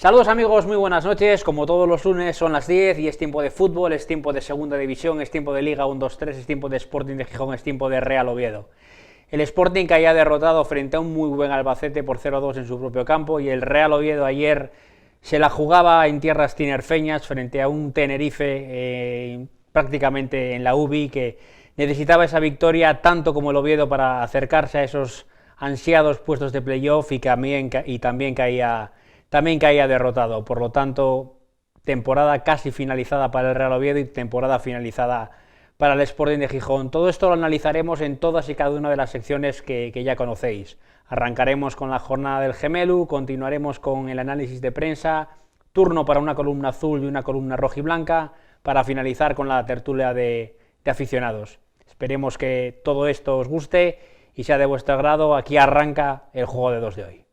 Saludos amigos, muy buenas noches. Como todos los lunes son las 10 y es tiempo de fútbol, es tiempo de segunda división, es tiempo de Liga 1-2-3, es tiempo de Sporting de Gijón, es tiempo de Real Oviedo. El Sporting que haya derrotado frente a un muy buen Albacete por 0-2 en su propio campo, y el Real Oviedo ayer se la jugaba en tierras tinerfeñas frente a un Tenerife prácticamente en la UBI, que necesitaba esa victoria tanto como el Oviedo para acercarse a esos ansiados puestos de playoff, y también caía derrotado. Por lo tanto, temporada casi finalizada para el Real Oviedo y temporada finalizada para el Sporting de Gijón. Todo esto lo analizaremos en todas y cada una de las secciones que ya conocéis. Arrancaremos con la jornada del Gemelu, continuaremos con el análisis de prensa, turno para una columna azul y una columna rojiblanca, para finalizar con la tertulia de aficionados. Esperemos que todo esto os guste y sea de vuestro agrado. Aquí arranca el Juego de Dos de hoy.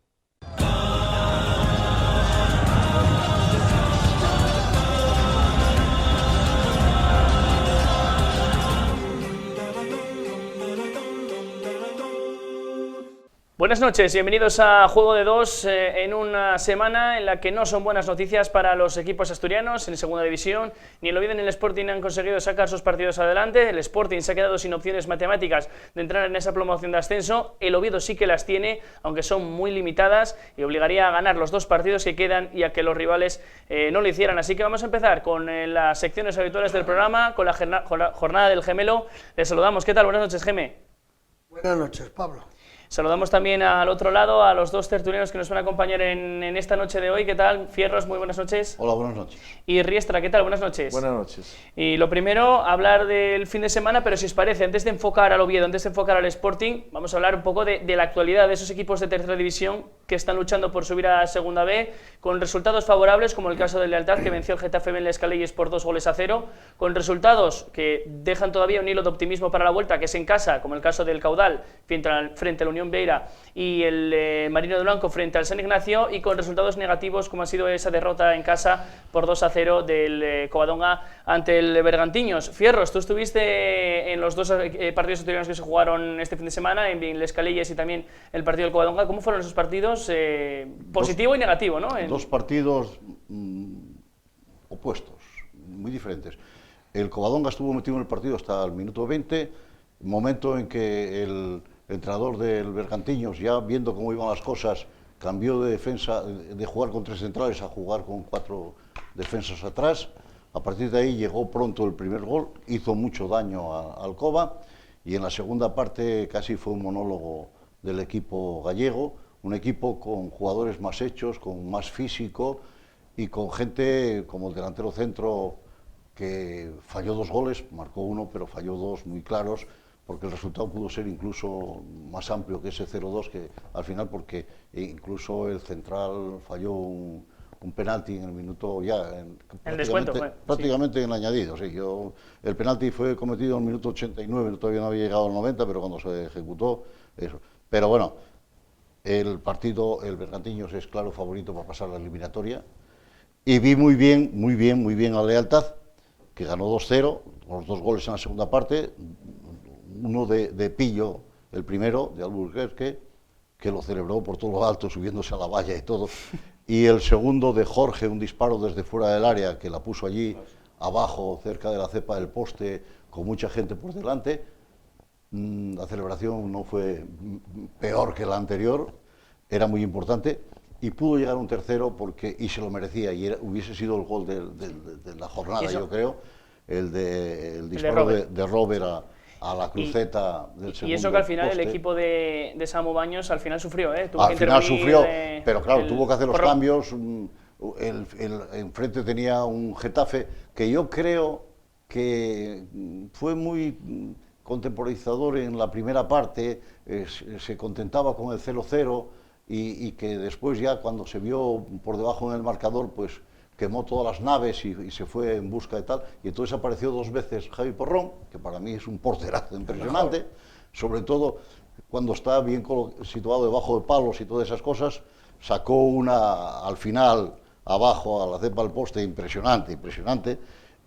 Buenas noches, bienvenidos a Juego de Dos en una semana en la que no son buenas noticias para los equipos asturianos en segunda división. Ni el Oviedo ni el Sporting han conseguido sacar sus partidos adelante. El Sporting se ha quedado sin opciones matemáticas de entrar en esa promoción de ascenso. El Oviedo sí que las tiene, aunque son muy limitadas, y obligaría a ganar los dos partidos que quedan y a que los rivales no lo hicieran. Así que vamos a empezar con las secciones habituales del programa, con la jornada del Gemelo. Les saludamos. ¿Qué tal? Buenas noches, Geme. Buenas noches, Pablo. Saludamos también al otro lado a los dos tertulianos que nos van a acompañar en esta noche de hoy. ¿Qué tal? Fierros, muy buenas noches. Hola, buenas noches. Y Riestra, ¿qué tal? Buenas noches. Buenas noches. Y lo primero, hablar del fin de semana, pero si os parece, antes de enfocar al Oviedo, antes de enfocar al Sporting, vamos a hablar un poco de la actualidad de esos equipos de tercera división que están luchando por subir a segunda B, con resultados favorables, como el caso del Lealtad, que venció el Getafe en Les Caleyes por 2-0, con resultados que dejan todavía un hilo de optimismo para la vuelta, que es en casa, como el caso del Caudal frente a la Unión Beira, y el Marino de Blanco frente al San Ignacio, y con resultados negativos como ha sido esa derrota en casa por 2-0 del Covadonga ante el Bergantiños. Fierros, tú estuviste en los dos partidos asturianos que se jugaron este fin de semana, en Les Caleyes y también el partido del Covadonga. ¿Cómo fueron esos partidos? Positivo y negativo, ¿no? Dos partidos opuestos, muy diferentes. El Covadonga estuvo metido en el partido hasta el minuto 20, momento en que el entrenador del Bergantiños, ya viendo cómo iban las cosas, cambió de defensa, de jugar con tres centrales a jugar con cuatro defensas atrás. A partir de ahí llegó pronto el primer gol, hizo mucho daño al Cova, y en la segunda parte casi fue un monólogo del equipo gallego, un equipo con jugadores más hechos, con más físico y con gente como el delantero centro, que falló dos goles, marcó uno, pero falló dos muy claros, porque el resultado pudo ser incluso más amplio que ese 0-2, que al final, porque incluso el central falló un penalti en el minuto ya, prácticamente sí, en el añadido. Sí, el penalti fue cometido en el minuto 89, todavía no había llegado al 90, pero cuando se ejecutó, eso. Pero bueno, el partido, el Bergantiños es claro favorito para pasar la eliminatoria, y vi muy bien a Lealtad, que ganó 2-0, con los dos goles en la segunda parte, uno de Pillo, el primero, de Albuquerque, que lo celebró por todo lo alto, subiéndose a la valla y todo, y el segundo de Jorge, un disparo desde fuera del área, que la puso allí abajo, cerca de la cepa del poste, con mucha gente por delante. La celebración no fue peor que la anterior, era muy importante, y pudo llegar un tercero y se lo merecía, y hubiese sido el gol de la jornada, yo creo, el disparo de Robert a la cruceta del segundo. Y eso que al final poste. El equipo de Samu Baños al final sufrió, al final sufrió, pero claro, tuvo que hacer los cambios. Enfrente tenía un Getafe que yo creo que fue muy contemporizador en la primera parte, se contentaba con el 0-0, y que después, ya cuando se vio por debajo en el marcador, pues quemó todas las naves y se fue en busca de tal, y entonces apareció dos veces Javi Porrón, que para mí es un porterazo impresionante, sobre todo cuando está bien situado debajo de palos y todas esas cosas. Sacó una al final abajo a la cepa del poste, impresionante,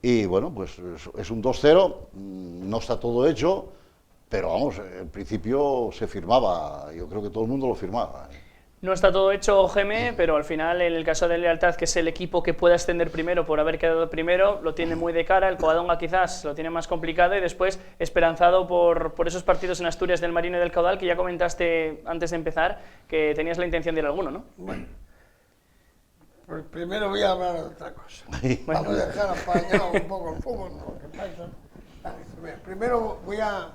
y bueno, pues es un 2-0, no está todo hecho, pero vamos, en principio se firmaba, yo creo que todo el mundo lo firmaba. No está todo hecho, Geme, pero al final, en el caso de Lealtad, que es el equipo que pueda ascender primero por haber quedado primero, lo tiene muy de cara. El Covadonga quizás lo tiene más complicado y después esperanzado por esos partidos en Asturias del Marino y del Caudal, que ya comentaste antes de empezar que tenías la intención de ir a alguno, ¿no? Bueno, pues primero voy a hablar de otra cosa. Bueno. Vamos a dejar apañado un poco el fútbol, ¿no? ¿Qué pasa? Vale, primero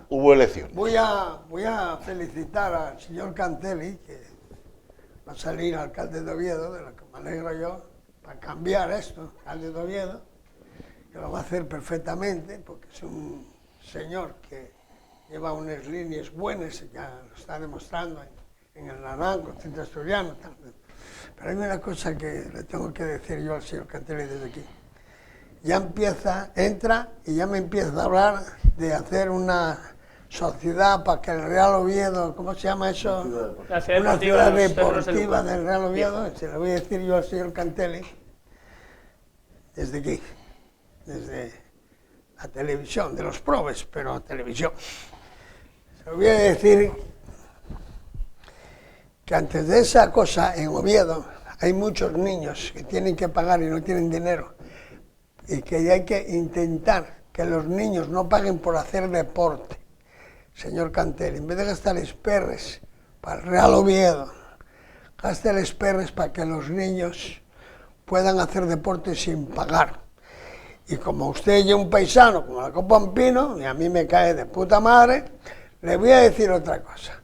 Hubo elecciones. voy a felicitar al señor Cantelli, que va a salir alcalde de Oviedo, de lo que me alegro yo, para cambiar esto, alcalde de Oviedo, que lo va a hacer perfectamente, porque es un señor que lleva unas líneas buenas, ya lo está demostrando en el Naranco, el centro asturiano, tal. Pero hay una cosa que le tengo que decir yo al señor Cantelli desde aquí. Ya entra y ya me empieza a hablar de hacer una sociedad para que el Real Oviedo, ¿cómo se llama eso? La ciudad Una deportiva ciudad de los Perros del deportiva Lugo. del Real Oviedo. Se lo voy a decir yo al señor Cantelli desde aquí, desde la televisión, de los probes, pero televisión. Se lo voy a decir que antes de esa cosa en Oviedo hay muchos niños que tienen que pagar y no tienen dinero, y que hay que intentar que los niños no paguen por hacer deporte. Señor Cantelli, en vez de gastar perres para el Real Oviedo, gaste perres para que los niños puedan hacer deporte sin pagar. Y como usted es un paisano como la Copa Pampino, y a mí me cae de puta madre, le voy a decir otra cosa.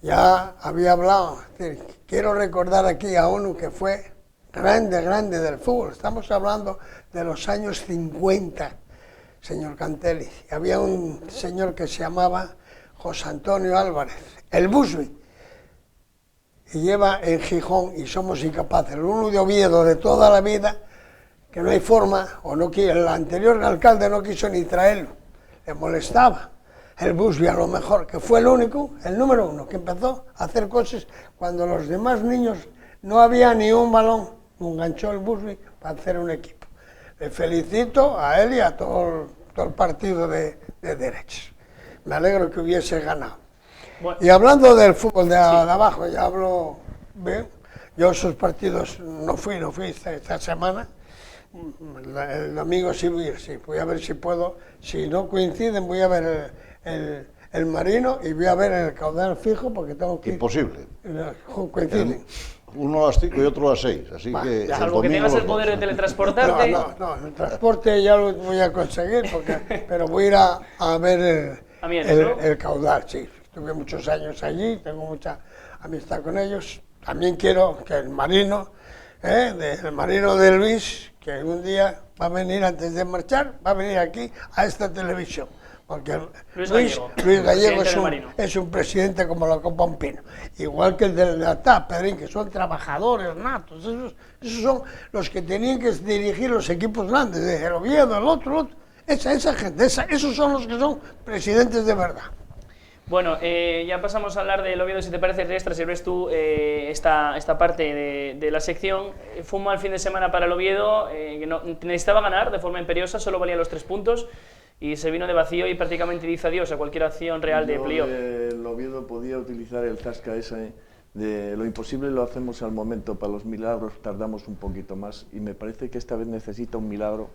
Ya había hablado, es decir, quiero recordar aquí a uno que fue grande del fútbol. Estamos hablando de los años 50, señor Cantelli. Y había un señor que se llamaba José Antonio Álvarez, el Busby, y lleva en Gijón, y somos incapaces, el uno de Oviedo de toda la vida, que no hay forma, o no quiere, el anterior alcalde no quiso ni traerlo, le molestaba. El Busby a lo mejor, que fue el único, el número uno, que empezó a hacer cosas cuando los demás niños no había ni un balón, enganchó el Busby para hacer un equipo. Le felicito a él y a todo el partido de derechos. Me alegro que hubiese ganado. Bueno. Y hablando del fútbol de abajo, ya hablo bien. Yo esos partidos no fui esta semana. El domingo sí voy a ir, sí. Voy a ver si puedo. Si no coinciden, voy a ver el Marino y voy a ver el Caudal fijo porque tengo que ir. Imposible. Coinciden. Uno a las 5 y otro a las 6. Así Va, que ya. el Salvo que domingo tengas el los poder de dos. teletransportarte. No, el transporte ya lo voy a conseguir, pero voy a ir a ver A Mieres, ¿no? el Caudal, sí. Estuve muchos años allí, tengo mucha amistad con ellos. También quiero que el Marino, el Marino de Luis, que un día va a venir antes de marchar, va a venir aquí a esta televisión. Porque Luis Luis Gallego, Gallego presidente del Marino. es un presidente como la Copa Pampino, igual que el de la TAP, Pedrín, que son trabajadores natos, esos son los que tenían que dirigir los equipos grandes, el Oviedo, el otro, esa gente, esos son los que son presidentes de verdad. Bueno, ya pasamos a hablar del Oviedo, si te parece, Riestra, si ves tú esta parte de la sección. Fue un mal fin de semana para el Oviedo, que necesitaba ganar de forma imperiosa, solo valían los 3 puntos, y se vino de vacío y prácticamente dice adiós a cualquier acción real de playoff. El Oviedo podía utilizar el zasca ese de lo imposible lo hacemos al momento, para los milagros tardamos un poquito más, y me parece que esta vez necesita un milagro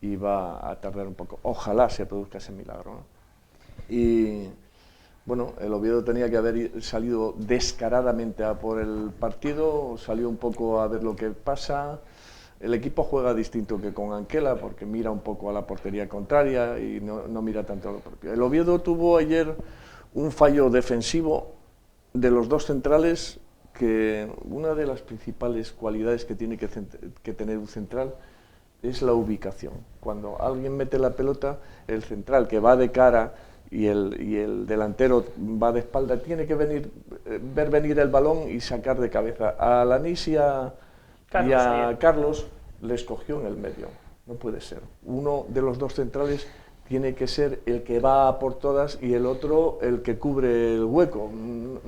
y va a tardar un poco. Ojalá se produzca ese milagro, ¿no? Y bueno, el Oviedo tenía que haber salido descaradamente a por el partido, salió un poco a ver lo que pasa. El equipo juega distinto que con Anquela, porque mira un poco a la portería contraria y no mira tanto a lo propio. El Oviedo tuvo ayer un fallo defensivo de los dos centrales, que una de las principales cualidades que tiene que tener un central es la ubicación. Cuando alguien mete la pelota, el central que va de cara y el delantero va de espalda, tiene que ver venir el balón y sacar de cabeza. A Lanís y a Carlos les cogió en el medio. No puede ser. Uno de los dos centrales tiene que ser el que va a por todas y el otro el que cubre el hueco.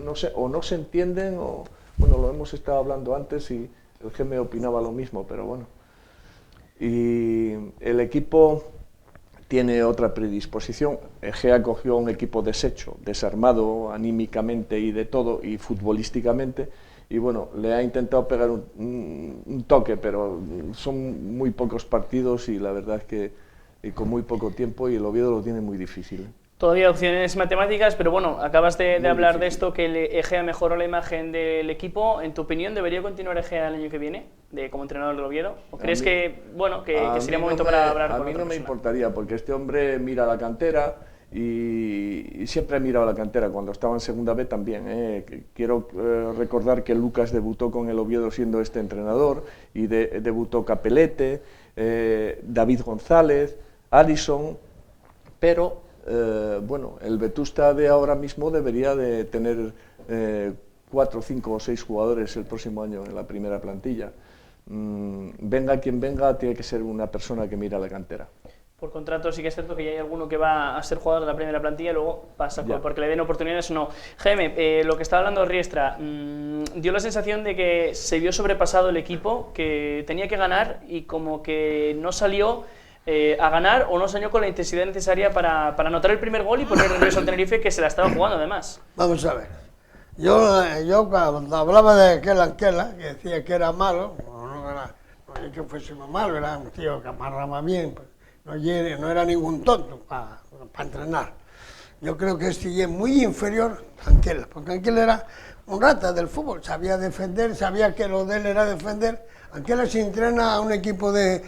No sé, o no se entienden, o bueno, lo hemos estado hablando antes y el Geme opinaba lo mismo, pero bueno. Y el equipo tiene otra predisposición. Egea cogió un equipo deshecho, desarmado anímicamente y de todo, y futbolísticamente, y bueno, le ha intentado pegar un toque, pero son muy pocos partidos y la verdad es que con muy poco tiempo, y el Oviedo lo tiene muy difícil. Todavía opciones matemáticas, pero bueno, acabas de hablar difícil. de esto, que Egea mejoró la imagen del equipo. En tu opinión, ¿debería continuar Egea el año que viene como entrenador del Oviedo? ¿O crees que sería momento para hablar con A mí otra no me persona? importaría, porque este hombre mira la cantera y siempre ha mirado la cantera. Cuando estaba en Segunda B también. Quiero recordar que Lucas debutó con el Oviedo siendo este entrenador, y debutó Capelete, David González, Alisson, pero bueno, el Vetusta de ahora mismo debería de tener 4, 5 o 6 jugadores el próximo año en la primera plantilla. Venga quien venga, tiene que ser una persona que mira la cantera. Por contrato sí que es cierto que ya hay alguno que va a ser jugador de la primera plantilla y luego pasa porque le den oportunidades o no. Jaime, lo que estaba hablando Riestra, dio la sensación de que se vio sobrepasado el equipo, que tenía que ganar y como que no salió a ganar, o no salió con la intensidad necesaria para anotar el primer gol y poner nervioso al Tenerife, que se la estaba jugando además. Vamos a ver. Yo cuando hablaba de Anquela, que decía que era malo, no es que fuese malo, era un tío que amarraba bien, pues, no era ningún tonto para entrenar. Yo creo que este es muy inferior a Anquela, porque Anquela era un rata del fútbol, sabía defender, sabía que lo de él era defender. Anquela se entrena a un equipo de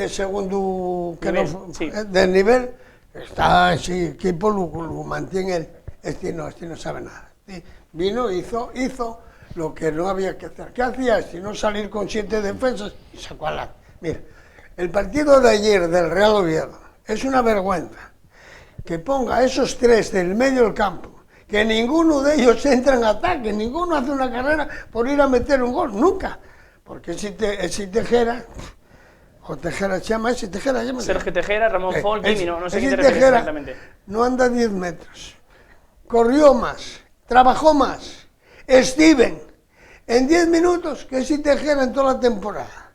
segundo de nivel, está ese equipo lo mantiene él. Este no sabe nada. Vino, hizo lo que no había que hacer. ¿Qué hacía? Si no salir con 7 defensas y sacó a la... Mira, el partido de ayer del Real Oviedo es una vergüenza que ponga a esos 3 del medio del campo, que ninguno de ellos entra en ataque, ninguno hace una carrera por ir a meter un gol, nunca. Porque ese Tejera, o Tejera se llama, ese Tejera llama. Sergio Tejera, Ramón Folk, Jimmy, no sé ese qué te refieres Tejera exactamente. no anda 10 metros, corrió más, trabajó más. Steven, en 10 minutos, que si Tejera en toda la temporada.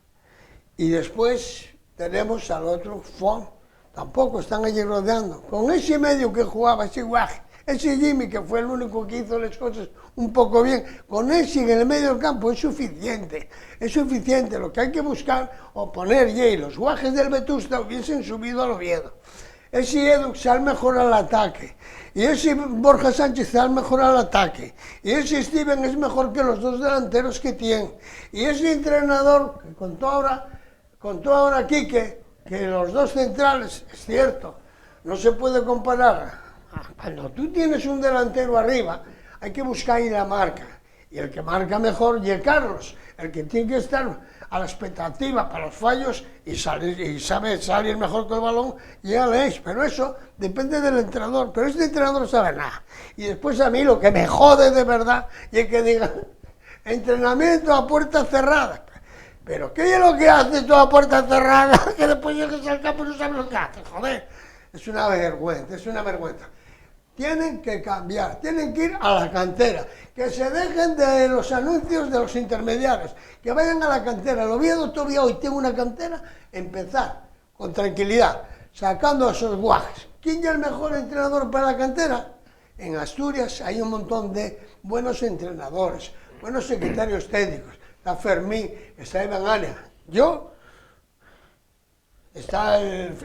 Y después tenemos al otro Fon, tampoco están allí rodeando. Con ese medio que jugaba, ese Guaje, ese Jimmy, que fue el único que hizo las cosas un poco bien, con ese en el medio del campo es suficiente. Es suficiente. Lo que hay que buscar, o poner, y los Guajes del Vetusta hubiesen subido al Oviedo. Ese Edu sale mejor al ataque, y ese Borja Sánchez sale mejor al ataque, y ese Steven es mejor que los 2 delanteros que tiene, y ese entrenador que contó ahora Quique, que los 2 centrales, es cierto, no se puede comparar. Cuando tú tienes un delantero arriba, hay que buscar ahí la marca, y el que marca mejor es Carlos, el que tiene que estar a la expectativa para los fallos y sabe salir mejor con el balón, ya leéis, pero eso depende del entrenador, pero este entrenador no sabe nada. Y después a mí lo que me jode de verdad es que digan entrenamiento a puerta cerrada. Pero ¿qué es lo que hace toda a puerta cerrada? Que después llegas al campo y no sabes lo que hace, joder. Es una vergüenza, es una vergüenza. Tienen que cambiar, tienen que ir a la cantera, que se dejen de los anuncios de los intermediarios, que vayan a la cantera. El Oviedo todavía hoy tiene una cantera, empezar con tranquilidad, sacando a esos Guajes. ¿Quién es el mejor entrenador para la cantera? En Asturias hay un montón de buenos entrenadores, buenos secretarios técnicos. Está Fermín, está Iván Área. Está el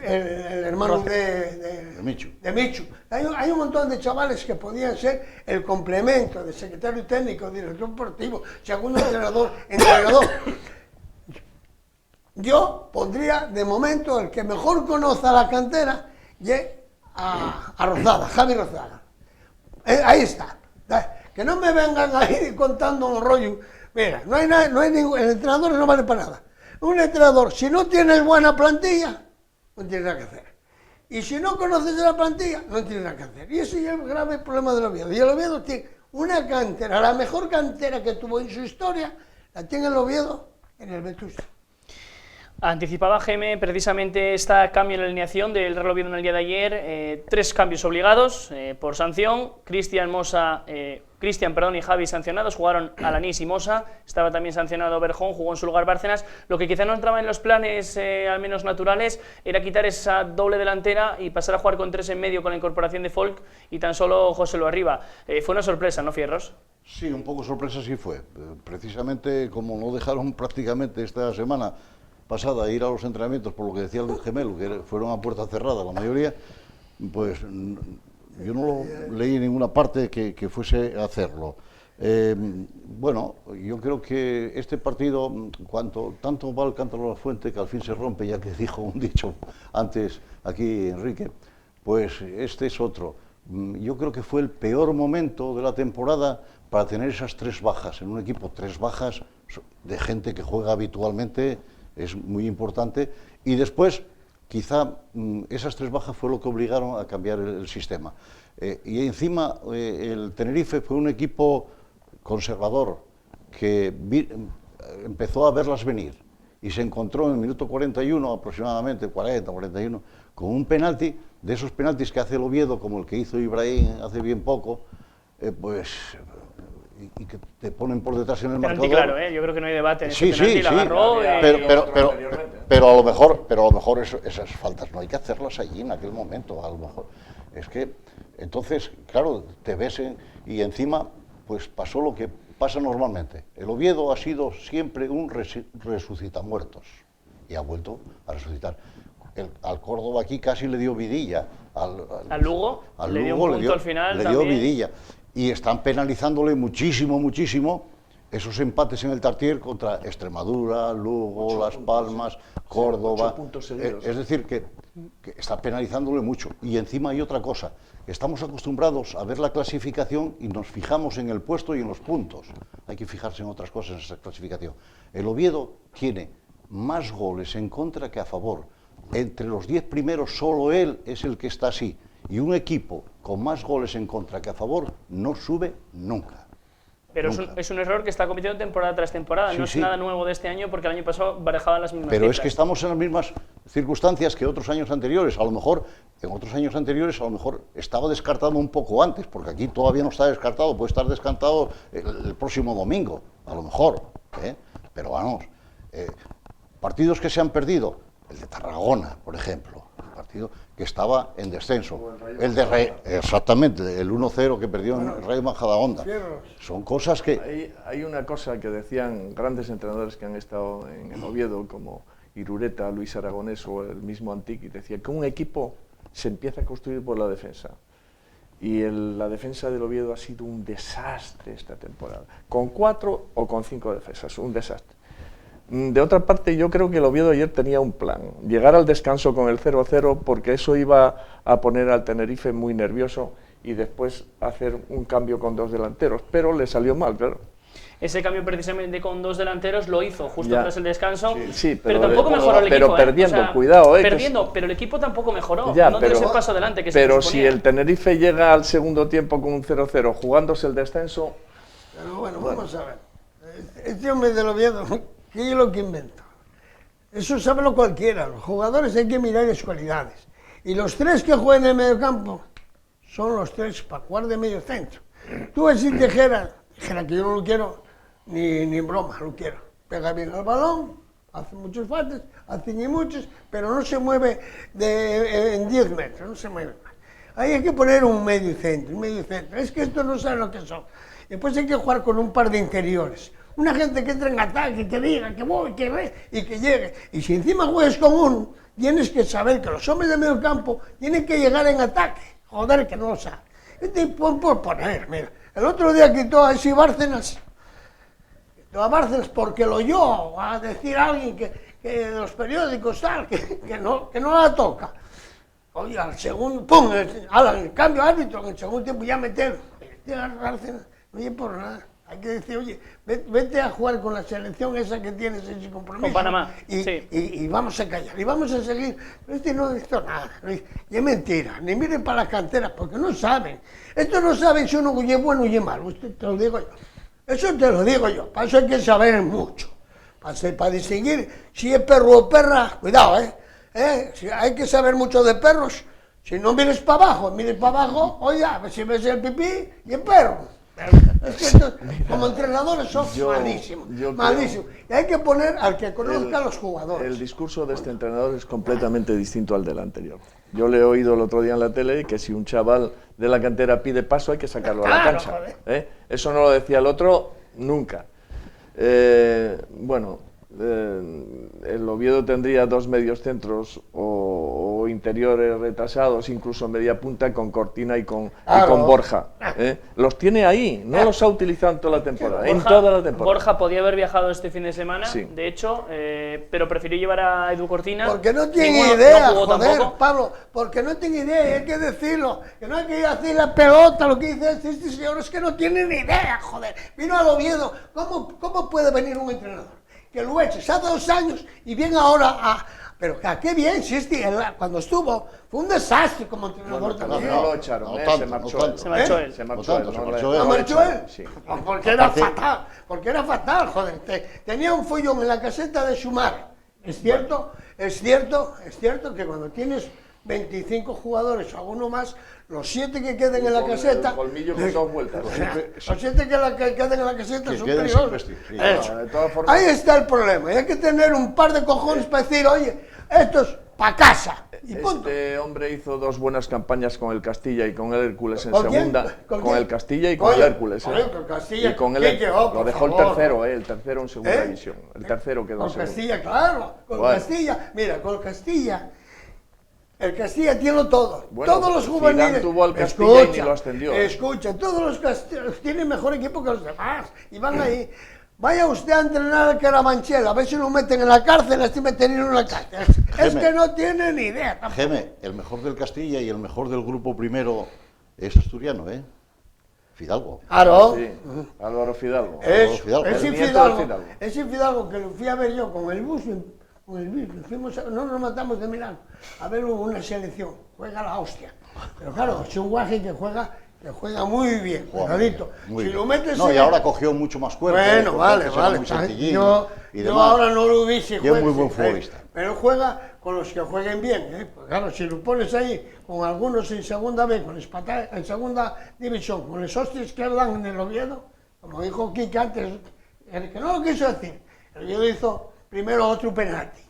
hermano de Michu. Hay un montón de chavales que podían ser el complemento de secretario técnico, director deportivo, segundo entrenador. Yo pondría de momento el que mejor conoce a la cantera a Rozada, Javi Rozada. Ahí está. Que no me vengan ahí contando un rollo. Mira, no hay ningún, el entrenador no vale para nada. Un entrenador, si no tienes buena plantilla, no tiene nada que hacer. Y si no conoces la plantilla, no tiene nada que hacer. Y ese es el grave problema del Oviedo. Y el Oviedo tiene una cantera, la mejor cantera que tuvo en su historia, la tiene el Oviedo en el Vetusta. Anticipaba Jaime precisamente este cambio en la alineación del Real Oviedo en el día de ayer, 3 cambios obligados por sanción. Cristian y Javi sancionados, jugaron Alanís y Mosa, estaba también sancionado Berjón, jugó en su lugar Bárcenas. Lo que quizá no entraba en los planes al menos naturales era quitar esa doble delantera y pasar a jugar con 3 en medio con la incorporación de Folk y tan solo Joselu arriba. Fue una sorpresa, ¿no, Fierros? Sí, un poco sorpresa sí fue. Precisamente como no dejaron prácticamente esta semana pasada ir a los entrenamientos, por lo que decía el gemelo, que fueron a puerta cerrada la mayoría, pues yo no lo leí en ninguna parte que fuese a hacerlo. Bueno, yo creo que este partido, tanto va el cántaro a la fuente que al fin se rompe, ya que dijo un dicho antes aquí Enrique, pues este es otro. Yo creo que fue el peor momento de la temporada para tener esas 3 bajas. En un equipo 3 bajas de gente que juega habitualmente es muy importante, y después quizá esas 3 bajas fue lo que obligaron a cambiar el sistema. Y encima el Tenerife fue un equipo conservador que empezó a verlas venir y se encontró en el minuto 41 aproximadamente, 40-41, con un penalti, de esos penaltis que hace el Oviedo, como el que hizo Ibrahim hace bien poco, y que te ponen por detrás en el marcador. Claro, yo creo que no hay debate en ese penalti, la agarró. Pero a lo mejor esas faltas no hay que hacerlas allí en aquel momento, a lo mejor. Es que, entonces, claro, te ves y encima, pues pasó lo que pasa normalmente. El Oviedo ha sido siempre un resucitamuertos y ha vuelto a resucitar. Al Córdoba aquí casi le dio vidilla. Al Lugo le dio un punto al final. Le dio vidilla. Y están penalizándole muchísimo esos empates en el Tartier contra Extremadura, Lugo, Las Palmas, Córdoba. 8 puntos seguidos. Es decir, que está penalizándole mucho. Y encima hay otra cosa. Estamos acostumbrados a ver la clasificación y nos fijamos en el puesto y en los puntos. Hay que fijarse en otras cosas en esa clasificación. El Oviedo tiene más goles en contra que a favor. Entre los 10 primeros solo él es el que está así. Y un equipo con más goles en contra que a favor no sube nunca. Pero es un error que está cometiendo temporada tras temporada, no es nada nuevo de este año, porque el año pasado barajaban las mismas Pero cifras. es que estamos en las mismas circunstancias que otros años anteriores. A lo mejor, en otros años anteriores, a lo mejor estaba descartado un poco antes, porque aquí todavía no está descartado, puede estar descartado el próximo domingo, a lo mejor. Pero vamos, partidos que se han perdido, el de Tarragona, por ejemplo, el partido que estaba en descenso, exactamente, el 1-0 que perdió en el Rayo Majadahonda. Son cosas que... Hay una cosa que decían grandes entrenadores que han estado en el Oviedo, como Irureta, Luis Aragonés o el mismo Antiqui, decía que un equipo se empieza a construir por la defensa. Y la defensa del Oviedo ha sido un desastre esta temporada, con 4 o con 5 defensas, un desastre. De otra parte, yo creo que el Oviedo ayer tenía un plan, llegar al descanso con el 0-0, porque eso iba a poner al Tenerife muy nervioso y después hacer un cambio con 2 delanteros, pero le salió mal, claro. Ese cambio precisamente con 2 delanteros lo hizo justo tras el descanso, sí, pero tampoco mejoró el equipo. Pero perdiendo, cuidado. Perdiendo, pero el equipo tampoco mejoró, ya, no tenés el paso adelante que se Pero suponía. si el Tenerife llega al segundo tiempo con un 0-0, jugándose el descenso... Pero bueno, vamos a ver. Este hombre del Oviedo, ¿qué es lo que inventó? Eso sábelo cualquiera. Los jugadores hay que mirar las cualidades. Y los 3 que juegan en el medio campo son los 3 para jugar de medio centro. Tú ves si dijera que yo no lo quiero, ni en broma, lo quiero. Pega bien al balón, hace muchos faltas, hace ni muchos, pero no se mueve en 10 metros, no se mueve más. Ahí hay que poner un medio centro. Es que estos no saben lo que son. Después hay que jugar con un par de interiores. Una gente que entre en ataque, que diga, que voy, que ve y que llegue. Y si encima juegas con uno, tienes que saber que los hombres de medio campo tienen que llegar en ataque. Joder, que no lo saben. Por poner, mira. El otro día quitó a ese Bárcenas. Quitó a Bárcenas porque lo oyó a decir a alguien que de los periódicos tal, que no la toca. Oye, al segundo, pum, el cambio árbitro, en el segundo tiempo ya meter. Bárcenas, oye, por nada. Hay que decir, oye, vete a jugar con la selección esa que tienes ese compromiso. Con Panamá, y vamos a callar, y vamos a seguir. Este no hizo nada, y es mentira, ni miren para las canteras, porque no saben. Estos no saben si uno es bueno o es malo, usted te lo digo yo. Eso te lo digo yo, para eso hay que saber mucho. para distinguir si es perro o perra, cuidado, si hay que saber mucho de perros. Si no mires para abajo, oye, a ver si ves el pipí y el perro. Es que esto, como entrenadores son malísimos. Y hay que poner al que conozca a los jugadores. El discurso de este entrenador es completamente distinto al del anterior. Yo le he oído el otro día en la tele que si un chaval de la cantera pide paso hay que sacarlo a la cancha. Eso no lo decía el otro nunca. El Oviedo tendría 2 mediocentros o interiores retrasados, incluso media punta, con Cortina y con Borja. Los tiene ahí, no los ha utilizado en toda la temporada, toda la temporada. Borja podía haber viajado este fin de semana, sí, de hecho, pero prefirió llevar a Edu Cortina. Porque no tiene idea, joder, Pablo, porque no tiene idea, y hay que decirlo, que no hay que ir a hacer la pelota, lo que dice este señor es que no tiene ni idea, joder. Vino al Oviedo, ¿cómo puede venir un entrenador que lo eches hace 2 años y viene ahora pero qué bien, si cuando estuvo, fue un desastre como entrenador también. No lo echaron, se marchó él. Se marchó él. ¿No marchó él? Sí. Porque era fatal, joder. Tenía un follón en la caseta de Sumar. Es cierto que cuando tienes 25 jugadores o alguno más, los 7 que queden en la caseta... Colmillo con 2 vueltas. Los 7 que queden en la caseta son peligrosos. Formas, ahí está el problema. Y hay que tener un par de cojones para decir, oye, esto es para casa. Y punto. Este hombre hizo 2 buenas campañas con el Castilla y con el Hércules en ¿Con quién? segunda. ¿Con Con quién? el Castilla y con el Hércules. Con el Castilla. Y con ¿Quién llegó, lo dejó por el tercero en segunda división. El tercero quedó en Con segunda. Castilla, claro. Con Castilla. Mira, con Castilla. El Castilla tiene todo. Bueno, todos los juveniles. Zidane tuvo al Castilla y ni lo ascendió. Escucha, todos los Castillos tienen mejor equipo que los demás. Y van ahí. Vaya usted a entrenar al Carabanchel, a ver si lo meten en la cárcel, así meterían en la cárcel. Es que no tienen ni idea. Geme, el mejor del Castilla y el mejor del grupo primero es asturiano, Fidalgo. Claro. Sí, Álvaro Fidalgo. Es El nieto de Fidalgo. Es Fidalgo que lo fui a ver yo con el bus. No nos matamos de Milán a ver una selección, juega la hostia. Pero claro, es un guaje que juega muy bien, cuidadito. Si lo metes y ahora cogió mucho más cuerpo. Bueno, vale. Yo ahora no lo vi si juega. Es muy buen futbolista. Pero juega con los que jueguen bien. Pues claro, si lo pones ahí con algunos en segunda B, en segunda división, con los hostias que dan en el Oviedo, como dijo Kike antes, que no lo quiso decir, el Oviedo hizo primero otro penalti,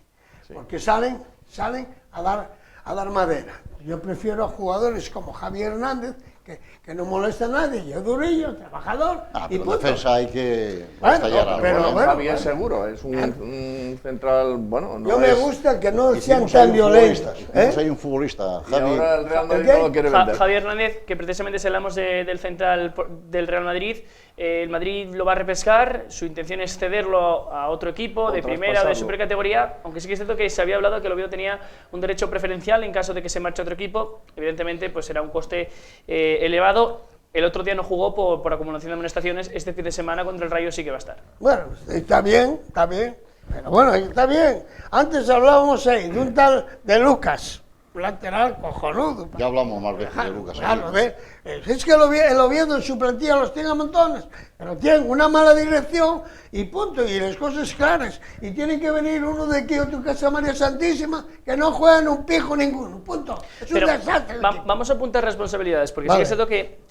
porque salen a dar madera. Yo prefiero a jugadores como Javier Hernández, que no molesta a nadie, yo durillo, trabajador, y pero punto. en defensa hay que Bueno, estallar algo. pero Javier seguro, es un central, bueno, no yo me gusta que no sean tan violentos. Hay un futbolista, Y Javi. ahora el Real Madrid no lo quiere vender. Javier Hernández, que precisamente si hablamos del central del Real Madrid, el Madrid lo va a repescar, su intención es cederlo a otro equipo de primera o de supercategoría, aunque sí que es cierto que se había hablado que el Oviedo tenía un derecho preferencial en caso de que se marche a otro equipo, evidentemente pues será un coste elevado. El otro día no jugó por acumulación de amonestaciones, este fin de semana contra el Rayo sí que va a estar. Bueno, está bien, pero bueno, está bien. Antes hablábamos ahí de un tal de Lucas, un lateral cojonudo. Ya hablamos más veces de Lucas. Claro, es que el Oviedo en su plantilla los tiene a montones, pero tienen una mala dirección y punto, y las cosas claras. Y tiene que venir uno de aquí a tu casa María Santísima que no juegan un pijo ninguno, punto. Es un desastre. Vamos a apuntar responsabilidades, porque Vale. sí que es cierto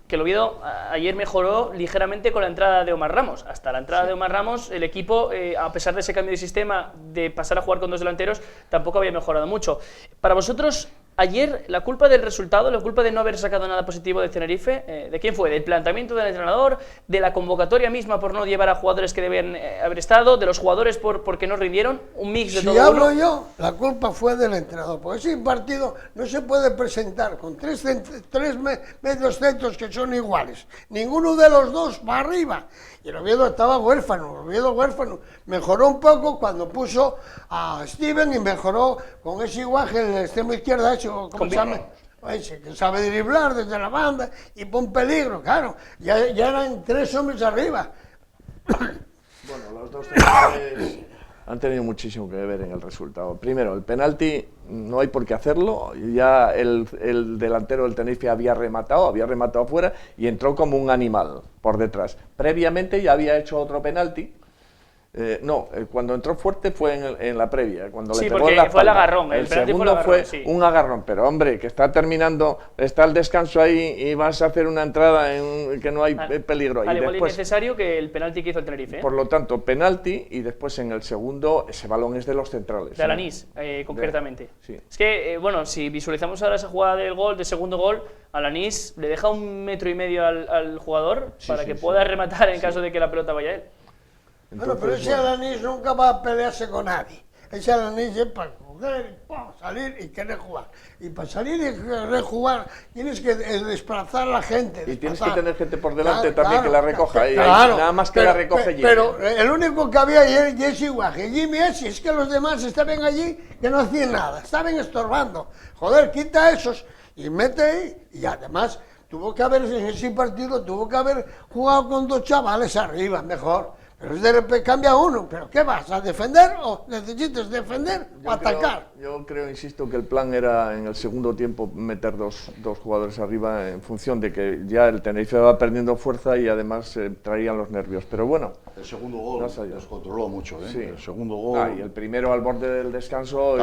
que el Oviedo ayer mejoró ligeramente con la entrada de Omar Ramos. Hasta la entrada de Omar Ramos, el equipo, a pesar de ese cambio de sistema, de pasar a jugar con 2 delanteros, tampoco había mejorado mucho. Para vosotros, ayer, ¿la culpa del resultado, la culpa de no haber sacado nada positivo de Tenerife, de quién fue? ¿Del planteamiento del entrenador? ¿De la convocatoria misma por no llevar a jugadores que debían haber estado? ¿De los jugadores porque no rindieron? ¿Un mix de todo? Si hablo yo, la culpa fue del entrenador, porque ese partido no se puede presentar con tres medios centros que son iguales. Ninguno de los dos va arriba. Y el Oviedo estaba huérfano, mejoró un poco cuando puso a Steven y mejoró con ese guaje en el extremo izquierda, ¿cómo se llama? Ese, que sabe driblar desde la banda y pone peligro, claro, ya eran 3 hombres arriba. Bueno, los dos centrales han tenido muchísimo que ver en el resultado. Primero, el penalti no hay por qué hacerlo, ya el delantero del Tenerife había rematado afuera y entró como un animal por detrás. Previamente ya había hecho otro penalti Cuando entró fuerte fue en la previa, cuando Sí, le pegó porque en la fue el espalda. agarrón, el El penalti fue el segundo agarrón, fue sí. un agarrón, pero hombre, que está terminando, está el descanso ahí y vas a hacer una entrada que no hay peligro. Al Y igual después, innecesario que el penalti que hizo el Tenerife. por lo tanto, penalti, y después en el segundo, ese balón es de los centrales. De Alanís, concretamente. Sí. Es que, bueno, si visualizamos ahora esa jugada del gol, del segundo gol, Alanís le deja 1,5 metros al jugador para que pueda rematar en caso de que la pelota vaya a él. Bueno, pero ese Alanís nunca va a pelearse con nadie. Ese Alanís es para coger, salir y querer jugar. Y para salir y querer jugar tienes que desplazar a la gente. Y tienes que desplazar. tener gente por delante Claro, también que la recoja. Y claro, nada más que la recoge Jimmy. Pero el único que había ayer, Jesse Guaje, Jimmy es que los demás estaban allí que no hacían nada, estaban estorbando. Joder, quita esos y mete ahí. Y además tuvo que haber, en ese partido, tuvo que haber jugado con 2 chavales arriba, mejor. Pero de repente cambia uno, ¿pero qué vas? ¿A defender o necesitas defender o atacar? Yo creo, insisto, que el plan era en el segundo tiempo meter dos jugadores arriba en función de que ya el Tenerife va perdiendo fuerza y además traían los nervios. Pero bueno, El segundo gol descontroló mucho, ¿eh? sí. El segundo gol Y el primero al borde del descanso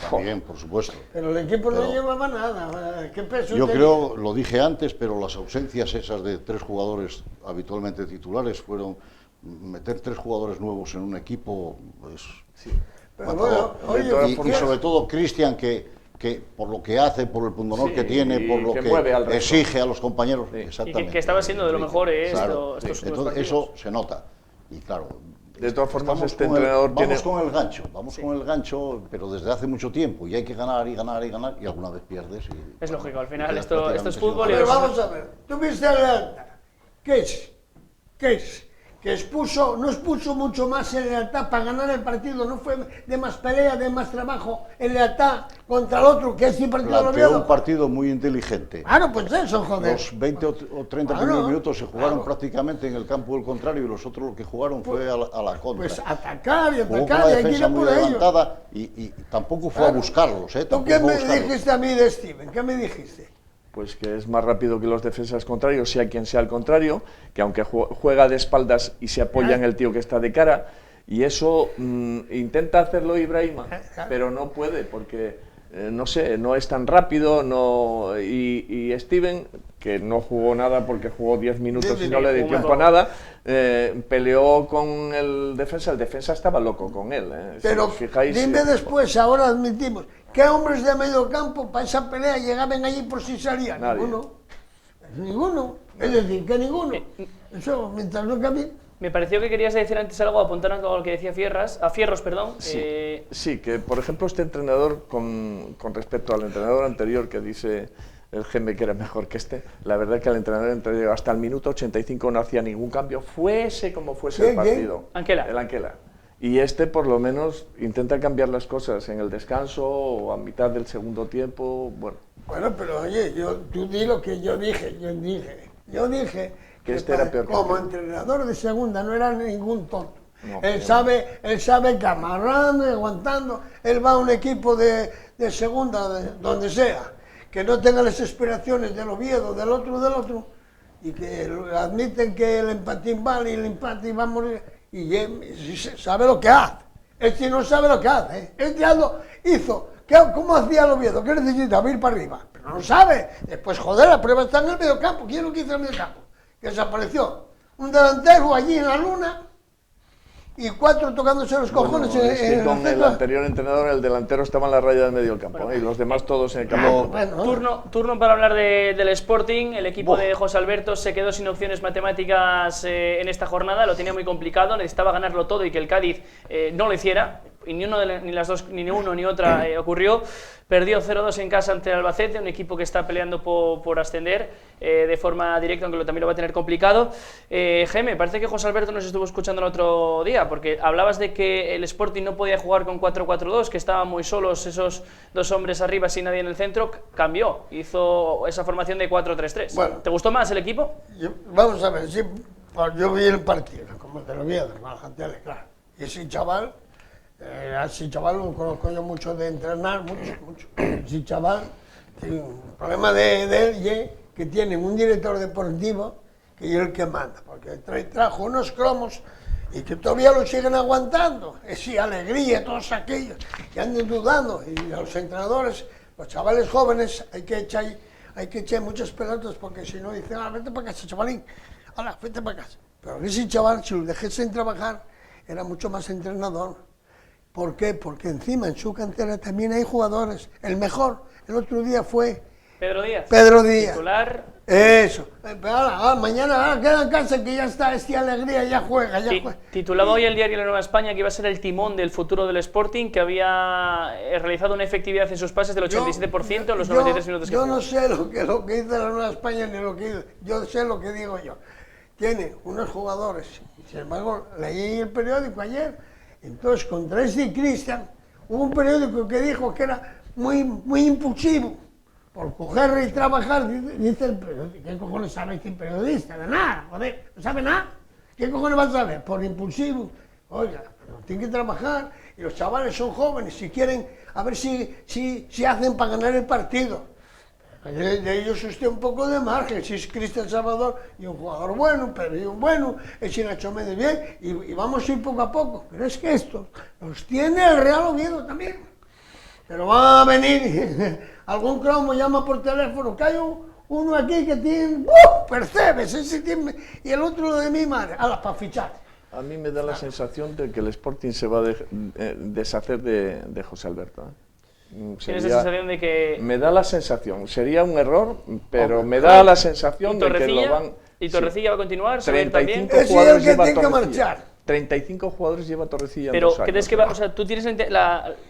también, por supuesto. Pero el equipo no llevaba nada. ¿Qué peso Yo tenía? creo, lo dije antes, pero las ausencias esas de 3 jugadores habitualmente titulares fueron meter 3 jugadores nuevos en un equipo, pues, Pero bueno, oye, y sobre todo Cristian, que por lo que hace, por el pundonor Sí, que tiene, y por lo que que mueve al resto. exige a los compañeros, Y exactamente. que estaba siendo de lo mejor Claro, estos últimos entonces partidos. eso se nota. Y claro, De todas formas, estamos este con el- entrenador vamos tiene... con el gancho, con el gancho, pero desde hace mucho tiempo, y hay que ganar y ganar y ganar, y alguna vez pierdes. Es lógico, al final quedas esto es prácticamente fútbol sin y Pero ganar. vamos a ver, tú viste a Lealtad, que expuso, no expuso mucho más en Lealtad para ganar el partido, no fue de más pelea, de más trabajo en Lealtad contra el otro, que es el partido de Planteó un Oviedo. partido muy inteligente. Claro, pues eso, joder. Los 20 o 30 Claro, primeros minutos se jugaron claro. prácticamente en el campo del contrario y los otros lo que jugaron fue a la contra. Pues atacar y Jugó con atacar la y hay que ir defensa a muy por ello. adelantada y tampoco fue a Claro. buscarlos. ¿Tú Tampoco qué fue a me buscarlos. dijiste a mí de Steven? ¿Qué me dijiste? Pues que es más rápido que los defensas contrarios, sea quien sea el contrario, que aunque juega de espaldas y se apoya en el tío que está de cara, y eso intenta hacerlo Ibrahima, pero no puede, porque, no sé, no es tan rápido, y Steven, que no jugó nada porque jugó 10 minutos y no le dio tiempo a nada, peleó con el defensa estaba loco con él. Pero Si os fijáis, dime después, ahora admitimos, ¿qué hombres de medio campo para esa pelea llegaban allí por si salían? Nadie. Ninguno. Ninguno. Es decir, que ninguno. Eso, mientras no cambie. Me pareció que querías decir antes algo, apuntando a lo que decía Fierros, perdón. Sí, que por ejemplo este entrenador, con respecto al entrenador anterior que dice el Geme que era mejor que este, la verdad que el entrenador anterior hasta el minuto 85 no hacía ningún cambio, fuese como fuese el ¿Quién? partido. Anquela. El Anquela. Y este por lo menos intenta cambiar las cosas en el descanso o a mitad del segundo tiempo, bueno. Bueno, pero oye, tú di lo que yo dije. Yo dije Que este era peor que como aquel. entrenador de segunda no era ningún tonto. No, él sabe que amarrando y aguantando, él va a un equipo de segunda, donde sea, que no tenga las aspiraciones del Oviedo, del otro, y que admiten que el empatín vale y el empate va a morir, y él sabe lo que hace. Este no sabe lo que hace, ¿eh? Este hizo, ¿cómo hacía el Oviedo? ¿Qué necesitaba? Ir para arriba. Pero no lo sabe. Después, joder, la prueba está en el medio campo. ¿Quién lo que hizo en el medio campo? Que desapareció. Un delantero allí en la luna y 4 tocándose los cojones Bueno, es que en con el centro. anterior entrenador el delantero estaba en la raya del medio del campo, y los demás todos en el campo. Bueno, Turno para hablar del Sporting. El equipo de José Alberto se quedó sin opciones matemáticas en esta jornada, lo tenía muy complicado, necesitaba ganarlo todo y que el Cádiz no lo hiciera, y ni uno ni otra ocurrió. Perdió 0-2 en casa ante el Albacete, un equipo que está peleando por ascender de forma directa, aunque también lo va a tener complicado. Geme, parece que José Alberto nos estuvo escuchando el otro día, porque hablabas de que el Sporting no podía jugar con 4-4-2, que estaban muy solos esos 2 hombres arriba sin nadie en el centro. Cambió, hizo esa formación de 4-3-3. Bueno. ¿Te gustó más el equipo? Vamos a ver, sí, pues yo vi el partido, como te lo vi, hermano, claro. Y ese chaval lo conozco yo mucho de entrenar, mucho. Ese chaval tiene un problema de él, que tiene un director deportivo que es el que manda, porque trajo unos cromos y que todavía lo siguen aguantando. Sí, alegría, todos aquellos que anden dudando. Y a los entrenadores, los chavales jóvenes, hay que echar muchas pelotas, porque si no dicen, vete para casa, chavalín, vete para casa. Pero ese chaval, si lo dejesen trabajar, era mucho más entrenador. ¿Por qué? Porque encima en su cantera también hay jugadores. El mejor, el otro día fue Pedro Díaz. Pedro Díaz. Titular. Eso. Mañana queda en casa, que ya está, alegría, ya juega. Titulaba hoy el diario La Nueva España que iba a ser el timón del futuro del Sporting, que había realizado una efectividad en sus pases del 87% en los 93 minutos que Yo jugó. no sé lo que dice La Nueva España ni lo que dice. Yo sé lo que digo yo. Tiene unos jugadores. Sin embargo, leí el periódico ayer. Entonces, contra este Cristian, hubo un periódico que dijo que era muy impulsivo. Por coger y trabajar, dice el periodista. ¿Qué cojones sabe este periodista? De nada, joder, no sabe nada. ¿Qué cojones va a saber? Por impulsivo. Oiga, pero tiene que trabajar. Y los chavales son jóvenes, si quieren, a ver si hacen para ganar el partido. De ellos usted un poco de margen, si es Cristian Salvador y un jugador bueno, pero y un bueno, el Nacho Méndez bien, y vamos a ir poco a poco. Pero es que estos los tiene el Real Oviedo también. Pero va a venir, algún cromo llama por teléfono, que hay uno aquí que tiene, percebes, ese tiene, y el otro de mi madre, para fichar. A mí me da la sensación de que el Sporting se va a deshacer de José Alberto. ¿Tienes la sensación de que...? Me da la sensación, sería un error, pero me da la sensación de que lo van... ¿Y Torrecilla va a continuar? 35 Ese es el jugadores que lleva tiene que Torrecilla. marchar. 35 jugadores lleva Torrecilla. Pero en 2 años. ¿crees que va, o sea, tú tienes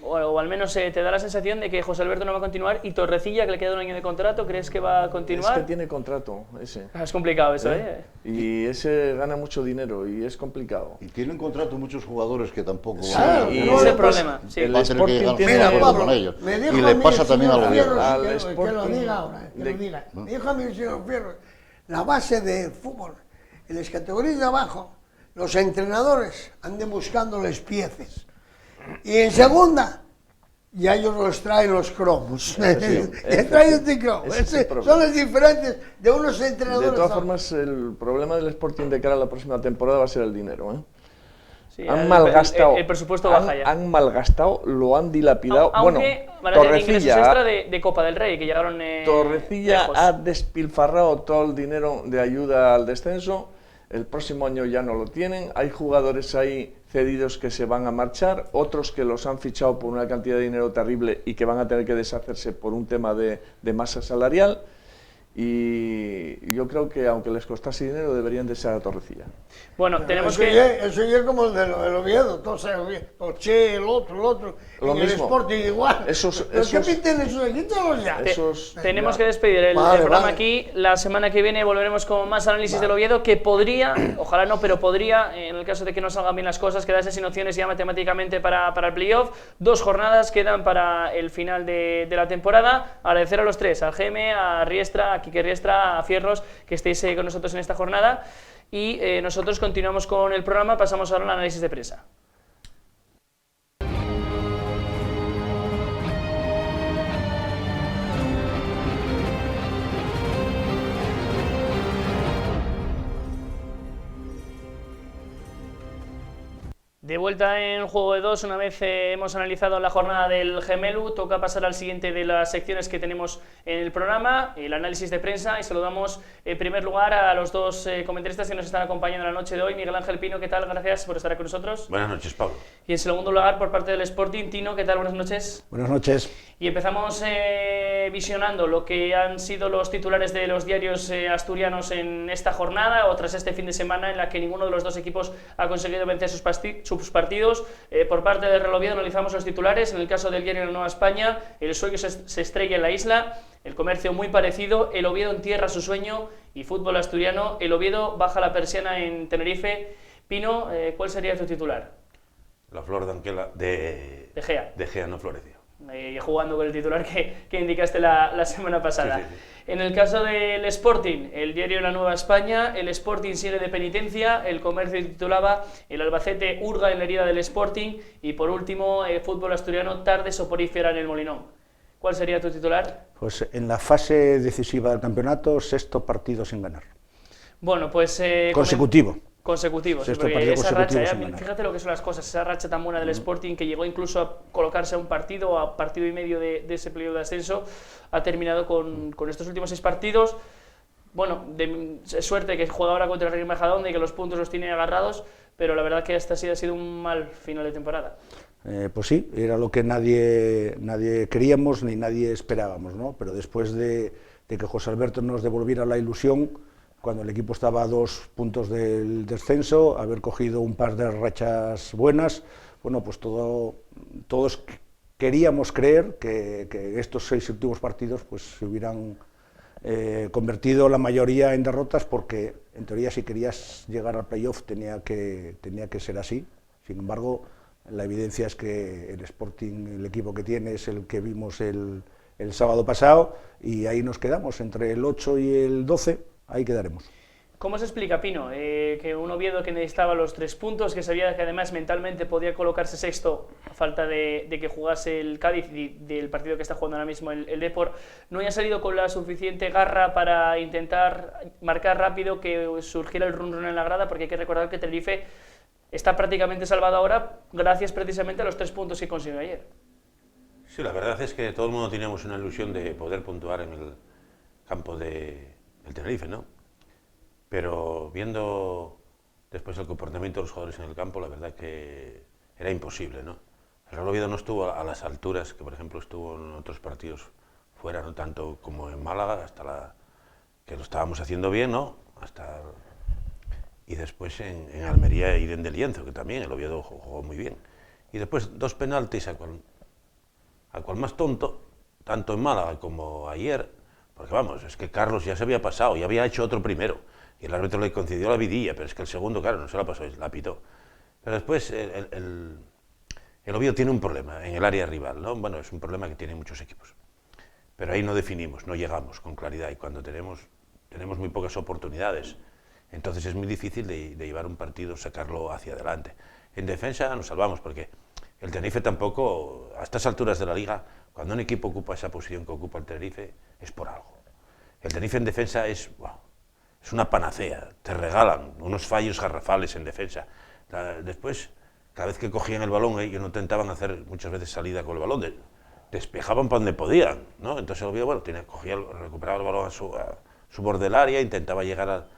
o al menos te da la sensación de que José Alberto no va a continuar y Torrecilla, que le queda un año de contrato, crees que va a continuar? Es que tiene contrato ese. Es complicado eso, ¿eh? Y ese gana mucho dinero y es complicado. Y tienen contrato muchos jugadores que tampoco Sí, van a... y ese es el problema. Sí. el Va a tener que Sporting llegar tiene a un acuerdo Pablo, con ellos. me dijo Y a le mí pasa el también a señor los Fierro, Al que lo Sporting diga ahora, que lo diga. Me dijo a mí el señor Fierro, la base del fútbol, en las categorías de abajo, los entrenadores anden buscándoles piezas. Y en segunda, ya ellos los traen los cromos. Traen este cromo. Son las diferencias de unos entrenadores. De todas formas, el problema del Sporting de cara a la próxima temporada va a ser el dinero, ¿eh? Sí, Han malgastado. el presupuesto baja ya. Han malgastado, lo han dilapidado. Aunque van a tener ingresos extra de Copa del Rey, que llegaron Torrecilla lejos. ha despilfarrado todo el dinero de ayuda al descenso. El próximo año ya no lo tienen. Hay jugadores ahí cedidos que se van a marchar, otros que los han fichado por una cantidad de dinero terrible y que van a tener que deshacerse por un tema de masa salarial. Y yo creo que aunque les costase dinero deberían de ser a Torrecilla. Bueno, tenemos Eso ya es como el del Oviedo, todos Torché, el otro, Lo en el mismo. Sporting igual. Esos- ¿Qué pinten esos aquí todos ya? Tenemos que despedir el programa aquí. La semana que viene volveremos con más análisis del Oviedo, que podría, ojalá no, pero podría, en el caso de que no salgan bien las cosas, quedarse sin opciones ya matemáticamente para el playoff. 2 jornadas quedan para el final de la temporada. Agradecer a los 3, al GM, a Riestra, a Quique Riestra, a Fierros, que estéis con nosotros en esta jornada. Y nosotros continuamos con el programa, pasamos ahora al análisis de prensa. De vuelta en Juego de Dos, una vez hemos analizado la jornada del Gemelu, toca pasar al siguiente de las secciones que tenemos en el programa, el análisis de prensa, y saludamos en primer lugar a los dos comentaristas que nos están acompañando la noche de hoy. Miguel Ángel Pino, ¿qué tal? Gracias por estar aquí con nosotros. Buenas noches, Pablo. Y en segundo lugar, por parte del Sporting, Tino, ¿qué tal? Buenas noches. Buenas noches. Y empezamos visionando lo que han sido los titulares de los diarios asturianos en esta jornada, o tras este fin de semana en la que ninguno de los dos equipos ha conseguido vencer sus partidos. Por parte del Real Oviedo analizamos los titulares. En el caso del diario La Nueva España, el sueño se estrella en la isla, el Comercio muy parecido, el Oviedo entierra su sueño, y fútbol asturiano, el Oviedo baja la persiana en Tenerife. Pino, ¿cuál sería tu titular? La flor de Anquela de Gea. De Gea no floreció. Jugando con el titular que indicaste la semana pasada. Sí. En el caso del Sporting, el diario La Nueva España, el Sporting sigue de penitencia, el Comercio titulaba el Albacete hurga en la herida del Sporting, y por último, fútbol asturiano, tarde soporífera en el Molinón. ¿Cuál sería tu titular? Pues en la fase decisiva del campeonato, 6º partido sin ganar. Bueno, pues... Consecutivo. consecutivos, Sexto porque partido esa consecutivo racha, sin ganar. fíjate lo que son las cosas, esa racha tan buena del Sporting que llegó incluso a colocarse a un partido, a partido y medio de ese playoff de ascenso, ha terminado con estos últimos 6 partidos. Bueno, de suerte que juega ahora contra el Real Majadahonda y que los puntos los tiene agarrados, pero la verdad que esta ha sido un mal final de temporada. Pues sí, era lo que nadie queríamos ni nadie esperábamos, ¿no? Pero después de que José Alberto nos devolviera la ilusión, cuando el equipo estaba a 2 puntos del descenso, haber cogido un par de rachas buenas, bueno, pues todos queríamos creer que estos 6 últimos partidos pues se hubieran convertido la mayoría en derrotas, porque en teoría si querías llegar al playoff tenía que ser así. Sin embargo, la evidencia es que el Sporting, el equipo que tiene, es el que vimos el sábado pasado, y ahí nos quedamos, entre el 8 y el 12, ahí quedaremos. ¿Cómo se explica, Pino, que un Oviedo que necesitaba los 3 puntos, que sabía que además mentalmente podía colocarse sexto a falta de que jugase el Cádiz y del partido que está jugando ahora mismo el Depor, no haya salido con la suficiente garra para intentar marcar rápido que surgiera el run-run en la grada? Porque hay que recordar que Tenerife está prácticamente salvado ahora gracias precisamente a los 3 puntos que consiguió ayer. Sí, la verdad es que todo el mundo teníamos una ilusión de poder puntuar en el campo del Tenerife, ¿no? Pero viendo después el comportamiento de los jugadores en el campo, la verdad que era imposible, ¿no? El Real Oviedo no estuvo a las alturas que, por ejemplo, estuvo en otros partidos fuera, no tanto como en Málaga, que lo estábamos haciendo bien, ¿no? Y después en Almería y en de Lienzo, que también el Oviedo jugó muy bien. Y después 2 penaltis a cual más tonto, tanto en Málaga como ayer, porque vamos, es que Carlos ya se había pasado, ya había hecho otro primero, y el árbitro le concedió la vidilla, pero es que el segundo, claro, no se la pasó, la pitó. Pero después el Oviedo tiene un problema en el área rival, ¿no? Bueno, es un problema que tienen muchos equipos, pero ahí no definimos, no llegamos con claridad, y cuando tenemos muy pocas oportunidades, entonces es muy difícil de llevar un partido, sacarlo hacia adelante. En defensa nos salvamos, porque el Tenerife tampoco, a estas alturas de la liga, cuando un equipo ocupa esa posición que ocupa el Tenerife, es por algo. El Tenerife en defensa es una panacea, te regalan unos fallos garrafales en defensa. Después, cada vez que cogían el balón, ellos no intentaban hacer muchas veces salida con el balón, despejaban para donde podían, ¿no? Entonces el Oviedo, bueno, recuperaba el balón a su borde del área, intentaba llegar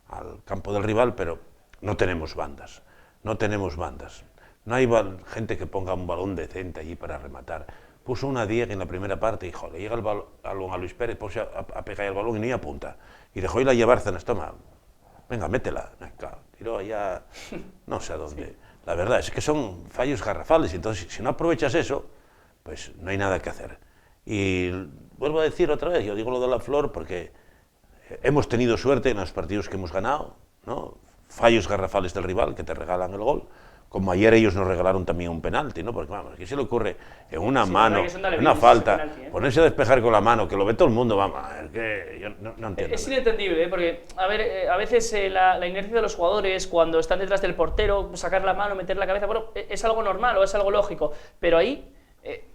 al campo del rival, pero no tenemos bandas. No hay gente que ponga un balón decente allí para rematar. Puso una Dieg en la primera parte y, joder, llega el balón a Luis Pérez, puse a pegar el balón y ni apunta. Y dejó ir a llevarse en el estómago. Venga, métela. Tiró allá, no sé a dónde. Sí. La verdad es que son fallos garrafales, entonces si no aprovechas eso, pues no hay nada que hacer. Y vuelvo a decir otra vez, yo digo lo de la Flor porque hemos tenido suerte en los partidos que hemos ganado, ¿no? Fallos garrafales del rival que te regalan el gol, como ayer ellos nos regalaron también un penalti, ¿no? Porque vamos, ¿qué se le ocurre en una mano, en una falta, penalti, ponerse a despejar con la mano, que lo ve todo el mundo, vamos, es que yo no entiendo. Es inentendible, porque, a veces la inercia de los jugadores, cuando están detrás del portero, sacar la mano, meter la cabeza, bueno, es algo normal o es algo lógico, pero ahí...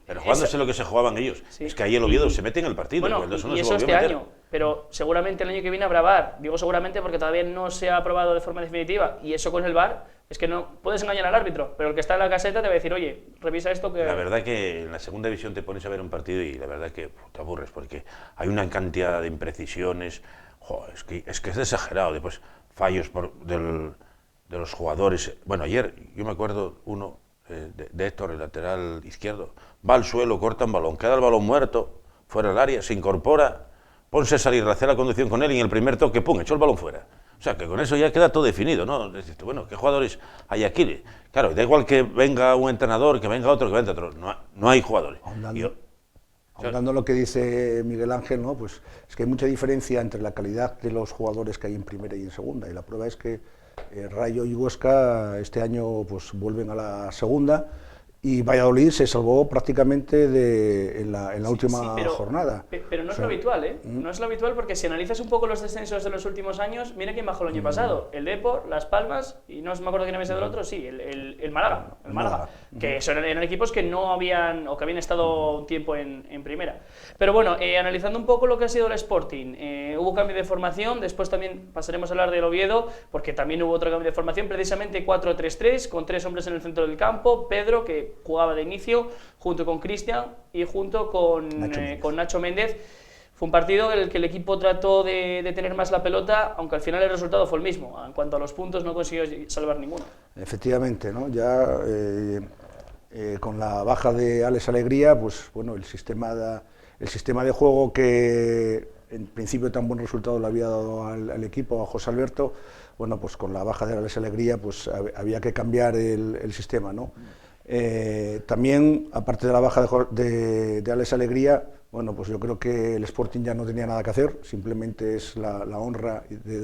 Pero jugándose lo que se jugaban ellos, sí. Es que ahí el Oviedo se mete en el partido. Bueno, y eso este año, pero seguramente el año que viene habrá VAR, digo seguramente porque todavía no se ha aprobado de forma definitiva, y eso con el VAR es que no puedes engañar al árbitro, pero el que está en la caseta te va a decir, oye, revisa esto que... La verdad que en la segunda división te pones a ver un partido y la verdad que te aburres, porque hay una cantidad de imprecisiones, es que es exagerado, después fallos de los jugadores. Bueno, ayer yo me acuerdo uno de Héctor, el lateral izquierdo, va al suelo, corta un balón, queda el balón muerto, fuera del área, se incorpora, ponse a salir, hacer la conducción con él y en el primer toque, ¡pum!, echó el balón fuera. O sea, que con eso ya queda todo definido, ¿no? Dices, bueno, ¿qué jugadores hay aquí? Claro, da igual que venga un entrenador, que venga otro, no hay jugadores. Ahondando lo que dice Miguel Ángel, ¿no? Pues es que hay mucha diferencia entre la calidad de los jugadores que hay en primera y en segunda, y la prueba es que Rayo y Huesca este año pues vuelven a la segunda, y Valladolid se salvó prácticamente en la última jornada. Pero no es lo habitual, ¿eh? No es lo habitual, porque si analizas un poco los descensos de los últimos años, mira quién bajó el año pasado. El Depor, Las Palmas, y no me acuerdo quién había sido el otro, sí, el Málaga. El Málaga. Que eran equipos que no habían, o que habían estado un tiempo en primera. Pero bueno, analizando un poco lo que ha sido el Sporting, hubo cambio de formación, después también pasaremos a hablar del Oviedo, porque también hubo otro cambio de formación, precisamente 4-3-3, con 3 hombres en el centro del campo, Pedro, que jugaba de inicio, junto con Cristian y junto con Nacho Méndez. Fue un partido en el que el equipo trató de tener más la pelota, aunque al final el resultado fue el mismo. En cuanto a los puntos, no consiguió salvar ninguno. Efectivamente, ¿no? Ya con la baja de Alex Alegría, pues bueno, el sistema de juego que en principio tan buen resultado le había dado al equipo, a José Alberto, bueno, pues con la baja de Alex Alegría, pues había que cambiar el sistema, ¿no? También, aparte de la baja de Alex Alegría, bueno, pues yo creo que el Sporting ya no tenía nada que hacer, simplemente es la honra de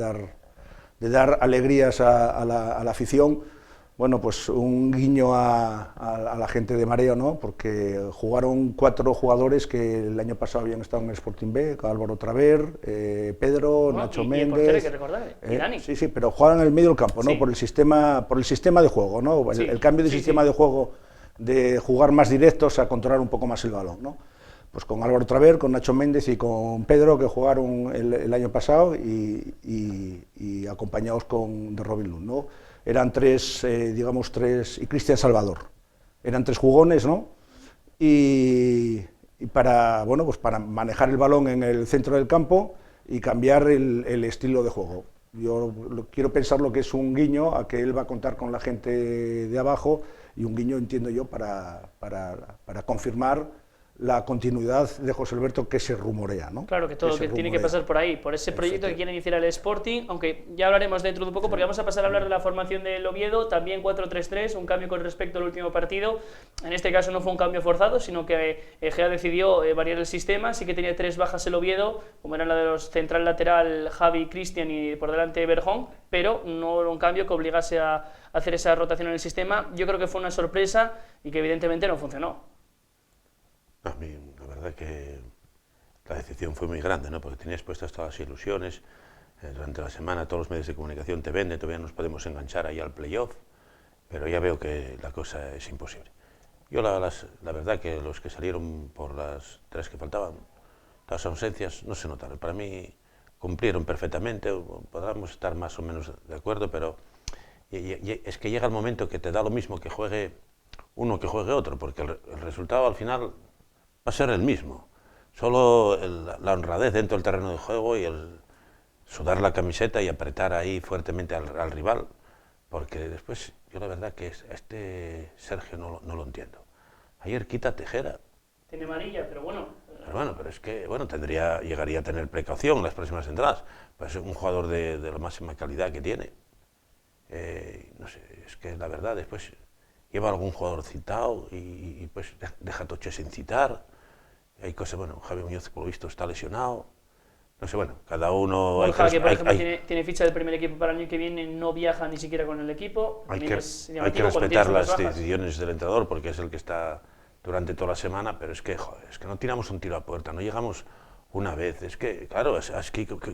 dar alegrías a la afición. Bueno, pues un guiño a la gente de Mareo, ¿no? Porque jugaron 4 jugadores que el año pasado habían estado en el Sporting B, Álvaro Traver, Pedro, Nacho Méndez. Hay que recordar, y Dani. Sí, pero jugaban en el medio del campo, ¿no? Sí. Por el sistema de juego, ¿no? El cambio de sistema de juego, de jugar más directos a controlar un poco más el balón, ¿no? Pues con Álvaro Traver, con Nacho Méndez y con Pedro, que jugaron el año pasado y acompañados de Robin Lund, ¿no? Eran 3, y Cristian Salvador. Eran 3 jugones, ¿no? Y para manejar el balón en el centro del campo y cambiar el estilo de juego. Yo quiero pensar lo que es un guiño a que él va a contar con la gente de abajo, y un guiño, entiendo yo, para confirmar la continuidad de José Alberto, que se rumorea, ¿no? Claro, que todo que tiene que pasar por ahí, por ese proyecto que quiere iniciar el Sporting, aunque ya hablaremos dentro de un poco, porque vamos a pasar a hablar de la formación del Oviedo, también 4-3-3, un cambio con respecto al último partido. En este caso no fue un cambio forzado, sino que Egea decidió variar el sistema. Sí que tenía 3 bajas el Oviedo, como eran la de los central lateral Javi, Cristian y por delante Berjón, pero no era un cambio que obligase a hacer esa rotación en el sistema. Yo creo que fue una sorpresa y que evidentemente no funcionó. A mí, la verdad que la decepción fue muy grande, ¿no? Porque tenías puestas todas las ilusiones, durante la semana todos los medios de comunicación te venden, todavía nos podemos enganchar ahí al playoff, pero ya veo que la cosa es imposible. Yo la verdad que los que salieron por las 3 que faltaban, las ausencias, no se notaron. Para mí cumplieron perfectamente, podremos estar más o menos de acuerdo, pero es que llega el momento que te da lo mismo que juegue uno que juegue otro, porque el resultado al final va a ser el mismo, solo la honradez dentro del terreno de juego y el sudar la camiseta y apretar ahí fuertemente al rival, porque después yo la verdad que este Sergio no lo entiendo. Ayer quita Tejera. Tiene amarilla, pero bueno. Pero es que llegaría a tener precaución en las próximas entradas, pues es un jugador de la máxima calidad que tiene. No sé, es que la verdad después lleva algún jugador citado y pues deja Toche sin citar. Hay cosas, Javi Muñoz por lo visto está lesionado. No sé, cada uno... Borja, que por ejemplo tiene ficha del primer equipo para el año que viene, no viaja ni siquiera con el equipo. Hay que respetar las decisiones del entrenador, porque es el que está durante toda la semana, pero es que no tiramos un tiro a puerta, no llegamos una vez. Es que, claro,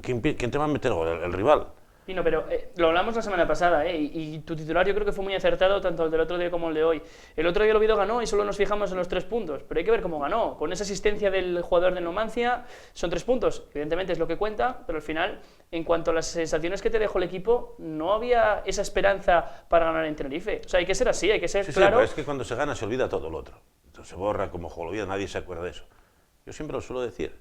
¿quién te va a meter gol? El rival. Pino, pero lo hablamos la semana pasada, y tu titular yo creo que fue muy acertado, tanto el del otro día como el de hoy. El otro día el Oviedo ganó y solo nos fijamos en los 3 puntos, pero hay que ver cómo ganó. Con esa asistencia del jugador de Numancia, son 3 puntos, evidentemente es lo que cuenta, pero al final, en cuanto a las sensaciones que te dejó el equipo, no había esa esperanza para ganar en Tenerife. O sea, hay que ser así, hay que ser claro. Sí, pero es que cuando se gana se olvida todo lo otro. Entonces se borra como juego el Oviedo, nadie se acuerda de eso. Yo siempre lo suelo decir.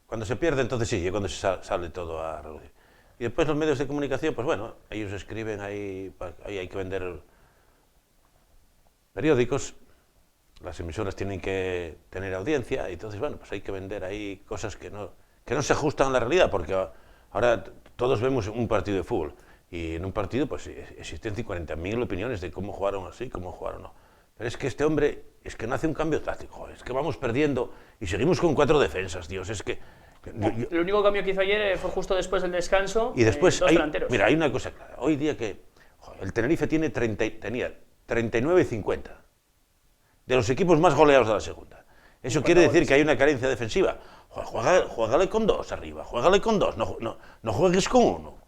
Cuando se pierde, entonces sí, y cuando se sale todo a relucir. Y después los medios de comunicación, pues ellos escriben ahí hay que vender periódicos, las emisoras tienen que tener audiencia, y entonces, pues hay que vender ahí cosas que no se ajustan a la realidad, porque ahora todos vemos un partido de fútbol, y en un partido pues existen 40.000 opiniones de cómo jugaron así, cómo jugaron no. Pero es que este hombre, es que no hace un cambio táctico, es que vamos perdiendo y seguimos con 4 defensas, Dios, es que... El único cambio que hizo ayer fue justo después del descanso. Y después, 2 delanteros. Mira, hay una cosa clara, hoy día que el Tenerife tenía 39 y 50. De los equipos más goleados de la segunda. Eso quiere decir que hay una carencia defensiva. Juégale con 2 arriba, juégale con 2, no juegues con 1.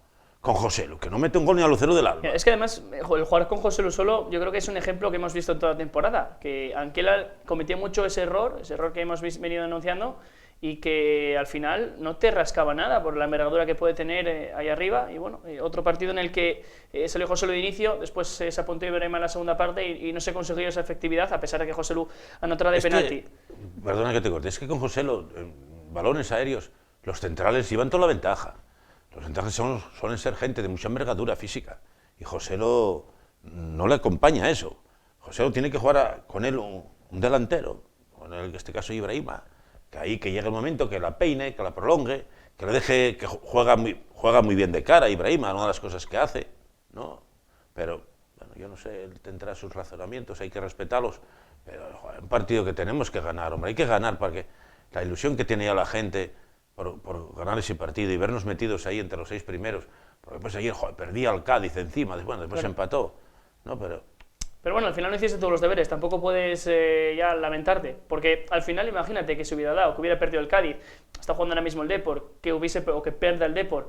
Con Joselu, que no mete un gol ni a Lucero del Alba. Es que además, el jugar con Joselu solo, yo creo que es un ejemplo que hemos visto en toda la temporada, que Anquela cometió mucho ese error que hemos venido denunciando, y que al final no te rascaba nada por la envergadura que puede tener ahí arriba. Y bueno, otro partido en el que salió Joselu de inicio, después se apuntó Ibrahima en la segunda parte y no se consiguió esa efectividad, a pesar de que Joselu anotara de penalti. Perdona que te corte, es que con Joselu, balones aéreos, los centrales llevan toda la ventaja. Los centrales suelen ser gente de mucha envergadura física, y Joselu no le acompaña a eso. Joselu tiene que jugar con él un delantero, con en este caso Ibrahima, que llegue el momento que la peine, que la prolongue, que le deje, que juega muy bien de cara Ibrahima, una de las cosas que hace, ¿no? Pero, bueno, yo no sé, él tendrá sus razonamientos, hay que respetarlos, pero joder, un partido que tenemos que ganar, hombre, hay que ganar, porque la ilusión que tenía la gente por ganar ese partido y vernos metidos ahí entre los 6 primeros, porque después ayer, joder, perdía al Cádiz encima, después claro, empató, ¿no? Pero bueno, al final no hiciste todos los deberes, tampoco puedes ya lamentarte, porque al final imagínate que se hubiera dado, que hubiera perdido el Cádiz, está jugando ahora mismo el Depor, que pierda el Depor.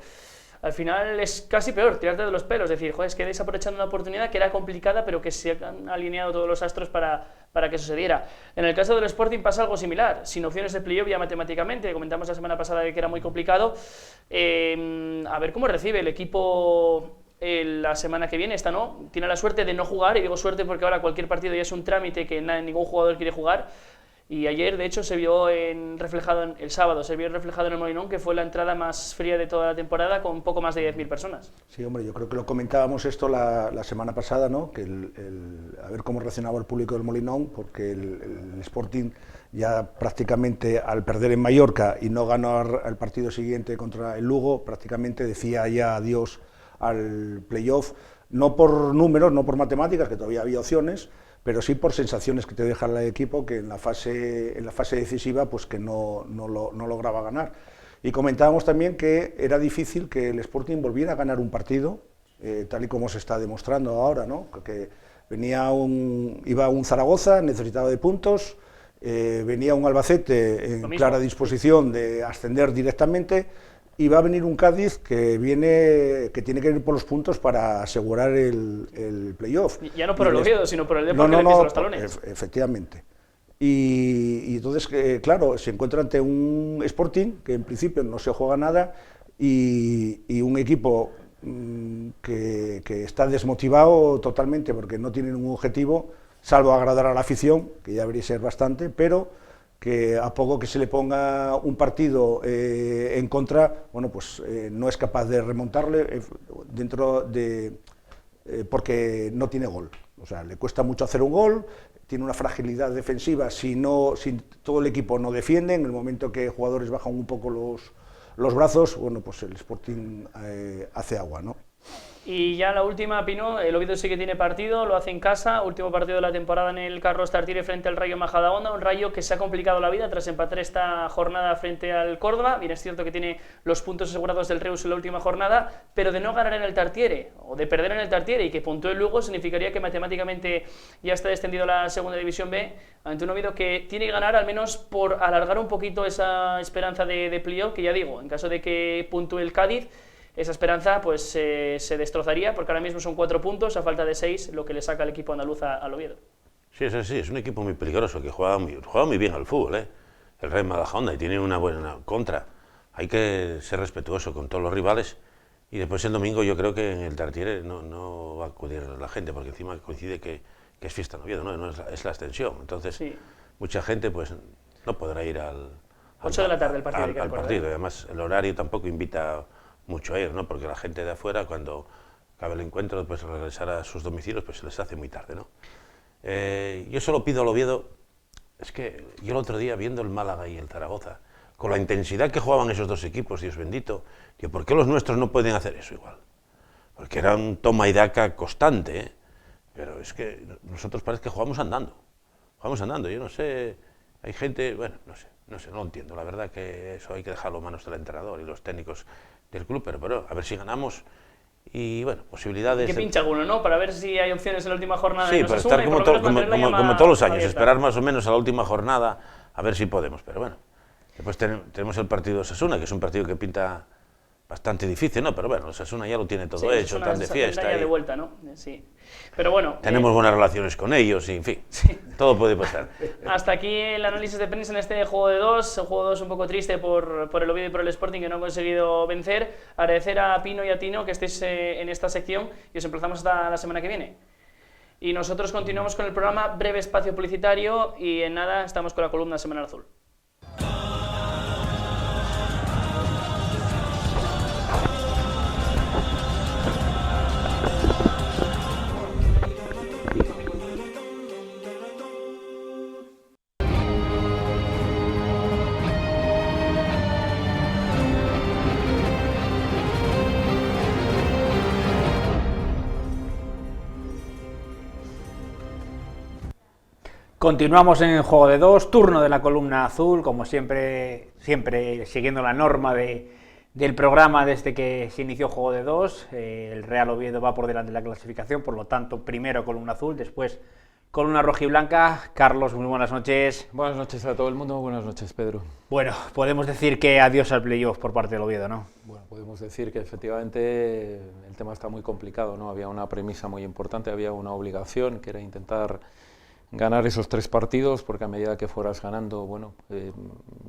Al final es casi peor, tirarte de los pelos, decir, joder, es que desaprovechando una oportunidad que era complicada, pero que se han alineado todos los astros para que eso se diera. En el caso del Sporting pasa algo similar, sin opciones de playoff ya matemáticamente, comentamos la semana pasada que era muy complicado. A ver cómo recibe el equipo la semana que viene, no, tiene la suerte de no jugar, y digo suerte porque ahora cualquier partido ya es un trámite que ningún jugador quiere jugar. Y ayer, de hecho, el sábado se vio reflejado en el Molinón, que fue la entrada más fría de toda la temporada, con poco más de 10.000 personas. Sí, hombre, yo creo que lo comentábamos esto la semana pasada, ¿no? Que a ver cómo reaccionaba el público del Molinón, porque el Sporting ya prácticamente al perder en Mallorca y no ganar el partido siguiente contra el Lugo, prácticamente decía ya adiós al playoff, no por números, no por matemáticas, que todavía había opciones, pero sí por sensaciones que te deja el equipo, que en la fase decisiva pues que no lograba ganar. Y comentábamos también que era difícil que el Sporting volviera a ganar un partido, tal y como se está demostrando ahora, ¿no? Que iba un Zaragoza, necesitaba de puntos, venía un Albacete en clara disposición de ascender directamente, y va a venir un Cádiz que tiene que ir por los puntos para asegurar el playoff. Ya no por el Oviedo, sino por el Depor, que le pisa los talones. Efectivamente. Y entonces, claro, se encuentra ante un Sporting que en principio no se juega nada, y un equipo que está desmotivado totalmente porque no tiene ningún objetivo, salvo agradar a la afición, que ya debería ser bastante, pero que a poco que se le ponga un partido en contra, bueno, pues no es capaz de remontarle porque no tiene gol. O sea, le cuesta mucho hacer un gol, tiene una fragilidad defensiva si todo el equipo no defiende. En el momento que jugadores bajan un poco los brazos, bueno, pues el Sporting hace agua, ¿no? Y ya la última, Pino, el Oviedo sí que tiene partido, lo hace en casa, último partido de la temporada en el Carlos Tartiere frente al Rayo Majadahonda, un Rayo que se ha complicado la vida tras empatar esta jornada frente al Córdoba. Bien, es cierto que tiene los puntos asegurados del Reus en la última jornada, pero de no ganar en el Tartiere, o de perder en el Tartiere y que puntúe luego, significaría que matemáticamente ya está descendido a la segunda división B, ante un Oviedo que tiene que ganar al menos por alargar un poquito esa esperanza de playoff, que ya digo, en caso de que puntúe el Cádiz, esa esperanza pues se destrozaría, porque ahora mismo son 4 puntos a falta de 6, lo que le saca el equipo andaluz al Oviedo. Sí, es un equipo muy peligroso, que juega muy bien al fútbol, el Rayo Majadahonda, y tiene una buena contra. Hay que ser respetuoso con todos los rivales, y después el domingo yo creo que en el Tartiere no va a acudir la gente, porque encima coincide que es fiesta en Oviedo, no es la extensión, entonces sí, mucha gente pues no podrá ir al 8 de la tarde el partido, al partido, y además el horario tampoco invita mucho a ir, ¿no? Porque la gente de afuera, cuando acabe el encuentro, pues regresar a sus domicilios, pues se les hace muy tarde, ¿no? Yo solo pido al Oviedo, es que yo el otro día, viendo el Málaga y el Zaragoza, con la intensidad que jugaban esos dos equipos, Dios bendito, digo, ¿por qué los nuestros no pueden hacer eso igual? Porque era un toma y daca constante, ¿eh? Pero es que nosotros parece que jugamos andando, yo no sé, hay gente, bueno, no sé, no lo entiendo, la verdad que eso hay que dejarlo en manos del entrenador y los técnicos del club, pero a ver si ganamos Y bueno, posibilidades... Que pincha alguno, ¿no? Para ver si hay opciones en la última jornada. Sí, de para Osasuna estar y por lo menos mantener la llama como todos los años, abierta. esperar más o menos a la última jornada a ver si podemos, pero bueno. Después tenemos el partido de Osasuna, que es un partido que pinta bastante difícil, ¿no? Pero bueno, Osasuna ya lo tiene todo Sí, hecho, Osasuna tan de se fiesta. tendrá ya Y de vuelta, ¿no? Sí. Pero bueno... tenemos buenas relaciones con ellos y, en fin, todo puede pasar. Hasta aquí el análisis de prensa en este juego de dos. Un juego de dos un poco triste por el Oviedo y por el Sporting, que no han conseguido vencer. Agradecer a Pino y a Tino que estéis en esta sección y os emplazamos hasta la semana que viene. Y nosotros continuamos con el programa, breve espacio publicitario, y en nada estamos con la columna Semana Azul. Continuamos en Juego de Dos, turno de la columna azul, como siempre siguiendo la norma del programa desde que se inició Juego de Dos. El Real Oviedo va por delante de la clasificación, por lo tanto, primero columna azul, después columna rojiblanca. Carlos, muy buenas noches. Buenas noches a todo el mundo, buenas noches, Pedro. Bueno, podemos decir que adiós al playoff por parte del Oviedo, ¿no? Bueno, podemos decir que efectivamente el tema está muy complicado, ¿no? Había una premisa muy importante, había una obligación, que era intentar ganar esos 3 partidos, porque a medida que fueras ganando, bueno,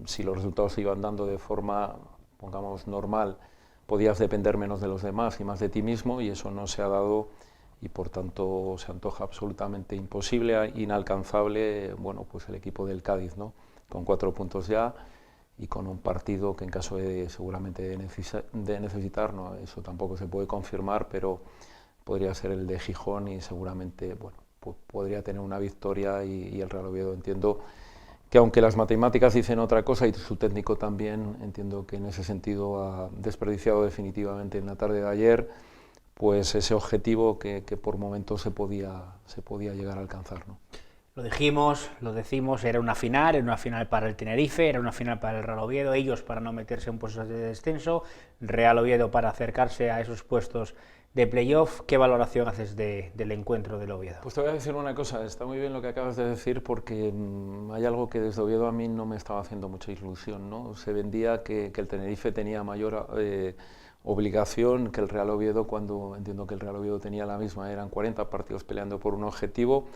si los resultados se iban dando de forma, pongamos, normal, podías depender menos de los demás y más de ti mismo, y eso no se ha dado, y por tanto se antoja absolutamente imposible, inalcanzable, bueno, pues el equipo del Cádiz, ¿no? Con 4 puntos ya, y con un partido que en caso de seguramente de necesitar, no, eso tampoco se puede confirmar, pero podría ser el de Gijón, y seguramente, bueno, podría tener una victoria, y el Real Oviedo, entiendo que, aunque las matemáticas dicen otra cosa y su técnico también, entiendo que en ese sentido ha desperdiciado definitivamente en la tarde de ayer pues ese objetivo que por momentos se podía llegar a alcanzar, ¿no? Lo dijimos, lo decimos, era una final para el Tenerife, era una final para el Real Oviedo, ellos para no meterse en puestos de descenso, Real Oviedo para acercarse a esos puestos de playoff. ¿Qué valoración haces del encuentro del Oviedo? Pues te voy a decir una cosa, está muy bien lo que acabas de decir, porque hay algo que desde Oviedo a mí no me estaba haciendo mucha ilusión, ¿no? Se vendía que el Tenerife tenía mayor obligación que el Real Oviedo, cuando entiendo que el Real Oviedo tenía la misma. Eran 40 partidos peleando por un objetivo.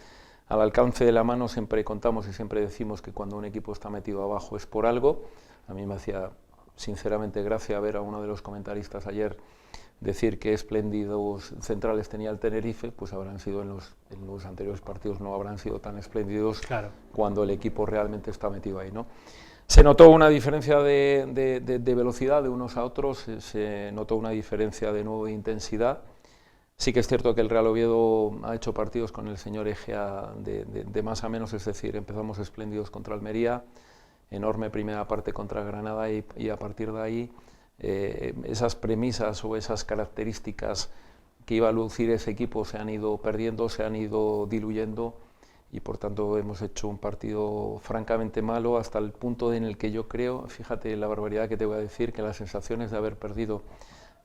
Al alcance de la mano siempre contamos y siempre decimos que cuando un equipo está metido abajo es por algo. A mí me hacía sinceramente gracia ver a uno de los comentaristas ayer decir que espléndidos centrales tenía el Tenerife, pues habrán sido en los anteriores partidos, no habrán sido tan espléndidos, claro, cuando el equipo realmente está metido ahí, ¿no? Se notó una diferencia de velocidad de unos a otros, se notó una diferencia de nuevo de intensidad. Sí que es cierto que el Real Oviedo ha hecho partidos con el señor Egea de más a menos, es decir, empezamos espléndidos contra Almería, enorme primera parte contra Granada, y a partir de ahí esas premisas o esas características que iba a lucir ese equipo se han ido perdiendo, se han ido diluyendo, y por tanto hemos hecho un partido francamente malo, hasta el punto en el que yo creo, fíjate la barbaridad que te voy a decir, que las sensaciones de haber perdido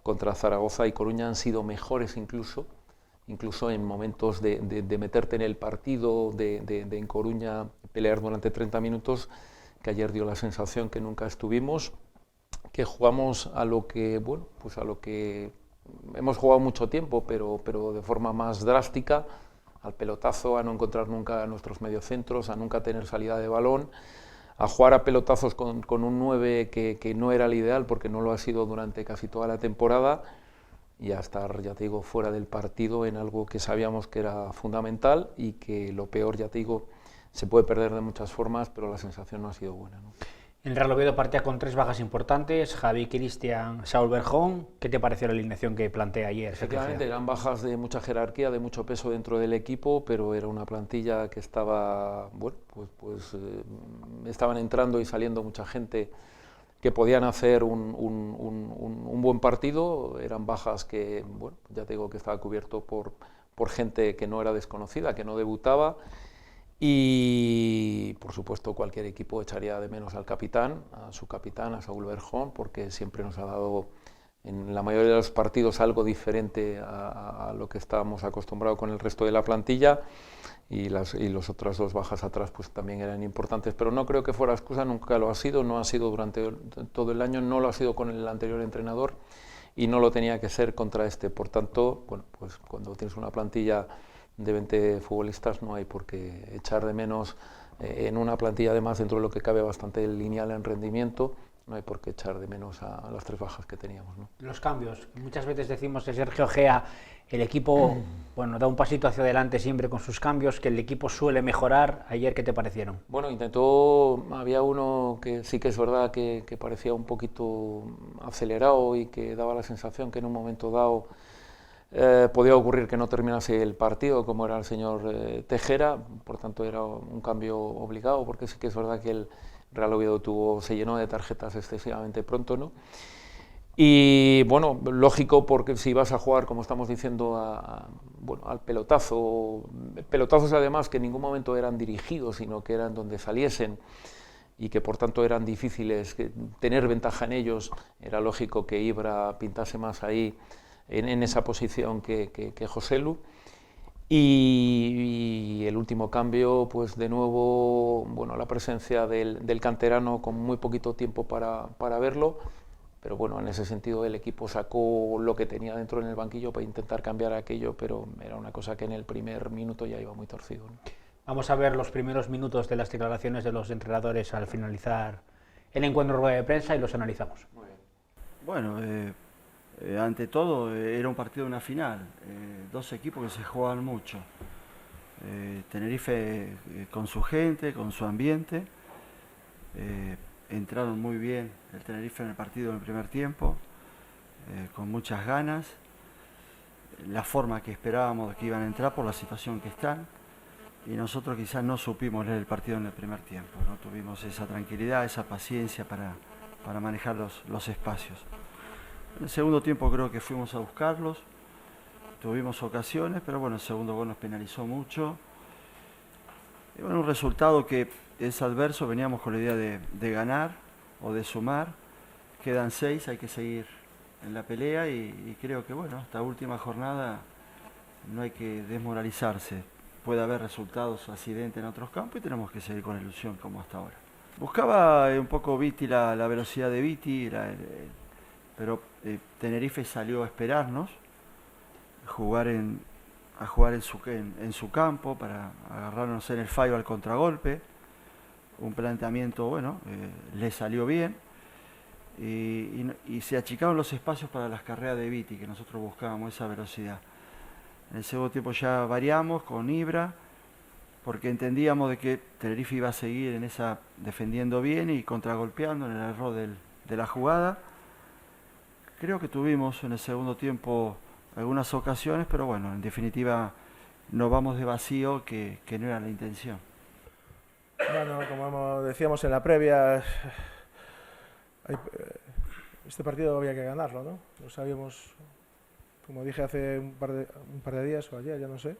contra Zaragoza y Coruña han sido mejores incluso en momentos de meterte en el partido, de en Coruña pelear durante 30 minutos, que ayer dio la sensación que nunca estuvimos, que jugamos a lo que, bueno, pues a lo que hemos jugado mucho tiempo, pero de forma más drástica, al pelotazo, a no encontrar nunca a nuestros mediocentros, a nunca tener salida de balón, a jugar a pelotazos con un 9 que no era el ideal, porque no lo ha sido durante casi toda la temporada, y a estar, ya te digo, fuera del partido en algo que sabíamos que era fundamental, y que lo peor, ya te digo, se puede perder de muchas formas, pero la sensación no ha sido buena, ¿no? El Real Oviedo partía con 3 bajas importantes, Javi, Cristian, Saúl Berjón. ¿Qué te pareció la alineación que plantea ayer? Efectivamente, eran bajas de mucha jerarquía, de mucho peso dentro del equipo, pero era una plantilla que estaba, bueno, pues estaban entrando y saliendo mucha gente que podían hacer un buen partido. Eran bajas que, bueno, ya te digo que estaba cubierto por gente que no era desconocida, que no debutaba. Y, por supuesto, cualquier equipo echaría de menos al capitán, a su capitán, a Saúl Berjón, porque siempre nos ha dado en la mayoría de los partidos algo diferente a lo que estábamos acostumbrados con el resto de la plantilla, y las otras dos bajas atrás pues también eran importantes, pero no creo que fuera excusa, nunca lo ha sido, no ha sido durante todo el año, no lo ha sido con el anterior entrenador y no lo tenía que ser contra este. Por tanto, bueno, pues cuando tienes una plantilla de 20 futbolistas no hay por qué echar de menos, en una plantilla además dentro de lo que cabe bastante lineal en rendimiento, no hay por qué echar de menos a las 3 bajas que teníamos, ¿no? Los cambios. Muchas veces decimos que Sergio Gea, el equipo, bueno, da un pasito hacia adelante siempre con sus cambios, que el equipo suele mejorar. Ayer, ¿qué te parecieron? Bueno, había uno que sí que es verdad que parecía un poquito acelerado y que daba la sensación que en un momento dado podía ocurrir que no terminase el partido, como era el señor Tejera, por tanto era un cambio obligado, porque sí que es verdad que el Real Oviedo se llenó de tarjetas excesivamente pronto, ¿no? Y bueno, lógico, porque si vas a jugar, como estamos diciendo, al pelotazo, pelotazos además que en ningún momento eran dirigidos, sino que eran donde saliesen y que por tanto eran difíciles, tener ventaja en ellos, era lógico que Ibra pintase más ahí en esa posición que Joselu. Y el último cambio, pues de nuevo, bueno, la presencia del canterano con muy poquito tiempo para verlo, pero bueno, en ese sentido el equipo sacó lo que tenía dentro en el banquillo para intentar cambiar aquello, pero era una cosa que en el primer minuto ya iba muy torcido, ¿no? Vamos a ver los primeros minutos de las declaraciones de los entrenadores al finalizar el encuentro de rueda de prensa y los analizamos. Muy bien. Bueno, ante todo era un partido de una final, 2 equipos que se jugaban mucho. Tenerife con su gente, con su ambiente, entraron muy bien el Tenerife en el partido en el primer tiempo, con muchas ganas, la forma que esperábamos que iban a entrar por la situación que están, y nosotros quizás no supimos leer el partido en el primer tiempo, no tuvimos esa tranquilidad, esa paciencia para manejar los espacios. En el segundo tiempo creo que fuimos a buscarlos, tuvimos ocasiones, pero bueno, el segundo gol nos penalizó mucho. Y bueno, un resultado que es adverso, veníamos con la idea de ganar o de sumar. Quedan 6, hay que seguir en la pelea y creo que bueno, esta última jornada no hay que desmoralizarse. Puede haber resultados accidentes en otros campos y tenemos que seguir con la ilusión como hasta ahora. Buscaba un poco Viti, la velocidad de Viti, pero Tenerife salió a esperarnos, a jugar en su campo para agarrarnos en el fallo al contragolpe. Un planteamiento, bueno, le salió bien y se achicaron los espacios para las carreras de Viti, que nosotros buscábamos esa velocidad. En el segundo tiempo ya variamos con Ibra, porque entendíamos de que Tenerife iba a seguir en esa defendiendo bien y contragolpeando en el error de la jugada. Creo que tuvimos en el segundo tiempo algunas ocasiones, pero bueno, en definitiva nos vamos de vacío, que no era la intención. Bueno, como decíamos en la previa, este partido había que ganarlo, ¿no? Lo sabíamos, como dije hace un par de días o ayer, ya no sé,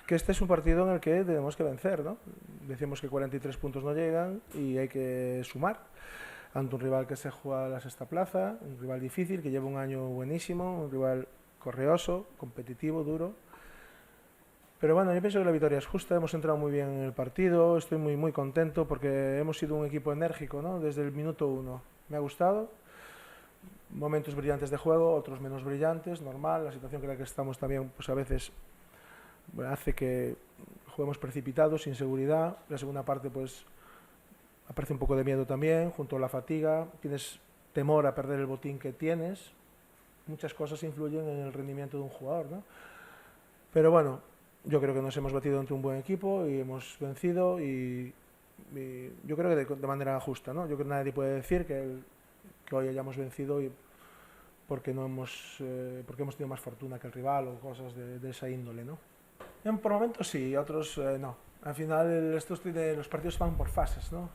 que este es un partido en el que tenemos que vencer, ¿no? Decíamos que 43 puntos no llegan y hay que sumar ante un rival que se juega a la sexta plaza, un rival difícil, que lleva un año buenísimo, un rival correoso, competitivo, duro. Pero bueno, yo pienso que la victoria es justa, hemos entrado muy bien en el partido, estoy muy contento porque hemos sido un equipo enérgico, ¿no? Desde el minuto 1. Me ha gustado, momentos brillantes de juego, otros menos brillantes, normal, la situación en la que estamos también pues a veces hace que juguemos precipitados, sin seguridad. La segunda parte pues aparece un poco de miedo también, junto a la fatiga, tienes temor a perder el botín que tienes, muchas cosas influyen en el rendimiento de un jugador, ¿no? Pero bueno, yo creo que nos hemos batido ante un buen equipo y hemos vencido y yo creo que de manera justa, ¿no? Yo creo que nadie puede decir que hoy hayamos vencido porque hemos tenido más fortuna que el rival o cosas de esa índole, ¿no? Por momentos sí, otros no. Al final los partidos van por fases, ¿no?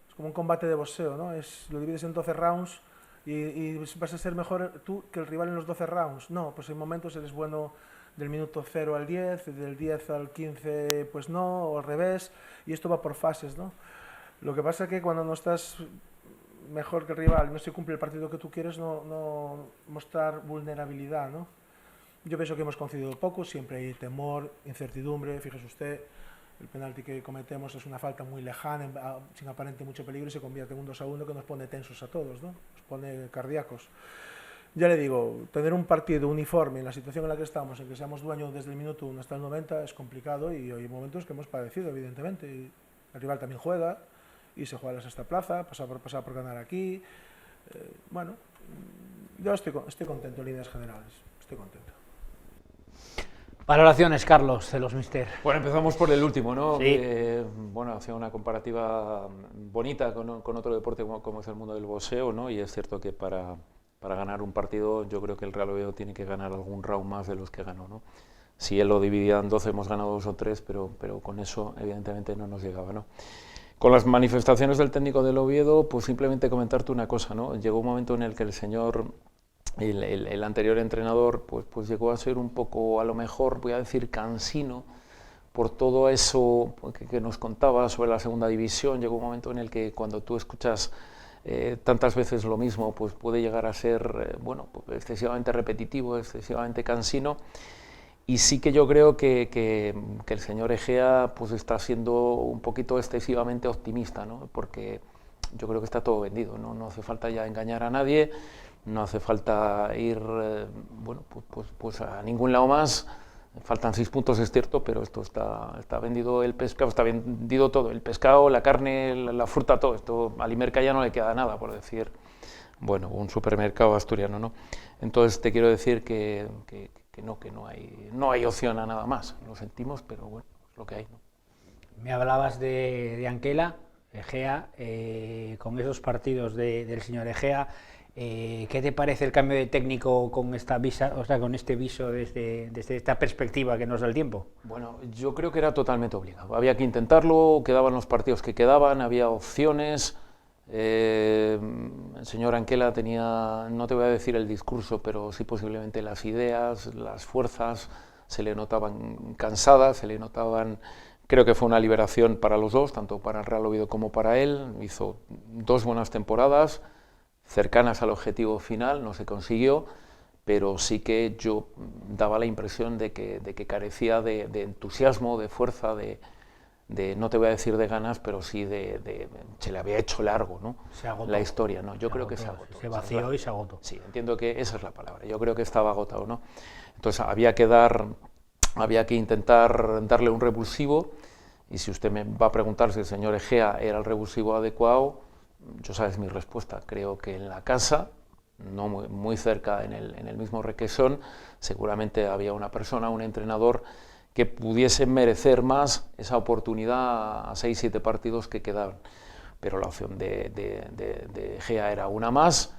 Es como un combate de boxeo, ¿no? Lo divides en 12 rounds y vas a ser mejor tú que el rival en los 12 rounds. No, pues en momentos eres bueno del minuto 0 al 10, del 10 al 15 pues no, o al revés, y esto va por fases, ¿no? Lo que pasa es que cuando no estás mejor que el rival no se cumple el partido que tú quieres, no mostrar vulnerabilidad, ¿no? Yo pienso que hemos concedido poco, siempre hay temor, incertidumbre. Fíjese usted, el penalti que cometemos es una falta muy lejana, sin aparente mucho peligro, y se convierte en un 2-1 que nos pone tensos a todos, ¿no? Nos pone cardíacos. Ya le digo, tener un partido uniforme en la situación en la que estamos, en que seamos dueños desde el minuto 1 hasta el 90, es complicado, y hay momentos que hemos padecido, evidentemente. Y el rival también juega, y se juega la sexta plaza, pasar por ganar aquí. Bueno, yo estoy contento en líneas generales, estoy contento. Valoraciones, Carlos, de los Mister. Bueno, empezamos por el último, ¿no? Sí. Bueno, hacía una comparativa bonita con otro deporte como es el mundo del boxeo, ¿no? Y es cierto que para ganar un partido yo creo que el Real Oviedo tiene que ganar algún round más de los que ganó, ¿no? Si él lo dividía en 12, hemos ganado 2 o 3, pero con eso evidentemente no nos llegaba, ¿no? Con las manifestaciones del técnico del Oviedo, pues simplemente comentarte una cosa, ¿no? Llegó un momento en el que el señor, el anterior entrenador, pues llegó a ser un poco, a lo mejor, voy a decir, cansino por todo eso que nos contaba sobre la segunda división. Llegó un momento en el que cuando tú escuchas tantas veces lo mismo, pues puede llegar a ser, bueno, pues excesivamente repetitivo, excesivamente cansino. Y sí que yo creo que el señor Egea pues está siendo un poquito excesivamente optimista, ¿no? Porque yo creo que está todo vendido, ¿no? No hace falta ya engañar a nadie, no hace falta ir bueno, pues a ningún lado más. Faltan 6 puntos, es cierto, pero esto está vendido el pescado, está vendido todo, el pescado, la carne, la fruta, todo. Esto a Limerca ya no le queda nada, por decir, bueno, un supermercado asturiano, ¿no? Entonces te quiero decir que no hay opción a nada más. Lo sentimos, pero bueno, es lo que hay, ¿no? Me hablabas de Anquela, Egea, con esos partidos del señor Egea. ¿Qué te parece el cambio de técnico con esta visa, o sea, con este viso desde esta perspectiva que nos da el tiempo? Bueno, yo creo que era totalmente obligado. Había que intentarlo, quedaban los partidos que quedaban, había opciones. El señor Anquela tenía, no te voy a decir el discurso, pero sí posiblemente las ideas, las fuerzas, se le notaban cansadas, se le notaban. Creo que fue una liberación para los dos, tanto para el Real Oviedo como para él. Hizo 2 buenas temporadas, cercanas al objetivo final, no se consiguió, pero sí que yo daba la impresión de que carecía de entusiasmo, de fuerza, de no te voy a decir de ganas, pero sí se le había hecho largo, ¿no? Se agotó. La historia, ¿no? Yo creo que se agotó. Se vació y se agotó. Sí, entiendo que esa es la palabra. Yo creo que estaba agotado, ¿no? Entonces había que intentar darle un revulsivo, y si usted me va a preguntar si el señor Egea era el revulsivo adecuado, yo sabes mi respuesta. Creo que en la casa, no muy cerca, en el mismo Requesón, seguramente había una persona, un entrenador, que pudiese merecer más esa oportunidad a 6-7 partidos que quedaban. Pero la opción de Egea era una más.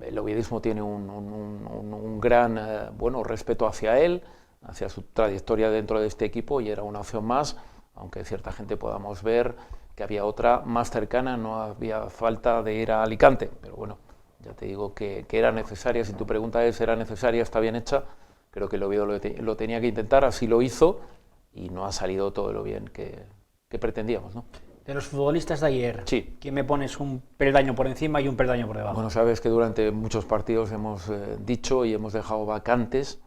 El oviedismo tiene un gran bueno, respeto hacia él, hacia su trayectoria dentro de este equipo, y era una opción más, aunque cierta gente podamos ver que había otra más cercana, no había falta de ir a Alicante, pero bueno, ya te digo que era necesaria. Si tu pregunta es, ¿era necesaria, está bien hecha? Creo que el Oviedo lo tenía que intentar, así lo hizo, y no ha salido todo lo bien que pretendíamos, ¿no? De los futbolistas de ayer, sí. ¿Quién me pones un peldaño por encima y un peldaño por debajo? Bueno, sabes que durante muchos partidos hemos dicho y hemos dejado vacantes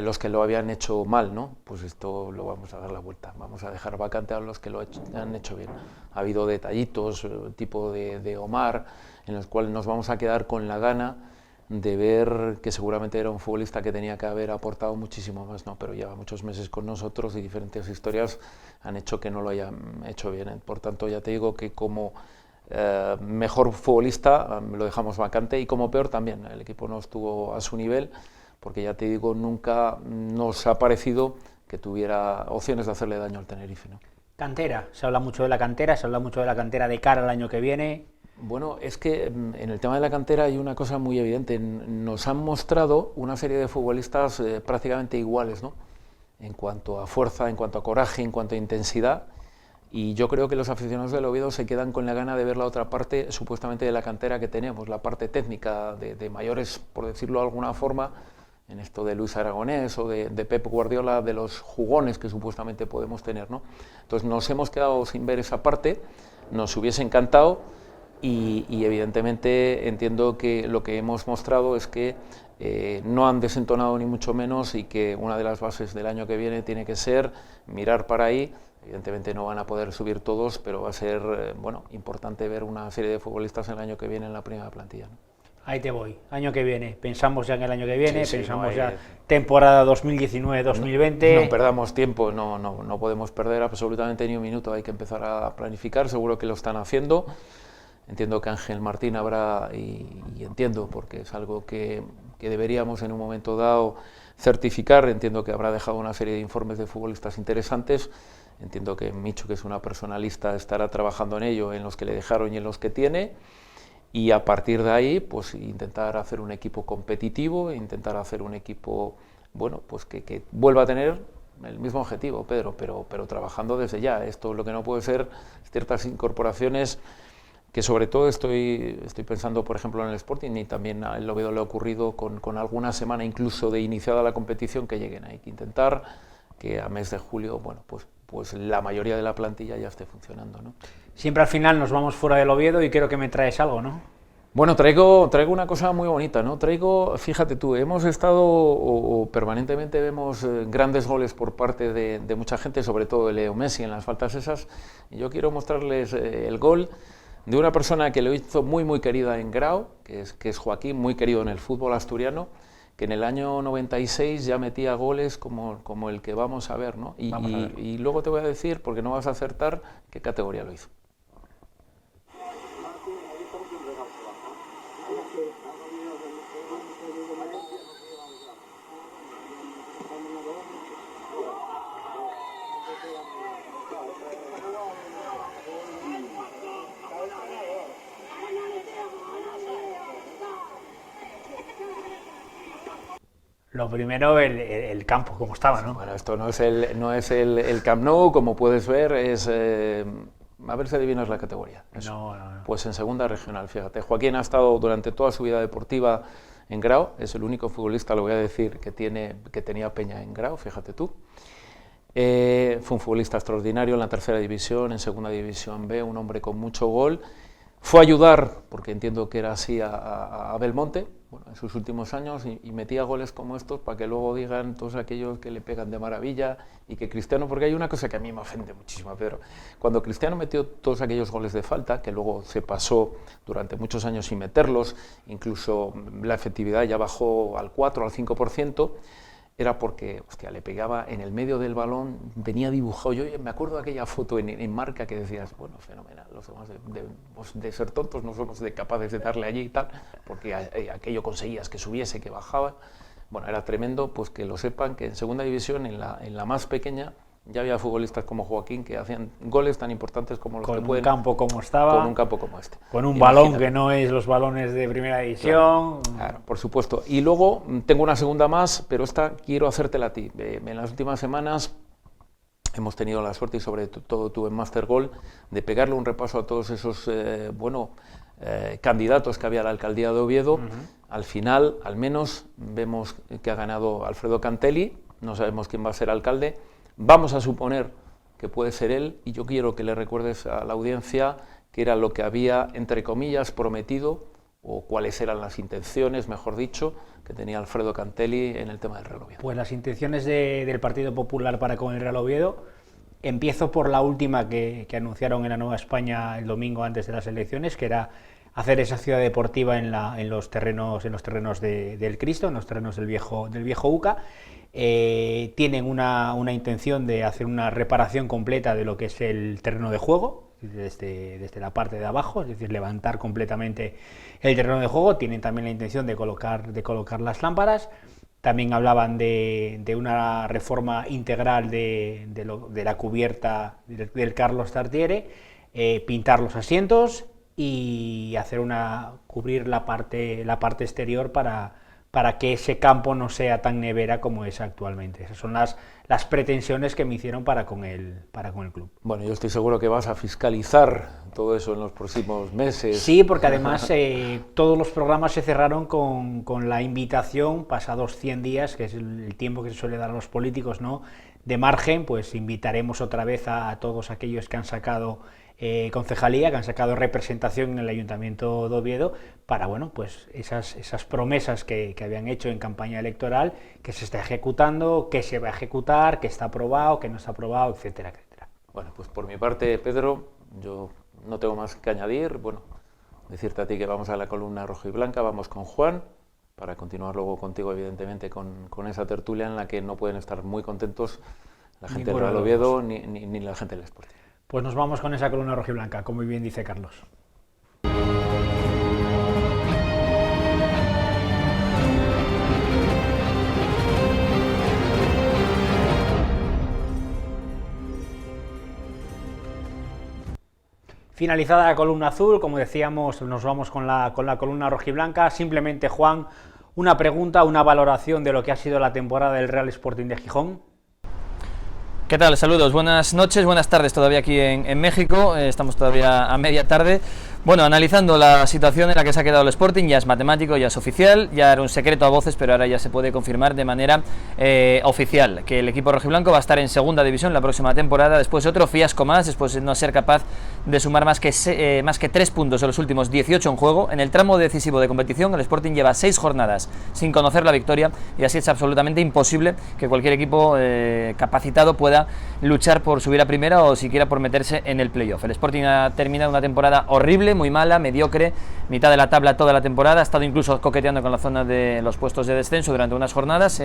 los que lo habían hecho mal, ¿no? Pues esto lo vamos a dar la vuelta, vamos a dejar vacante a los que lo han hecho bien. Ha habido detallitos, tipo de Omar, en los cuales nos vamos a quedar con la gana de ver que seguramente era un futbolista que tenía que haber aportado muchísimo más, ¿no? Pero lleva muchos meses con nosotros y diferentes historias han hecho que no lo hayan hecho bien. Por tanto, ya te digo que como mejor futbolista lo dejamos vacante, y como peor también. El equipo no estuvo a su nivel, porque ya te digo, nunca nos ha parecido que tuviera opciones de hacerle daño al Tenerife, ¿no? Cantera, se habla mucho de la cantera, se habla mucho de la cantera de cara al año que viene. Bueno, es que en el tema de la cantera hay una cosa muy evidente. Nos han mostrado una serie de futbolistas prácticamente iguales, ¿no? En cuanto a fuerza, en cuanto a coraje, en cuanto a intensidad, y yo creo que los aficionados del Oviedo se quedan con la gana de ver la otra parte, supuestamente, de la cantera que tenemos, la parte técnica de mayores, por decirlo de alguna forma, en esto de Luis Aragonés o de Pep Guardiola, de los jugones que supuestamente podemos tener, ¿no? Entonces nos hemos quedado sin ver esa parte, nos hubiese encantado. y evidentemente entiendo que lo que hemos mostrado es que no han desentonado ni mucho menos y que una de las bases del año que viene tiene que ser mirar para ahí. Evidentemente no van a poder subir todos, pero va a ser bueno, importante ver una serie de futbolistas el año que viene en la primera plantilla, ¿no? Ahí te voy, año que viene, pensamos ya en el año que viene, Sí, pensamos no hay- ya temporada 2019-2020. No perdamos tiempo, no podemos perder absolutamente ni un minuto, hay que empezar a planificar, seguro que lo están haciendo. Entiendo que Ángel Martín habrá, y entiendo, porque es algo que deberíamos en un momento dado certificar, entiendo que habrá dejado una serie de informes de futbolistas interesantes, entiendo que Michu, que es una personalista, estará trabajando en ello, en los que le dejaron y en los que tiene, y a partir de ahí, pues intentar hacer un equipo competitivo, intentar hacer un equipo, bueno, pues que vuelva a tener el mismo objetivo, Pedro, pero trabajando desde ya. Esto lo que no puede ser ciertas incorporaciones que sobre todo estoy pensando, por ejemplo, en el Sporting, y también en el Oviedo le ha ocurrido con alguna semana incluso de iniciada la competición que lleguen. Hay que intentar que a mes de julio, bueno, pues la mayoría de la plantilla ya esté funcionando, ¿no? Siempre al final nos vamos fuera del Oviedo y creo que me traes algo, ¿no? Bueno, traigo una cosa muy bonita, ¿no? Fíjate tú, hemos estado, o permanentemente vemos grandes goles por parte de mucha gente, sobre todo de Leo Messi en las faltas esas, y yo quiero mostrarles el gol de una persona que lo hizo muy querida en Grau, que es Joaquín, muy querido en el fútbol asturiano, que en el año 96 ya metía goles como el que vamos a ver, ¿no? Y luego te voy a decir, porque no vas a acertar, qué categoría lo hizo. Lo primero, el campo, como estaba, ¿no? Bueno, esto no es el Camp Nou, como puedes ver, es... a ver si adivinas la categoría. No. Pues en segunda regional, fíjate. Joaquín ha estado durante toda su vida deportiva en Grau, es el único futbolista, lo voy a decir, que tenía peña en Grau, fíjate tú. Fue un futbolista extraordinario en la tercera división, en segunda división B, un hombre con mucho gol. Fue a ayudar, porque entiendo que era así, a Belmonte, bueno, en sus últimos años, y metía goles como estos para que luego digan todos aquellos que le pegan de maravilla y que Cristiano, porque hay una cosa que a mí me ofende muchísimo, Pedro, cuando Cristiano metió todos aquellos goles de falta, que luego se pasó durante muchos años sin meterlos, incluso la efectividad ya bajó al 4, al 5%, era porque, hostia, le pegaba en el medio del balón, venía dibujado. Yo me acuerdo de aquella foto en Marca que decías, bueno, fenomenal, los demás de ser tontos no somos capaces de darle allí y tal, porque aquello conseguías que subiese, que bajaba. Bueno, era tremendo, pues que lo sepan, que en segunda división, en la más pequeña, ya había futbolistas como Joaquín que hacían goles tan importantes como los que pueden. Con un campo como estaba. Con un campo como este. Con un balón que no es los balones de primera división. Claro, por supuesto. Y luego tengo una segunda más, pero esta quiero hacértela a ti. En las últimas semanas hemos tenido la suerte, y sobre todo tú en Master Goal, de pegarle un repaso a todos esos candidatos que había a la alcaldía de Oviedo. Al final, al menos, vemos que ha ganado Alfredo Cantelli, no sabemos quién va a ser alcalde. Vamos a suponer que puede ser él, y yo quiero que le recuerdes a la audiencia que era lo que había, entre comillas, prometido, o cuáles eran las intenciones, mejor dicho, que tenía Alfredo Cantelli en el tema del Real Oviedo. Pues las intenciones del Partido Popular para con el Real Oviedo, empiezo por la última que anunciaron en la Nueva España el domingo antes de las elecciones, que era hacer esa ciudad deportiva en los terrenos del Cristo, en los terrenos del viejo UCA. Tienen una intención de hacer una reparación completa de lo que es el terreno de juego, desde la parte de abajo, es decir, levantar completamente el terreno de juego. Tienen también la intención de colocar las lámparas. También hablaban de una reforma integral de la cubierta del Carlos Tartiere, pintar los asientos y cubrir la parte exterior para que ese campo no sea tan nevera como es actualmente. Esas son las pretensiones que me hicieron para con el club. Bueno, yo estoy seguro que vas a fiscalizar todo eso en los próximos meses. Sí, porque además todos los programas se cerraron con la invitación, pasados 100 días, que es el tiempo que se suele dar a los políticos, ¿no?, de margen, pues invitaremos otra vez a todos aquellos que han sacado concejalía, que han sacado representación en el Ayuntamiento de Oviedo para, bueno, pues esas promesas que habían hecho en campaña electoral, que se está ejecutando, que se va a ejecutar, que está aprobado, que no está aprobado, etcétera, etcétera. Bueno, pues por mi parte, Pedro, yo no tengo más que añadir. Bueno, decirte a ti que vamos a la columna roja y blanca, vamos con Juan, para continuar luego contigo, evidentemente, con esa tertulia en la que no pueden estar muy contentos la gente del Real Oviedo ni la gente del Sporting. Pues nos vamos con esa columna rojiblanca, como bien dice Carlos. Finalizada la columna azul, como decíamos, nos vamos con la columna rojiblanca. Simplemente, Juan, una pregunta, una valoración de lo que ha sido la temporada del Real Sporting de Gijón. ¿Qué tal? Saludos, buenas noches, buenas tardes todavía aquí en México, estamos todavía a media tarde. Bueno, analizando la situación en la que se ha quedado el Sporting, ya es matemático, ya es oficial, ya era un secreto a voces, pero ahora ya se puede confirmar de manera oficial, que el equipo rojiblanco va a estar en segunda división la próxima temporada, después de otro fiasco más, después de no ser capaz de sumar más que 3 puntos en los últimos 18 en juego. En el tramo decisivo de competición, el Sporting lleva 6 jornadas sin conocer la victoria, y así es absolutamente imposible que cualquier equipo capacitado pueda luchar por subir a primera o siquiera por meterse en el playoff. El Sporting ha terminado una temporada horrible, muy mala, mediocre, mitad de la tabla toda la temporada, ha estado incluso coqueteando con la zona de los puestos de descenso durante unas jornadas,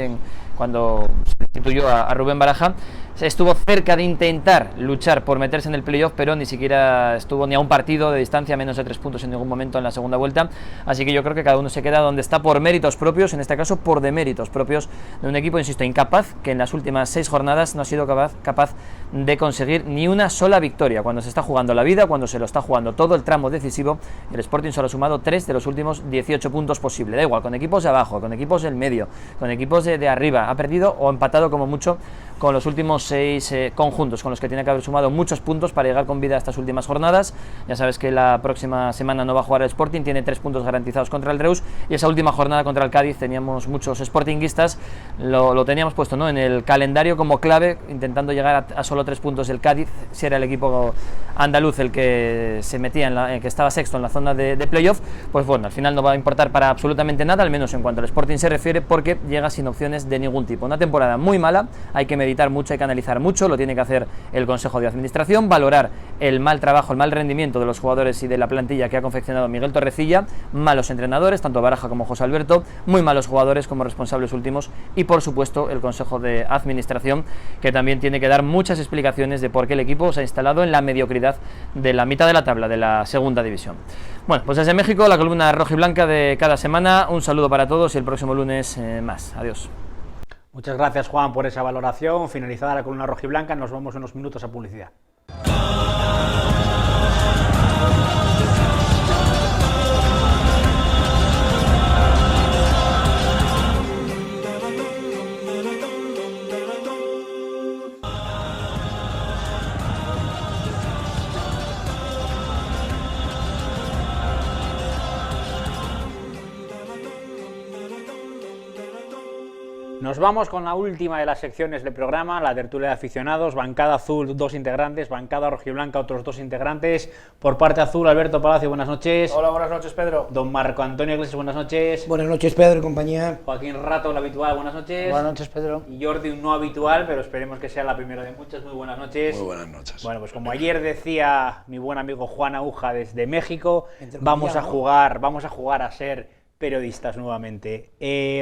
cuando se destituyó a Rubén Baraja. Estuvo cerca de intentar luchar por meterse en el playoff, pero ni siquiera estuvo ni a un partido de distancia, menos de 3 puntos en ningún momento en la segunda vuelta, así que yo creo que cada uno se queda donde está por méritos propios, en este caso por deméritos propios de un equipo, insisto, incapaz, que en las últimas 6 jornadas no ha sido capaz de conseguir ni una sola victoria, cuando se está jugando la vida, cuando se lo está jugando todo el tramo decisivo. El Sporting solo ha sumado 3 de los últimos 18 puntos posible, da igual, con equipos de abajo, con equipos del medio, con equipos de arriba, ha perdido o empatado como mucho con los últimos 6 conjuntos, con los que tiene que haber sumado muchos puntos para llegar con vida a estas últimas jornadas. Ya sabes que la próxima semana no va a jugar el Sporting, tiene 3 puntos garantizados contra el Reus, y esa última jornada contra el Cádiz teníamos muchos sportinguistas, lo teníamos puesto, ¿no?, en el calendario como clave, intentando llegar a solo 3 puntos del Cádiz, si era el equipo andaluz el que se metía, que estaba sexto en la zona de playoff. Pues bueno, al final no va a importar para absolutamente nada, al menos en cuanto al Sporting se refiere, porque llega sin opciones de ningún tipo. Una temporada muy mala, hay que meditar mucho, hay que analizar mucho, lo tiene que hacer el Consejo de Administración, valorar el mal trabajo, el mal rendimiento de los jugadores y de la plantilla que ha confeccionado Miguel Torrecilla, malos entrenadores, tanto Baraja como José Alberto, muy malos jugadores como responsables últimos, y por supuesto el Consejo de Administración, que también tiene que dar muchas explicaciones de por qué el equipo se ha instalado en la mediocridad de la mitad de la tabla de la segunda división. Bueno, pues desde México, la columna roja y blanca de cada semana. Un saludo para todos y el próximo lunes más. Adiós. Muchas gracias, Juan, por esa valoración. Finalizada la columna rojiblanca, nos vamos unos minutos a publicidad. Nos vamos con la última de las secciones del programa, la tertulia de aficionados. Bancada azul, 2 integrantes, bancada rojiblanca, otros 2 integrantes. Por parte azul, Alberto Palacio, buenas noches. Hola, buenas noches, Pedro. Don Marco Antonio Iglesias, buenas noches. Buenas noches, Pedro y compañía. Joaquín Rato, el habitual, buenas noches. Buenas noches, Pedro. Y Jordi, un no habitual, pero esperemos que sea la primera de muchas. Muy buenas noches. Muy buenas noches. Bueno, pues como ayer decía mi buen amigo Juan Aguja desde México, vamos a jugar a ser periodistas nuevamente.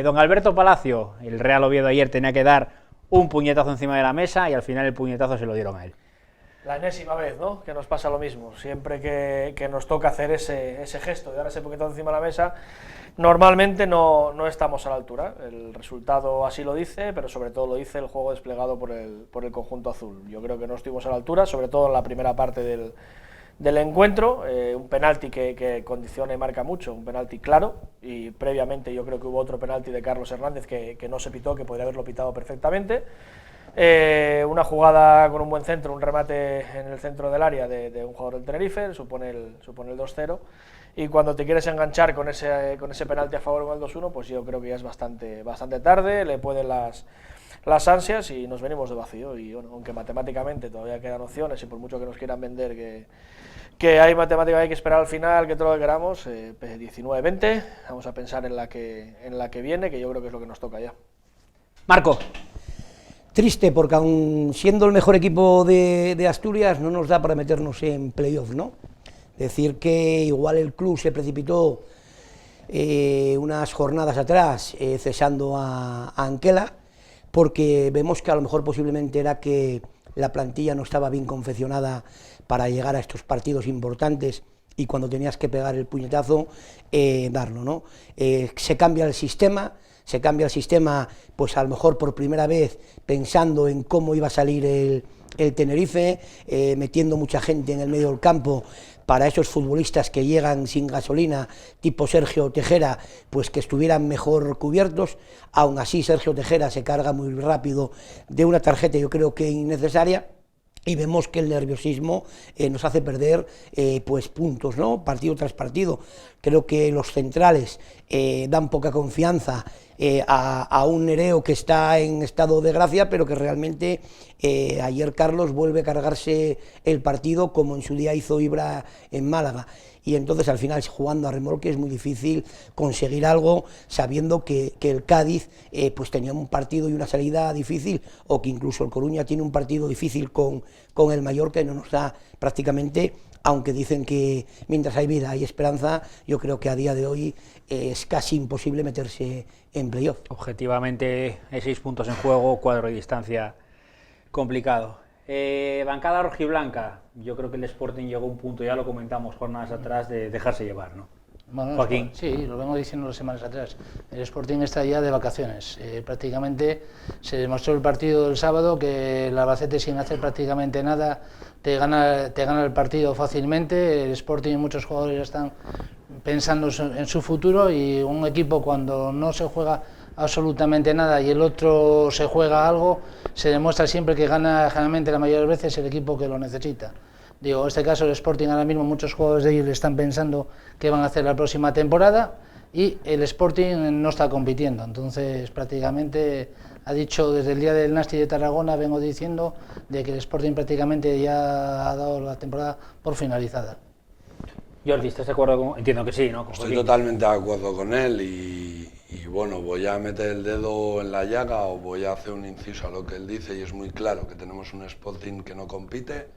Don Alberto Palacio, el Real Oviedo ayer tenía que dar un puñetazo encima de la mesa y al final el puñetazo se lo dieron a él. La enésima vez, ¿no?, que nos pasa lo mismo. Siempre que nos toca hacer ese gesto de dar ese puñetazo encima de la mesa, normalmente no estamos a la altura. El resultado así lo dice, pero sobre todo lo dice el juego desplegado por el conjunto azul. Yo creo que no estuvimos a la altura, sobre todo en la primera parte del encuentro, un penalti que condiciona y marca mucho, un penalti claro, y previamente yo creo que hubo otro penalti de Carlos Hernández que no se pitó, que podría haberlo pitado perfectamente. Una jugada con un buen centro, un remate en el centro del área de un jugador del Tenerife, supone el 2-0, y cuando te quieres enganchar con ese penalti a favor con el 2-1, pues yo creo que ya es bastante tarde, le pueden las ansias y nos venimos de vacío. Y bueno, aunque matemáticamente todavía quedan opciones y por mucho que nos quieran vender que hay matemática, hay que esperar al final, que todo lo que queramos, 19-20, vamos a pensar en la que viene, que yo creo que es lo que nos toca ya. Marco. Triste, porque aun siendo el mejor equipo de Asturias, no nos da para meternos en playoff, ¿no? Decir que igual el club se precipitó unas jornadas atrás, cesando a Anquela, porque vemos que a lo mejor posiblemente era que la plantilla no estaba bien confeccionada para llegar a estos partidos importantes y cuando tenías que pegar el puñetazo, darlo, ¿no? Se cambia el sistema, pues a lo mejor por primera vez pensando en cómo iba a salir el Tenerife, metiendo mucha gente en el medio del campo para esos futbolistas que llegan sin gasolina, tipo Sergio Tejera, pues que estuvieran mejor cubiertos. Aún así Sergio Tejera se carga muy rápido de una tarjeta, yo creo que innecesaria, y vemos que el nerviosismo nos hace perder pues puntos, ¿no? Partido tras partido. Creo que los centrales dan poca confianza a un Nereo que está en estado de gracia, pero que realmente ayer Carlos vuelve a cargarse el partido como en su día hizo Ibra en Málaga. Y entonces al final, jugando a remolque, es muy difícil conseguir algo sabiendo que el Cádiz pues tenía un partido y una salida difícil, o que incluso el Coruña tiene un partido difícil con el Mallorca y no nos da prácticamente, aunque dicen que mientras hay vida hay esperanza, yo creo que a día de hoy es casi imposible meterse en playoff. Objetivamente hay 6 puntos en juego, cuadro de distancia complicado. Bancada rojiblanca, yo creo que el Sporting llegó a un punto, ya lo comentamos jornadas atrás, de dejarse llevar, ¿no? Bueno, Joaquín. Sí, lo vengo diciendo las semanas atrás. El Sporting está ya de vacaciones. Prácticamente se demostró el partido del sábado que el Albacete, sin hacer prácticamente nada, te gana el partido fácilmente. El Sporting y muchos jugadores ya están pensando en su futuro, y un equipo cuando no se juega absolutamente nada y el otro se juega algo, se demuestra siempre que gana generalmente la mayoría de las veces el equipo que lo necesita. Digo, en este caso el Sporting ahora mismo muchos jugadores de ellos están pensando qué van a hacer la próxima temporada y el Sporting no está compitiendo. Entonces prácticamente ha dicho desde el día del Nasti de Tarragona, vengo diciendo de que el Sporting prácticamente ya ha dado la temporada por finalizada. Jordi, ¿estás de acuerdo con...? Entiendo que sí, ¿no? Estoy totalmente de acuerdo con él y bueno, voy a meter el dedo en la llaga o voy a hacer un inciso a lo que él dice, y es muy claro que tenemos un Sporting que no compite,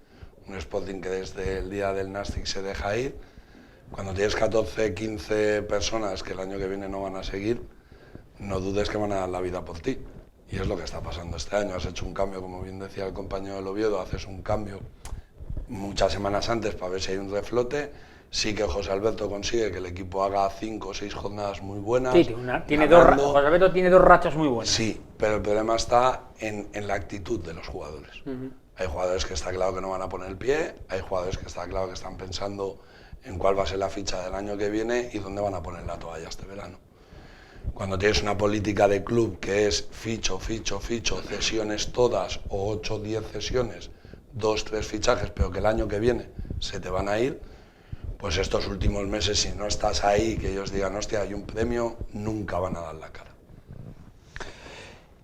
un Sporting que desde el día del Nastic se deja ir. Cuando tienes 14, 15 personas que el año que viene no van a seguir, no dudes que van a dar la vida por ti. Y es lo que está pasando este año. Has hecho un cambio, como bien decía el compañero del Oviedo, haces un cambio muchas semanas antes para ver si hay un reflote. Sí que José Alberto consigue que el equipo haga 5 o 6 jornadas muy buenas. Sí, José Alberto tiene 2 rachas muy buenas. Sí, pero el problema está en la actitud de los jugadores. Hay jugadores que está claro que no van a poner el pie, hay jugadores que está claro que están pensando en cuál va a ser la ficha del año que viene y dónde van a poner la toalla este verano. Cuando tienes una política de club que es ficho, cesiones todas, o 8 o 10 cesiones, 2 o 3 fichajes, pero que el año que viene se te van a ir, pues estos últimos meses, si no estás ahí, que ellos digan, hostia, hay un premio, nunca van a dar la cara.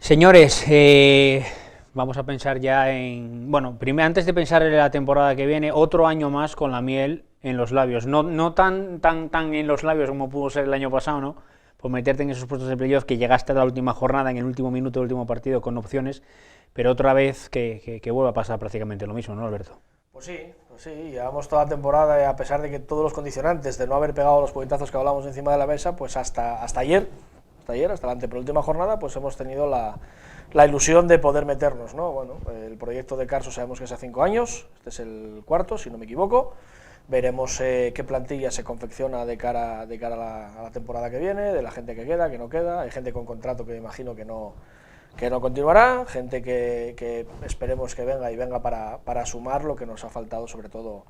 Señores, vamos a pensar ya en... Bueno, primero, antes de pensar en la temporada que viene, otro año más con la miel en los labios. No tan en los labios como pudo ser el año pasado, ¿no? Por meterte en esos puestos de playoff, que llegaste a la última jornada, en el último minuto del último partido, con opciones, pero otra vez que vuelva a pasar prácticamente lo mismo, ¿no, Alberto? Pues sí, llevamos toda la temporada, y a pesar de que todos los condicionantes de no haber pegado los puñetazos que hablamos encima de la mesa, pues hasta ayer, hasta la antepenúltima jornada, pues hemos tenido la ilusión de poder meternos, ¿no? Bueno, el proyecto de Carso sabemos que es a 5 años, este es el cuarto, si no me equivoco. Veremos qué plantilla se confecciona de cara a la temporada que viene, de la gente que queda, que no queda. Hay gente con contrato que me imagino que no continuará, gente que esperemos que venga para sumar lo que nos ha faltado sobre todo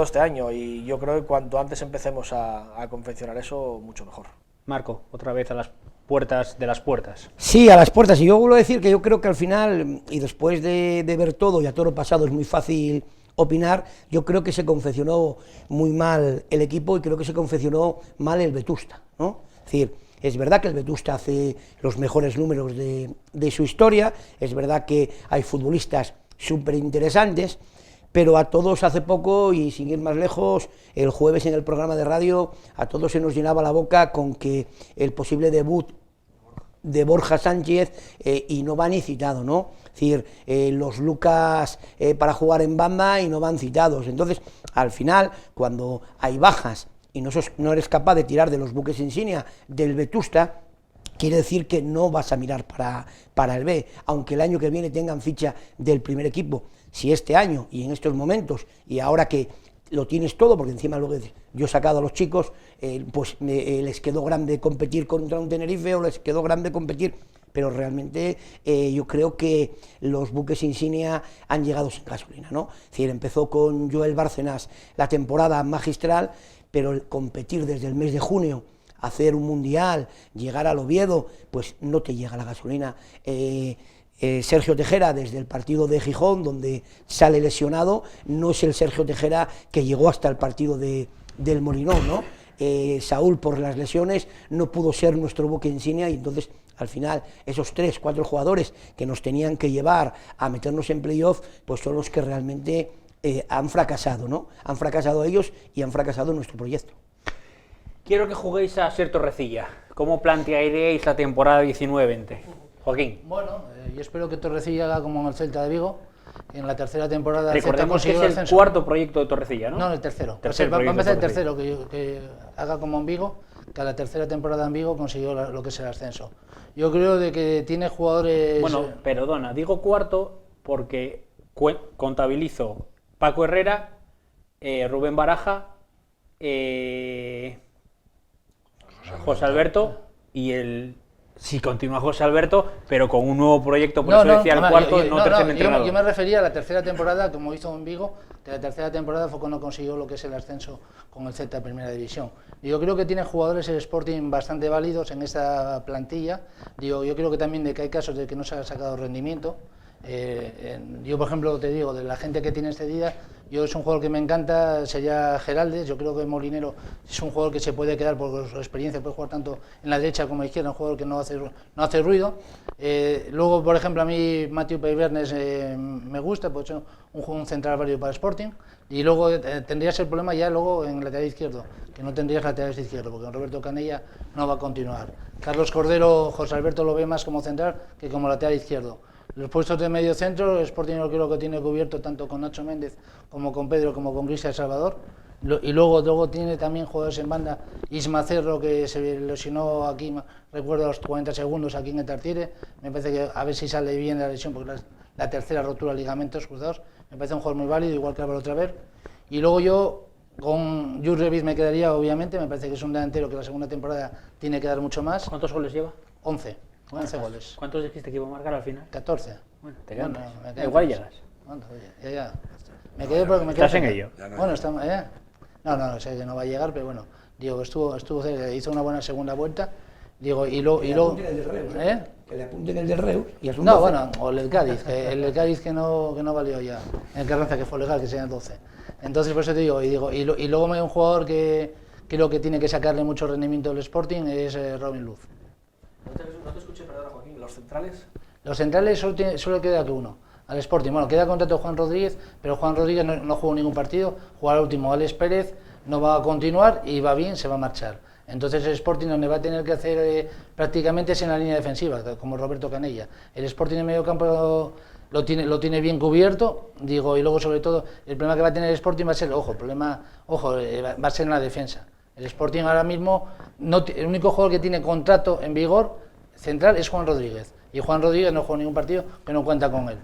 este año, y yo creo que cuanto antes empecemos a confeccionar eso, mucho mejor. Marco, otra vez a las puertas de las puertas. Sí, a las puertas, y yo vuelvo a decir que yo creo que al final, y después de ver todo y a toro pasado, es muy fácil opinar. Yo creo que se confeccionó muy mal el equipo y creo que se confeccionó mal el Vetusta, ¿no? Es decir, Es verdad que el Vetusta hace los mejores números de su historia, es verdad que hay futbolistas súper interesantes, pero a todos hace poco, y sin ir más lejos, el jueves en el programa de radio, a todos se nos llenaba la boca con que el posible debut de Borja Sánchez y no va ni citado, ¿no? Es decir, los Lucas para jugar en banda y no van citados. Entonces, al final, cuando hay bajas y no eres capaz de tirar de los buques insignia del Vetusta, quiere decir que no vas a mirar para el B, aunque el año que viene tengan ficha del primer equipo. Si este año y en estos momentos, y ahora que lo tienes todo, porque encima luego yo he sacado a los chicos, pues les quedó grande competir contra un Tenerife o les quedó grande competir, pero realmente yo creo que los buques insignia han llegado sin gasolina, ¿no? Es decir, empezó con Joel Bárcenas la temporada magistral, pero el competir desde el mes de junio, hacer un mundial, llegar al Oviedo, pues no te llega la gasolina. Sergio Tejera, desde el partido de Gijón, donde sale lesionado, no es el Sergio Tejera que llegó hasta el partido del Molinón, ¿no? Saúl, por las lesiones, no pudo ser nuestro buque insignia, y entonces, al final, esos 3, 4 jugadores que nos tenían que llevar a meternos en playoff, pues son los que realmente han fracasado, ¿no? Han fracasado ellos y han fracasado nuestro proyecto. Quiero que juguéis a Ser Torrecilla. ¿Cómo plantearíais la temporada 19-20? Joaquín. Bueno, yo espero que Torrecilla haga como en el Celta de Vigo. En la tercera temporada recordemos que es el cuarto proyecto de Torrecilla, ¿no? No, el tercero. Va a empezar el tercero, que haga como en Vigo, que a la tercera temporada en Vigo consiguió lo que es el ascenso. Yo creo de que tiene jugadores... Bueno, perdona, digo cuarto porque contabilizo Paco Herrera, Rubén Baraja, José Alberto y si continúa José Alberto, pero con un nuevo proyecto, por eso decía el cuarto, no tercer entrenador. Yo me refería a la tercera temporada, como hizo en Vigo, que la tercera temporada fue cuando consiguió lo que es el ascenso con el Celta de Primera División. Yo creo que tiene jugadores el Sporting bastante válidos en esta plantilla. Yo creo que también de que hay casos de que no se ha sacado rendimiento. Yo, por ejemplo, te digo, de la gente que tiene cedida, yo es un jugador que me encanta, sería Geraldes. Yo creo que Molinero es un jugador que se puede quedar por su experiencia, puede jugar tanto en la derecha como en la izquierda, un jugador que no hace ruido. Luego, por ejemplo, a mí Mathieu Peyvernes me gusta, pues un central válido para Sporting. Y luego tendrías el problema ya luego en el lateral izquierdo, que no tendrías lateral izquierdo, porque Roberto Canella no va a continuar. Carlos Cordero, José Alberto lo ve más como central que como lateral izquierdo. Los puestos de medio centro, el Sporting yo creo que tiene cubierto tanto con Nacho Méndez como con Pedro como con Cristian Salvador. Y luego tiene también jugadores en banda, Isma Cerro, que se lesionó aquí, recuerdo a los 40 segundos aquí en el Tartiere. Me parece que a ver si sale bien la lesión, porque la tercera rotura de ligamentos cruzados. Me parece un jugador muy válido, igual que Álvaro Traver. Y luego yo con Jules Revis me quedaría, obviamente. Me parece que es un delantero que la segunda temporada tiene que dar mucho más. ¿Cuántos goles lleva? 11 goles. ¿Cuántos dijiste que iba a marcar al final? 14. Bueno, te quedan. Igual llegas. Ya. Me quedé porque me quedé. ¿Estás en ello? Bueno, estamos. No, sé que no va a llegar, pero bueno. Digo, estuvo cerca, hizo una buena segunda vuelta. Digo, y luego. Que le apunten el del Reus y es un 12. No, bueno, o el del Cádiz, el del Cádiz que no valió ya. El Carranza, que fue legal, que sean 12. Entonces, por eso te digo, y luego me hay un jugador que creo que tiene que sacarle mucho rendimiento al Sporting, es Robin Luz. No te escuché, perdona, Joaquín, ¿los centrales? Los centrales solo queda que uno, al Sporting. Bueno, queda contrato Juan Rodríguez, pero Juan Rodríguez no jugó ningún partido, jugó al último Alex Pérez, no va a continuar y va bien, se va a marchar. Entonces el Sporting donde va a tener que hacer prácticamente es en la línea defensiva, como Roberto Canella. El Sporting en medio campo lo tiene bien cubierto, digo, y luego sobre todo el problema que va a tener el Sporting va a ser, va a ser en la defensa. El Sporting ahora mismo, el único jugador que tiene contrato en vigor central es Juan Rodríguez. Y Juan Rodríguez no juega ningún partido que no cuenta con él.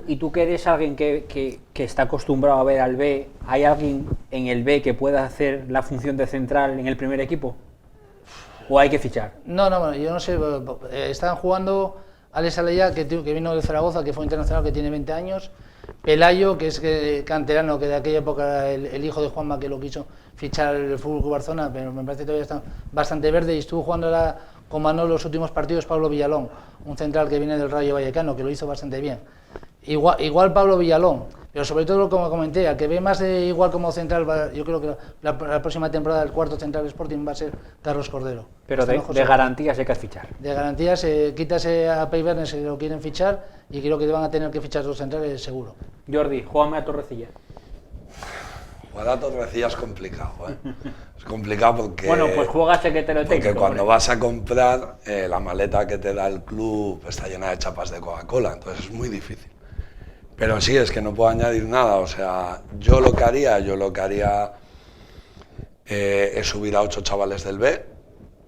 ¿Y tú que eres alguien que está acostumbrado a ver al B, ¿hay alguien en el B que pueda hacer la función de central en el primer equipo? ¿O hay que fichar? No, yo no sé. Estaban jugando Alex Aleyá, que vino de Zaragoza, que fue internacional, que tiene 20 años. Pelayo, que es canterano, que de aquella época el hijo de Juanma, que lo quiso fichar el Fútbol Club Barcelona, pero me parece que todavía está bastante verde, y estuvo jugando con Manolo los últimos partidos Pablo Villalón, un central que viene del Rayo Vallecano, que lo hizo bastante bien. Igual Pablo Villalón, Pero sobre todo, como comenté, al que ve más de igual como central, yo creo que la próxima temporada el cuarto central del Sporting va a ser Carlos Cordero. Pero de garantías hay que fichar. De garantías, quítase a Peibernes si lo quieren fichar, y creo que van a tener que fichar dos centrales seguro. Jordi, júgame a Torrecilla. Jugar a Torrecilla es complicado, Es complicado porque... Bueno, pues juégase que te lo tengo. Porque cuando vas a comprar, la maleta que te da el club está llena de chapas de Coca-Cola, entonces es muy difícil. Pero sí, es que no puedo añadir nada, o sea, yo lo que haría es subir a 8 chavales del B,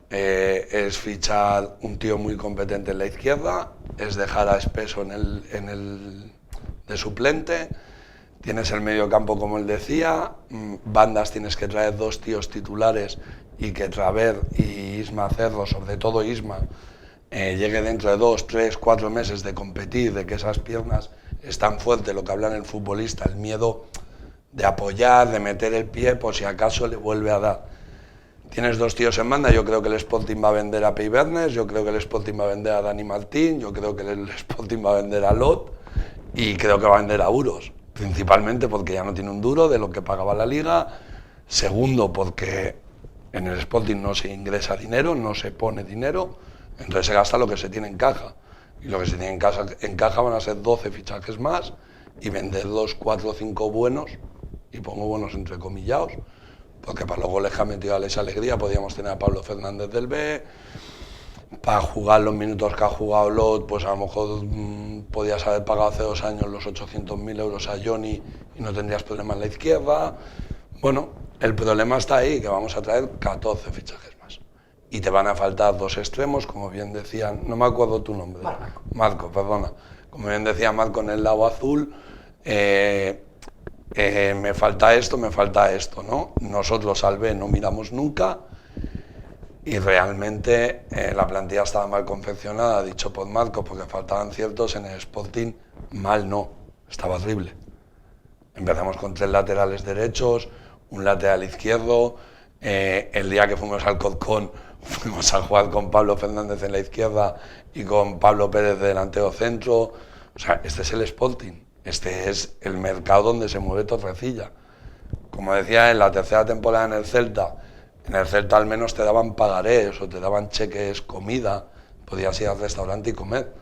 es fichar un tío muy competente en la izquierda, es dejar a Espeso de suplente, tienes el medio campo como él decía, bandas tienes que traer 2 tíos titulares y que Traver y Isma Cerro, sobre todo Isma, llegue dentro de 2, 3, 4 meses de competir, de que esas piernas es tan fuerte, lo que habla en el futbolista, el miedo de apoyar, de meter el pie por si acaso le vuelve a dar. Tienes 2 tíos en banda, yo creo que el Sporting va a vender a Peibernes, yo creo que el Sporting va a vender a Dani Martín, yo creo que el Sporting va a vender a Lot y creo que va a vender a Uros, principalmente porque ya no tiene un duro de lo que pagaba la Liga, segundo porque en el Sporting no se ingresa dinero, no se pone dinero, entonces se gasta lo que se tiene en caja. Y lo que se tiene en caja van a ser 12 fichajes más y vender 2, 4, 5 buenos, y pongo buenos entrecomillados, porque para los goles que ha metido Alex Alegría podíamos tener a Pablo Fernández del B, para jugar los minutos que ha jugado Lot, pues a lo mejor podías haber pagado hace 2 años los 800.000 euros a Johnny y no tendrías problema en la izquierda. Bueno, el problema está ahí, que vamos a traer 14 fichajes más. Y te van a faltar 2 extremos, como bien decían, no me acuerdo tu nombre. Marco, perdona. Como bien decía Marco en el lado azul, me falta esto, ¿no? Nosotros al B no miramos nunca y realmente la plantilla estaba mal confeccionada, dicho por Marco, porque faltaban ciertos, en el Sporting mal no, estaba horrible. Empezamos con 3 laterales derechos, un lateral izquierdo, el día que fuimos al Corcón fuimos a jugar con Pablo Fernández en la izquierda y con Pablo Pérez de delantero centro. O sea, este es el Sporting, este es el mercado donde se mueve Torrecilla. Como decía, en la tercera temporada en el Celta al menos te daban pagarés o te daban cheques, comida, podías ir al restaurante y comer.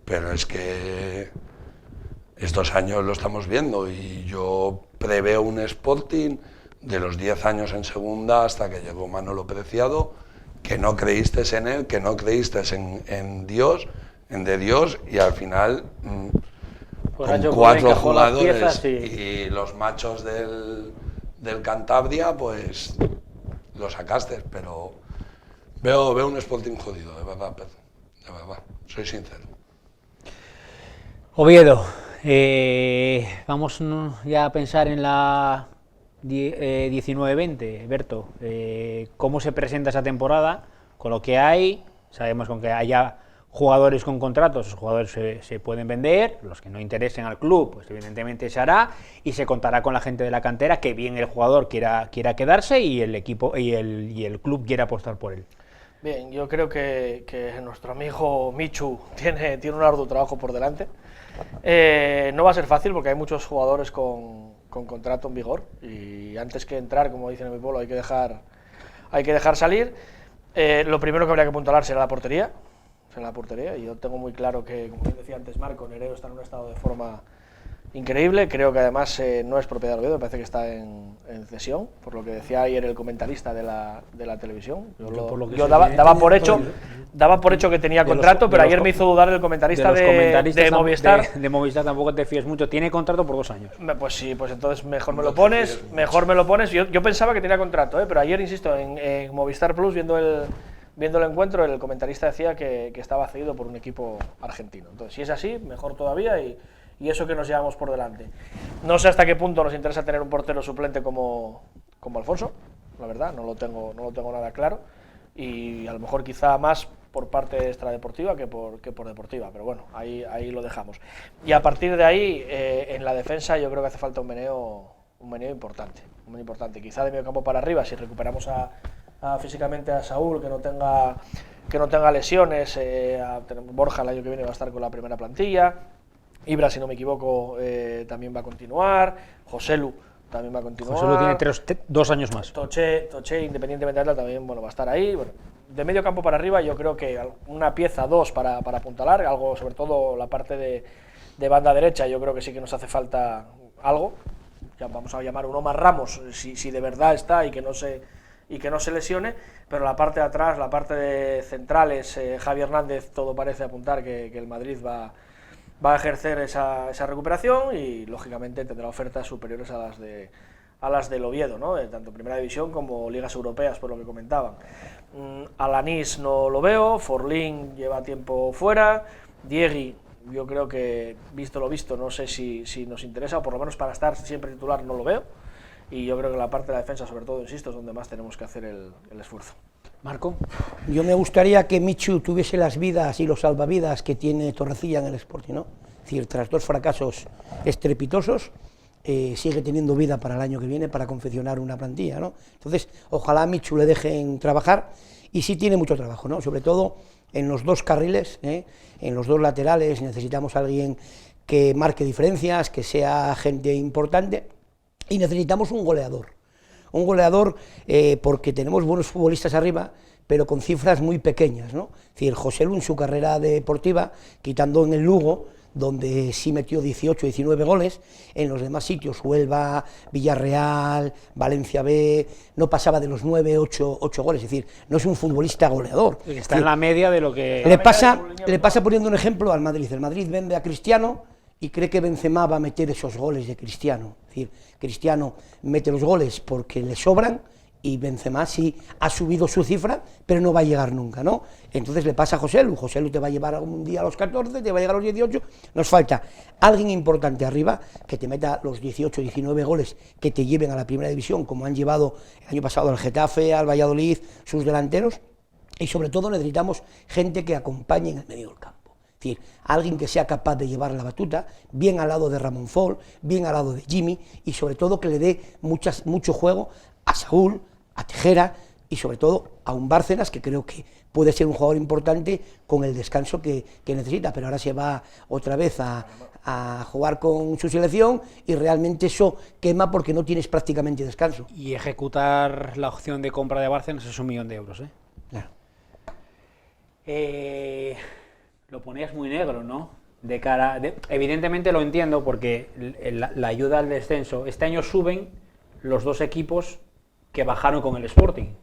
Pero es que estos años lo estamos viendo y yo preveo un Sporting de los 10 años en segunda hasta que llegó Manolo Preciado, que no creíste en él, que no creíste en Dios, de Dios, y al final pues con 4 jugadores y los machos del Cantabria, pues lo sacaste, pero veo un Sporting jodido, de verdad, Pedro, de verdad, soy sincero. Oviedo, vamos ya a pensar en la 19-20, Berto, cómo se presenta esa temporada, con lo que hay, sabemos con que haya jugadores con contratos, los jugadores se pueden vender, los que no interesen al club, pues evidentemente se hará y se contará con la gente de la cantera, que bien el jugador quiera quedarse y el equipo y el club quiera apostar por él. Bien, yo creo que nuestro amigo Michu tiene un arduo trabajo por delante. No va a ser fácil porque hay muchos jugadores con contrato en vigor y antes que entrar, como dicen en mi pueblo, hay que dejar salir. Lo primero que habría que apuntalar será la portería. Y yo tengo muy claro que, como decía antes Marco, Nereo está en un estado de forma increíble. Creo que además no es propiedad del Oviedo, me parece que está en cesión, por lo que decía ayer el comentarista de la televisión. Yo daba por hecho que tenía contrato, pero ayer me hizo dudar el comentarista de Movistar. De Movistar tampoco te fíes mucho, tiene contrato por 2 años. Pues sí, pues entonces mejor me lo pones. Yo pensaba que tenía contrato, pero ayer, insisto, en Movistar Plus, viendo el encuentro, el comentarista decía que estaba cedido por un equipo argentino. Entonces, si es así, mejor todavía y eso que nos llevamos por delante. No sé hasta qué punto nos interesa tener un portero suplente como Alfonso, la verdad, no lo tengo nada claro, y a lo mejor quizá más por parte extradeportiva que por deportiva, pero bueno, ahí lo dejamos. Y a partir de ahí, en la defensa yo creo que hace falta un meneo importante, quizá de medio campo para arriba, si recuperamos físicamente a Saúl, que no tenga lesiones, Borja el año que viene va a estar con la primera plantilla. Ibra, si no me equivoco, también va a continuar, Joselu también va a continuar. Joselu tiene 2 años más. Toche, independientemente de tal, también va a estar ahí. Bueno, de medio campo para arriba yo creo que una pieza, 2 para apuntalar, algo, sobre todo la parte de banda derecha, yo creo que sí que nos hace falta algo. Ya vamos a llamar un Omar Ramos, si de verdad está y que no se lesione, pero la parte de atrás, la parte de centrales, Javi Hernández, todo parece apuntar que el Madrid va a ejercer esa recuperación y lógicamente tendrá ofertas superiores a las del Oviedo, ¿no? Tanto Primera División como Ligas Europeas, por lo que comentaban. Alanis no lo veo, Forlín lleva tiempo fuera, Diegui, yo creo que, visto lo visto, no sé si nos interesa, o por lo menos para estar siempre titular no lo veo, y yo creo que la parte de la defensa, sobre todo, insisto, es donde más tenemos que hacer el esfuerzo. Marco. Yo me gustaría que Michu tuviese las vidas y los salvavidas que tiene Torrecilla en el Sporting, ¿no? Es decir, tras 2 fracasos estrepitosos, sigue teniendo vida para el año que viene para confeccionar una plantilla, ¿no? Entonces, ojalá a Michu le dejen trabajar, y sí tiene mucho trabajo, ¿no? Sobre todo en los 2 carriles, en los 2 laterales, necesitamos a alguien que marque diferencias, que sea gente importante, y necesitamos un goleador. Un goleador porque tenemos buenos futbolistas arriba, pero con cifras muy pequeñas, ¿no? Es decir, Joselu en su carrera deportiva, quitando en el Lugo, donde sí metió 18, 19 goles, en los demás sitios, Huelva, Villarreal, Valencia B, no pasaba de los 9, 8 goles, es decir, no es un futbolista goleador. Está en la media de lo que... Le pasa poniendo un ejemplo al Madrid. El Madrid vende a Cristiano y cree que Benzema va a meter esos goles de Cristiano. Es decir, Cristiano mete los goles porque le sobran, y Benzema sí ha subido su cifra, pero no va a llegar nunca, ¿no? Entonces le pasa a Joselu te va a llevar un día a los 14, te va a llegar a los 18, nos falta alguien importante arriba que te meta los 18, 19 goles que te lleven a la Primera División, como han llevado el año pasado al Getafe, al Valladolid, sus delanteros, y sobre todo necesitamos gente que acompañe en el medio del campo. Es decir, alguien que sea capaz de llevar la batuta, bien al lado de Ramón Fol, bien al lado de Jimmy, y sobre todo que le dé mucho juego a Saúl, a Tejera y sobre todo a un Bárcenas, que creo que puede ser un jugador importante con el descanso que necesita, pero ahora se va otra vez a jugar con su selección y realmente eso quema porque no tienes prácticamente descanso. Y ejecutar la opción de compra de Bárcenas es 1 millón de euros, ¿eh? Claro. Lo ponías muy negro, ¿no? Evidentemente lo entiendo porque la ayuda al descenso, este año suben los 2 equipos que bajaron con el Sporting.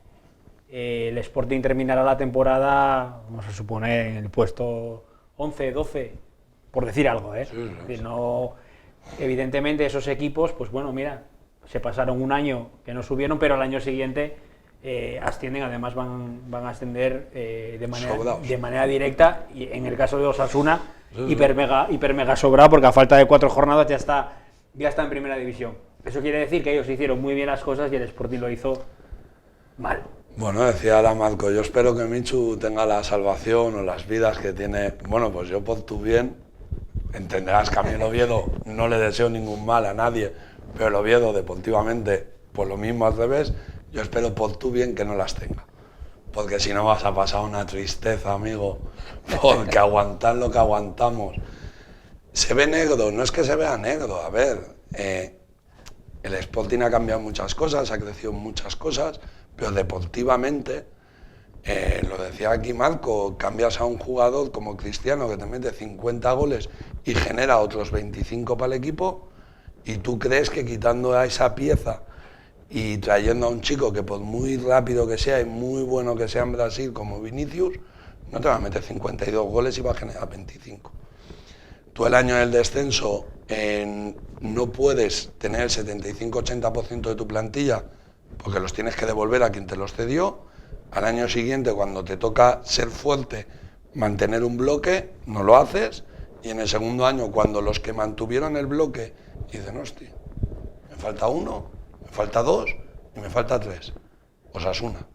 El Sporting terminará la temporada, vamos a suponer, en el puesto 11, 12, por decir algo, ¿eh? Sí. No, evidentemente esos equipos, pues bueno, mira, se pasaron un año que no subieron, pero al año siguiente ascienden, además van a ascender de manera directa, y en el caso de Osasuna, hiper mega sobrado, porque a falta de 4 jornadas ya está en Primera División. Eso quiere decir que ellos hicieron muy bien las cosas y el Sporting lo hizo mal. Bueno, decía ahora Marco, yo espero que Michu tenga la salvación o las vidas que tiene. Bueno, pues yo por tu bien, entenderás que a mí el Oviedo no le deseo ningún mal a nadie, pero el Oviedo deportivamente, por lo mismo al revés, yo espero por tu bien que no las tenga. Porque si no vas a pasar una tristeza, amigo, porque aguantar lo que aguantamos. Se ve negro, no es que se vea negro, a ver... el Sporting ha cambiado muchas cosas, ha crecido muchas cosas, pero deportivamente, lo decía aquí Marco, cambias a un jugador como Cristiano que te mete 50 goles y genera otros 25 para el equipo, y tú crees que quitando a esa pieza y trayendo a un chico que por muy rápido que sea y muy bueno que sea en Brasil como Vinicius, no te va a meter 52 goles y va a generar 25. Tú el año del descenso no puedes tener el 75-80% de tu plantilla porque los tienes que devolver a quien te los cedió. Al año siguiente, cuando te toca ser fuerte, mantener un bloque, no lo haces. Y en el segundo año, cuando los que mantuvieron el bloque dicen, hostia, me falta 1, me falta 2 y me falta 3. Osasuna,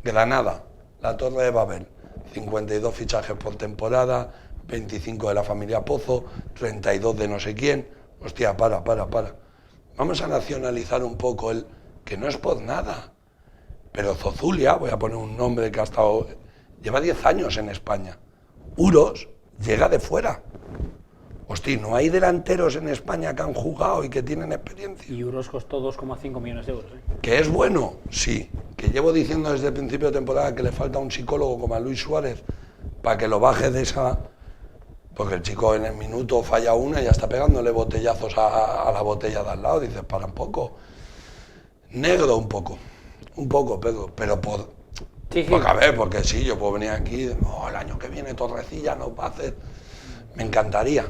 Granada, la Torre de Babel, 52 fichajes por temporada, 25 de la familia Pozo, 32 de no sé quién. Hostia, para. Vamos a nacionalizar un poco el que no es por nada. Pero Zozulia, voy a poner un nombre que ha estado... Lleva 10 años en España. Uros llega de fuera. Hostia, no hay delanteros en España que han jugado y que tienen experiencia. Y Euros costó 2,5 millones de euros. ¿Que es bueno? Sí. Que llevo diciendo desde el principio de temporada que le falta un psicólogo como a Luis Suárez para que lo baje de esa... Porque el chico en el minuto falla una y ya está pegándole botellazos a la botella de al lado. Dices, para un poco. Negro un poco, Pedro, pero por... Sí, sí. Porque a ver, porque sí, yo puedo venir aquí, el año que viene Torrecilla nos va a hacer... Me encantaría.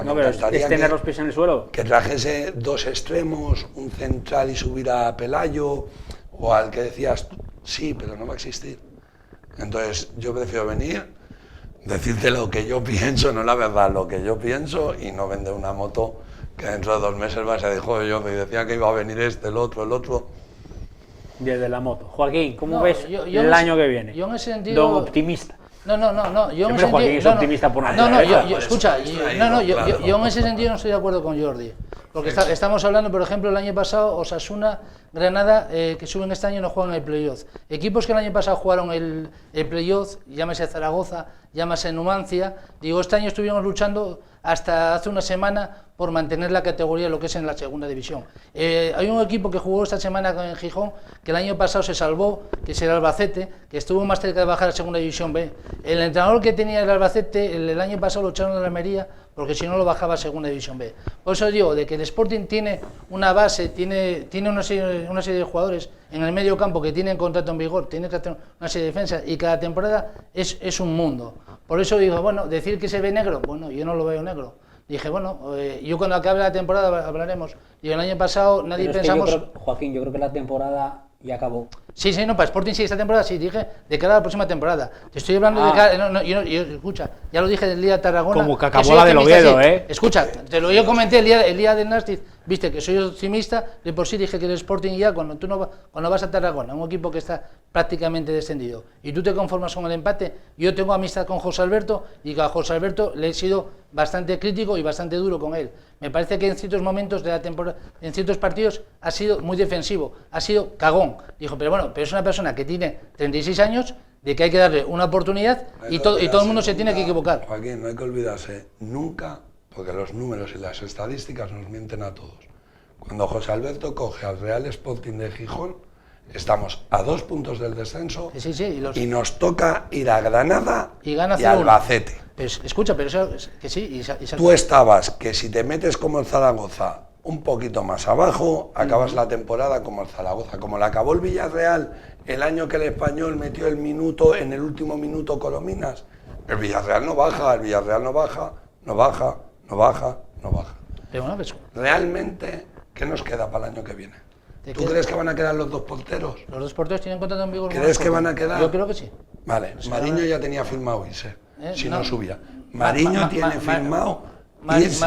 No, pero es tener los pies en el suelo. Que trajese 2 extremos, un central y subir a Pelayo, o al que decías, sí, pero no va a existir. Entonces yo prefiero venir, decirte lo que yo pienso, no la verdad, lo que yo pienso, y no vender una moto que dentro de 2 meses vas a decir, joder, yo me decía que iba a venir el otro. Desde la moto. Joaquín, ¿cómo No, ves yo el año que viene? Yo en ese sentido... Don optimista. No. Yo en ese Joaquín sentido, es optimista por naturaleza. Yo en ese sentido no estoy de acuerdo con Jordi. Porque estamos hablando, por ejemplo, el año pasado, Osasuna, Granada, que suben este año, no juegan el playoff. Equipos que el año pasado jugaron el playoff, llámese Zaragoza, llámese Numancia, digo, este año estuvimos luchando hasta hace una semana por mantener la categoría, lo que es en la segunda división. Hay un equipo que jugó esta semana en Gijón, que el año pasado se salvó, que es el Albacete, que estuvo más cerca de bajar a la segunda división B. El entrenador que tenía el Albacete, el año pasado lo echaron a la Almería, porque si no lo bajaba a segunda división B. Por eso digo, de que el Sporting tiene una base, tiene una serie de jugadores en el medio campo que tienen contrato en vigor, tiene que hacer una serie de defensas, y cada temporada es un mundo. Por eso digo, bueno, decir que se ve negro, bueno, yo no lo veo negro. Dije, bueno, yo cuando acabe la temporada hablaremos. Y el año pasado nadie pensamos... Joaquín, yo creo que la temporada ya acabó. Sí, no, para Sporting sí, esta temporada sí, dije de cara a la próxima temporada. Te estoy hablando de cara... escucha, ya lo dije del día de Tarragona... Como que acabó la del Oviedo, ¿eh? Escucha, yo comenté el día del Nàstic, viste que soy optimista, de por sí dije que el Sporting ya, cuando vas a Tarragona, un equipo que está prácticamente descendido, y tú te conformas con el empate, yo tengo amistad con José Alberto, y a José Alberto le he sido bastante crítico y bastante duro con él. Me parece que en ciertos momentos de la temporada, en ciertos partidos, ha sido muy defensivo, ha sido cagón. Dijo, pero bueno, pero es una persona que tiene 36 años, de que hay que darle una oportunidad y todo el mundo se tiene que equivocar. Joaquín, no hay que olvidarse nunca, porque los números y las estadísticas nos mienten a todos. Cuando José Alberto coge al Real Sporting de Gijón, estamos a 2 puntos del descenso y nos toca ir a Granada y Albacete. Pues, escucha, pero eso que sí. Tú estabas que si te metes como el Zaragoza un poquito más abajo, acabas la temporada como el Zaragoza. Como la acabó el Villarreal el año que el Español metió el minuto, en el último minuto Colominas, el Villarreal no baja, no baja. Pero bueno, pues, realmente, ¿qué nos queda para el año que viene? ¿Tú crees que van a quedar los 2 porteros? Los 2 porteros tienen contrato en vigor. ¿Crees que van a quedar? Yo creo que sí. Vale, Mariño ya tenía firmado irse, si no subía. Mariño tiene firmado irse.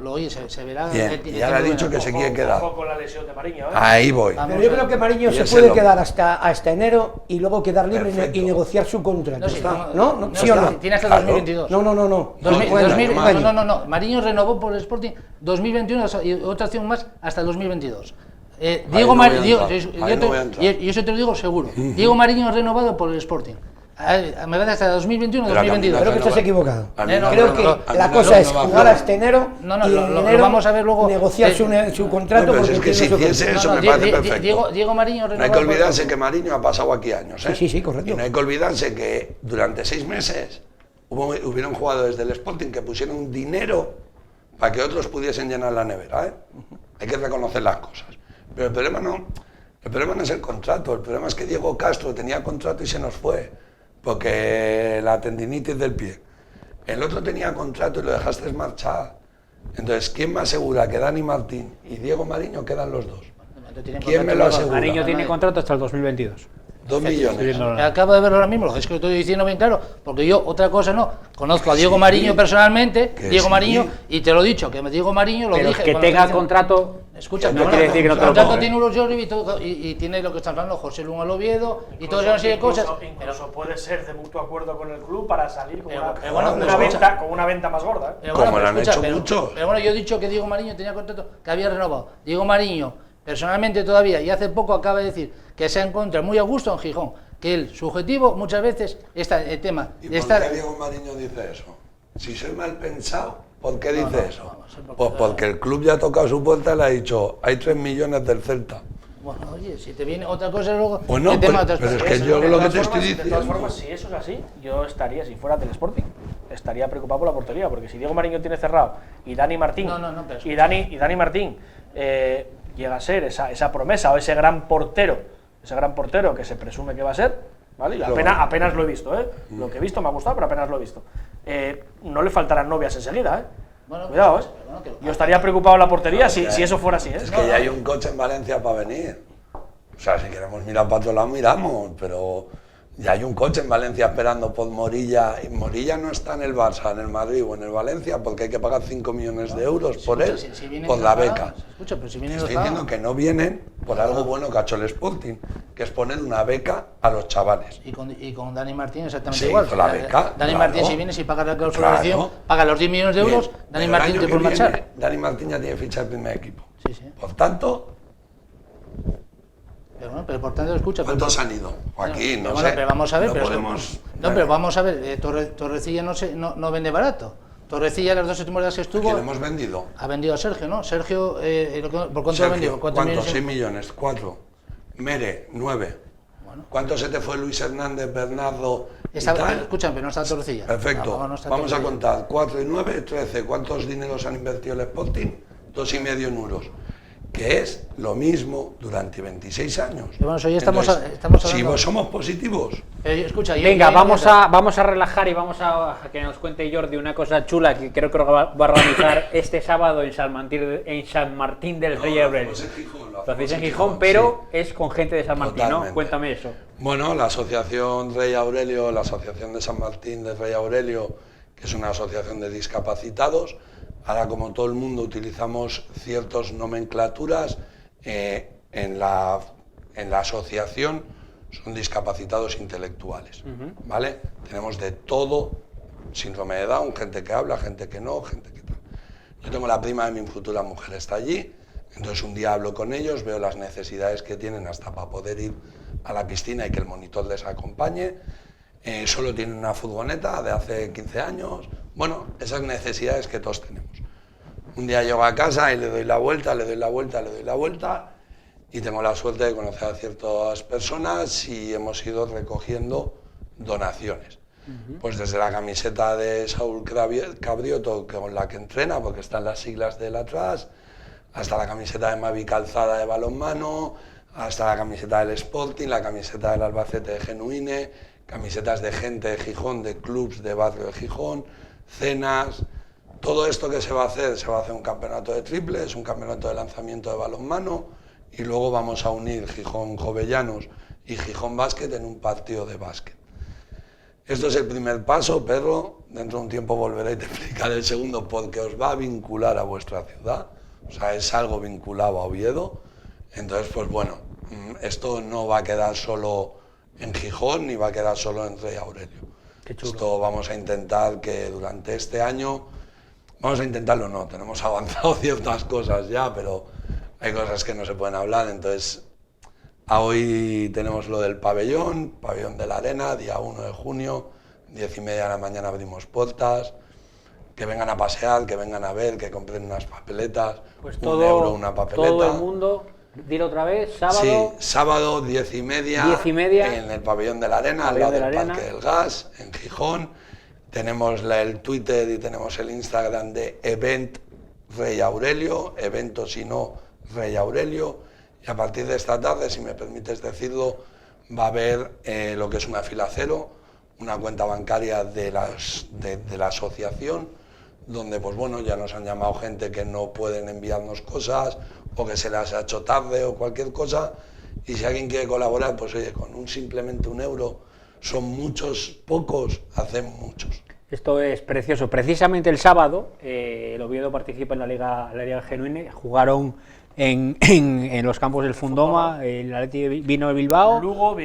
Oye, se verá. Bien, ya le ha dicho que se quiere quedar. Ojo con la lesión de Mariño, ¿eh? Ahí voy. Pero yo creo que Mariño se puede quedar hasta enero y luego quedar libre y negociar su contrato. ¿No? ¿Sí o no? Tiene hasta 2022. No. Mariño renovó por el Sporting 2021 y otra acción más hasta el 2022. Diego Mariño, y eso te lo digo seguro. Diego Mariño renovado por el Sporting. Me parece hasta 2021 o 2022. Creo que estás equivocado. Creo que la cosa es jugar hasta enero y en enero vamos a ver luego negociar su contrato. Pero es que si hiciese eso me parece perfecto. Diego Mariño no hay que olvidarse que Mariño ha pasado aquí años, ¿eh? Sí, correcto. Y no hay que olvidarse que durante 6 meses hubieron jugadores del Sporting que pusieron un dinero para que otros pudiesen llenar la nevera, ¿eh? Hay que reconocer las cosas. Pero el problema no es el contrato, el problema es que Diego Castro tenía contrato y se nos fue, porque la tendinitis del pie. El otro tenía contrato y lo dejaste marchar. Entonces, ¿quién me asegura que Dani Martín y Diego Mariño quedan los dos? ¿Quién me lo asegura? Mariño tiene contrato hasta el 2022. 2 millones. Acabo de verlo ahora mismo, es que lo estoy diciendo bien claro, porque yo otra cosa no, conozco a Diego Mariño personalmente, Diego Mariño, y te lo he dicho, que Diego Mariño lo dije. Que tenga contrato, escucha, no quiere decir que no te lo contrato ponga. tiene Uros Jordi y tiene lo que están hablando José Luis al Oviedo y toda una serie de cosas. Incluso puede ser de mutuo acuerdo con el club para salir con con una venta más gorda. Como lo han hecho muchos. Pero bueno, yo he dicho que Diego Mariño tenía contrato, que había renovado. Diego Mariño, personalmente todavía, y hace poco acaba de decir que se encuentra muy a gusto en Gijón, que su objetivo muchas veces está el tema ¿Y de por qué Diego Mariño dice eso? Si soy mal pensado, ¿Por qué dice eso? Pues porque el club ya ha tocado su puerta y le ha dicho, hay 3 millones del Celta. Bueno, oye, si te viene otra cosa luego... Bueno, pero es que yo lo que te estoy diciendo... De todas formas, si eso es así, yo estaría, si fuera del Sporting, estaría preocupado por la portería, porque si Diego Mariño tiene cerrado y Dani Martín, y Dani Martín llega a ser esa promesa o ese gran portero que se presume que va a ser, ¿vale? Y apenas lo he visto, lo que he visto me ha gustado, pero apenas lo he visto. No le faltarán novias enseguida, Bueno, cuidado, yo estaría preocupado en la portería si eso fuera así, Es que ya hay un coche en Valencia para venir. O sea, si queremos mirar para otro lado, miramos, pero ya hay un coche en Valencia esperando por Morilla. Y Morilla no está en el Barça, en el Madrid o en el Valencia, porque hay que pagar 5 millones de euros por él, por la beca. Estoy diciendo que no vienen por algo bueno que ha hecho el Sporting, que es poner una beca a los chavales. Y con Dani Martín exactamente Sí, igual. con la beca, Dani claro. Martín, si viene, si paga la cláusula de acción, paga los 10 millones de euros, Bien, Dani pero Martín el te año puede que marchar. viene, Dani Martín ya tiene ficha el primer equipo. Sí, sí. Por tanto, Pero bueno, pero por tanto, escucha... ¿cuántos han ido? Joaquín, no bueno, sé. pero vamos a ver, no pero, podemos... pero vamos a ver, Torrecilla no vende barato. Torrecilla, las 2 temporadas que estuvo... ¿Quién hemos vendido? Ha vendido a Sergio, ¿no? Sergio, ¿por cuánto Sergio, ha vendido? ¿Cuánto? 6 millones, 4. Mere, 9. ¿Cuánto se te fue Luis Hernández, Bernardo y tal? Escuchan, pero no está Torrecilla. Perfecto. Vamos a contar. 4 y 9, 13. ¿Cuántos dineros han invertido el Sporting? 2,5 en euros. Que es lo mismo durante 26 años. Y bueno, hoy estamos hablando... Si vos somos positivos. Escucha, venga, vamos a relajar y vamos a que nos cuente Jordi una cosa chula que creo que va a organizar este sábado en San Martín del Rey Aurelio. Lo hacéis en Gijón, pero es con gente de San Martín, Totalmente. ¿no? Cuéntame eso. Bueno, la Asociación Rey Aurelio, la Asociación de San Martín del Rey Aurelio, que es una asociación de discapacitados. Ahora, como todo el mundo, utilizamos ciertas nomenclaturas en la asociación, son discapacitados intelectuales, ¿vale? Tenemos de todo, síndrome de Down, gente que habla, gente que no, gente que tal. Yo tengo la prima de mi futura mujer, está allí, entonces un día hablo con ellos, veo las necesidades que tienen hasta para poder ir a la piscina y que el monitor les acompañe. Solo tienen una furgoneta de hace 15 años, bueno, esas necesidades que todos tenemos. Un día llego a casa y le doy la vuelta y tengo la suerte de conocer a ciertas personas y hemos ido recogiendo donaciones. Pues desde la camiseta de Saúl Cabrioto, con la que entrena, porque están las siglas de él atrás, hasta la camiseta de Mavi Calzada de balonmano, hasta la camiseta del Sporting, la camiseta del Albacete de Genuine, camisetas de gente de Gijón, de clubs de barrio de Gijón, cenas. Todo esto que se va a hacer un campeonato de triples, un campeonato de lanzamiento de balonmano y luego vamos a unir Gijón Jovellanos y Gijón Básquet en un partido de básquet. Esto es el primer paso, pero dentro de un tiempo volveré y te explicaré el segundo, porque os va a vincular a vuestra ciudad, o sea, es algo vinculado a Oviedo. Entonces, pues bueno, esto no va a quedar solo en Gijón ni va a quedar solo en Rey Aurelio. Esto vamos a intentar que durante este año, vamos a intentarlo, no, tenemos avanzado ciertas cosas ya, pero hay cosas que no se pueden hablar, entonces hoy tenemos lo del pabellón de la Arena, día 1 de junio, 10:30 de la mañana abrimos puertas, que vengan a pasear, que vengan a ver, que compren unas papeletas, pues €1 una papeleta. Todo el mundo, dilo otra vez, sábado. Sí, sábado 10:30 en el pabellón de la Arena, al lado del Parque del Gas, en Gijón. Tenemos el Twitter y tenemos el Instagram de Event Rey Aurelio, evento si no Rey Aurelio. Y a partir de esta tarde, si me permites decirlo, va a haber lo que es una fila cero, una cuenta bancaria de la asociación, donde pues bueno, ya nos han llamado gente que no pueden enviarnos cosas o que se les ha hecho tarde o cualquier cosa, y si alguien quiere colaborar, pues oye, con simplemente €1, son muchos, pocos, hacen muchos. Esto es precioso. Precisamente el sábado, el Oviedo participa en la Liga Genuine, jugaron en los campos del Fundoma, el Atleti vino de Bilbao, Lugo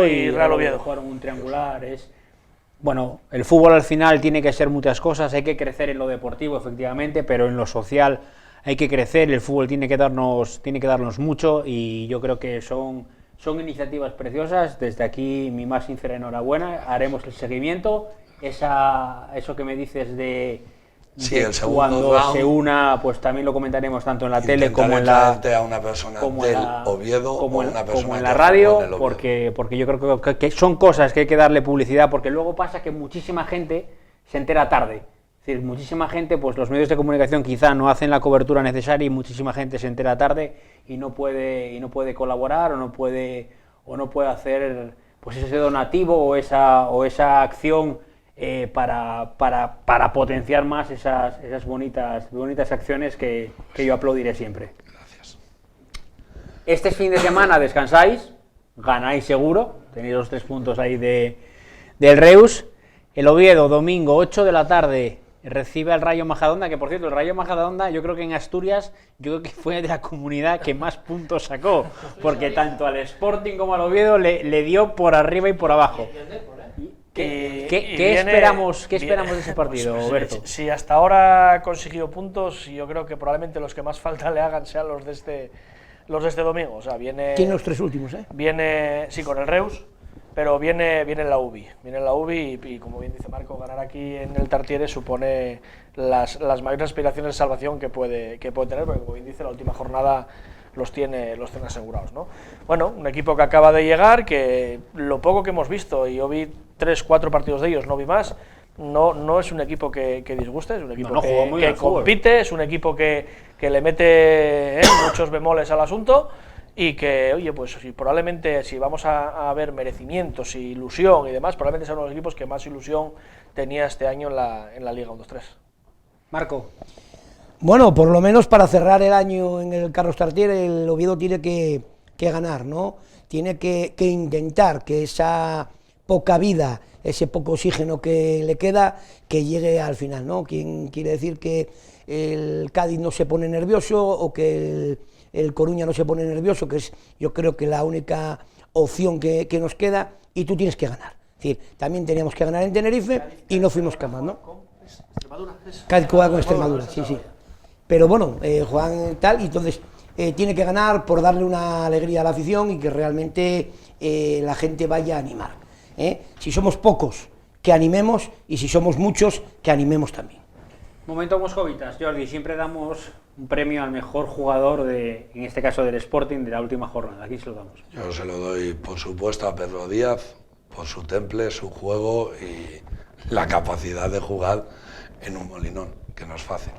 y Real Oviedo. Jugaron un triangular. Bueno, el fútbol al final tiene que ser muchas cosas, hay que crecer en lo deportivo, efectivamente, pero en lo social hay que crecer, el fútbol tiene que darnos mucho, y yo creo que son iniciativas preciosas. Desde aquí mi más sincera enhorabuena, haremos el seguimiento. Eso que me dices de Sí, el segundo cuando round, se una, pues también lo comentaremos tanto en la tele como en intentaré la, traerte a una persona como del en la, Oviedo como o en, una persona como en que la juega radio, en el Oviedo. porque yo creo que son cosas que hay que darle publicidad, porque luego pasa que muchísima gente se entera tarde. Es decir, muchísima gente, pues los medios de comunicación quizá no hacen la cobertura necesaria y muchísima gente se entera tarde y no puede colaborar o no puede hacer pues ese donativo o esa acción para potenciar más esas bonitas acciones que yo aplaudiré siempre. Gracias. Este fin de semana descansáis, ganáis seguro, tenéis los 3 puntos ahí del Reus. El Oviedo, domingo, 8 de la tarde, recibe al Rayo Majadahonda, que por cierto, el Rayo Majadahonda yo creo que en Asturias, yo creo que fue de la comunidad que más puntos sacó, porque tanto al Sporting como al Oviedo le dio por arriba y por abajo. ¿Qué esperamos de ese partido, pues, Berto? Si hasta ahora ha conseguido puntos, yo creo que probablemente los que más falta le hagan sean los de este domingo. O sea, viene... Tiene los 3 últimos, ¿eh? Viene, sí, con el Reus, pero viene en la UBI. Viene en la UBI y como bien dice Marco, ganar aquí en el Tartiere supone las mayores aspiraciones de salvación que puede tener, porque como bien dice, la última jornada los tiene asegurados, ¿no? Bueno, un equipo que acaba de llegar, que lo poco que hemos visto, y yo vi 3-4 partidos de ellos, no vi más, no es un equipo que disguste, es un equipo que compite, es un equipo que le mete muchos bemoles al asunto y que, oye, pues probablemente si vamos a ver merecimientos y ilusión y demás, probablemente sea uno de los equipos que más ilusión tenía este año en la Liga 1-2-3. Marco. Bueno, por lo menos para cerrar el año en el Carlos Tartiere, el Oviedo tiene que ganar, ¿no? Tiene que intentar que esa poca vida, ese poco oxígeno que le queda, que llegue al final, ¿no? Quiere decir que el Cádiz no se pone nervioso o que el Coruña no se pone nervioso, que es yo creo que la única opción que nos queda, y tú tienes que ganar. Es decir, también teníamos que ganar en Tenerife y no fuimos capaces, ¿no? Cádiz juega con Extremadura, sí. Pero bueno, juegan tal, y entonces tiene que ganar por darle una alegría a la afición y que realmente la gente vaya a animar. Si somos pocos, que animemos, y si somos muchos, que animemos también. Momento moscovitas, Jordi, siempre damos un premio al mejor jugador, en este caso del Sporting, de la última jornada. Aquí se lo damos. Yo se lo doy, por supuesto, a Pedro Díaz, por su temple, su juego y la capacidad de jugar en un Molinón, que no es fácil.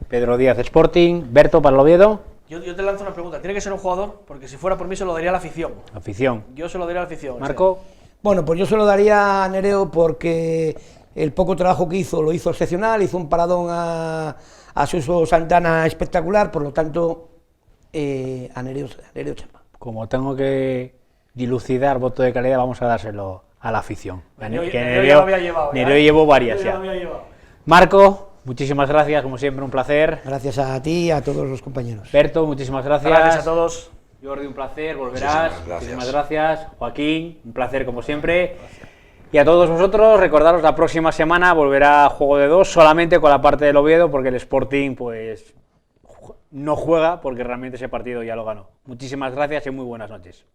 Pedro Díaz, Sporting. Berto, para el Oviedo. Yo te lanzo una pregunta. ¿Tiene que ser un jugador? Porque si fuera por mí se lo daría a la afición. Afición. Yo se lo daría a la afición. Marco. Bueno, pues yo se lo daría a Nereo porque el poco trabajo que hizo lo hizo excepcional, hizo un paradón a Suso Santana espectacular, por lo tanto, a Nereo Chapa. Como tengo que dilucidar voto de calidad, vamos a dárselo a la afición. Nereo llevó varias ya. Marco. Muchísimas gracias, como siempre, un placer. Gracias a ti y a todos los compañeros. Berto, muchísimas gracias. Gracias a todos. Jordi, un placer, volverás. Muchísimas gracias. Joaquín, un placer como siempre. Gracias. Y a todos vosotros, recordaros, la próxima semana volverá Juego de Dos, solamente con la parte del Oviedo, porque el Sporting pues no juega, porque realmente ese partido ya lo ganó. Muchísimas gracias y muy buenas noches.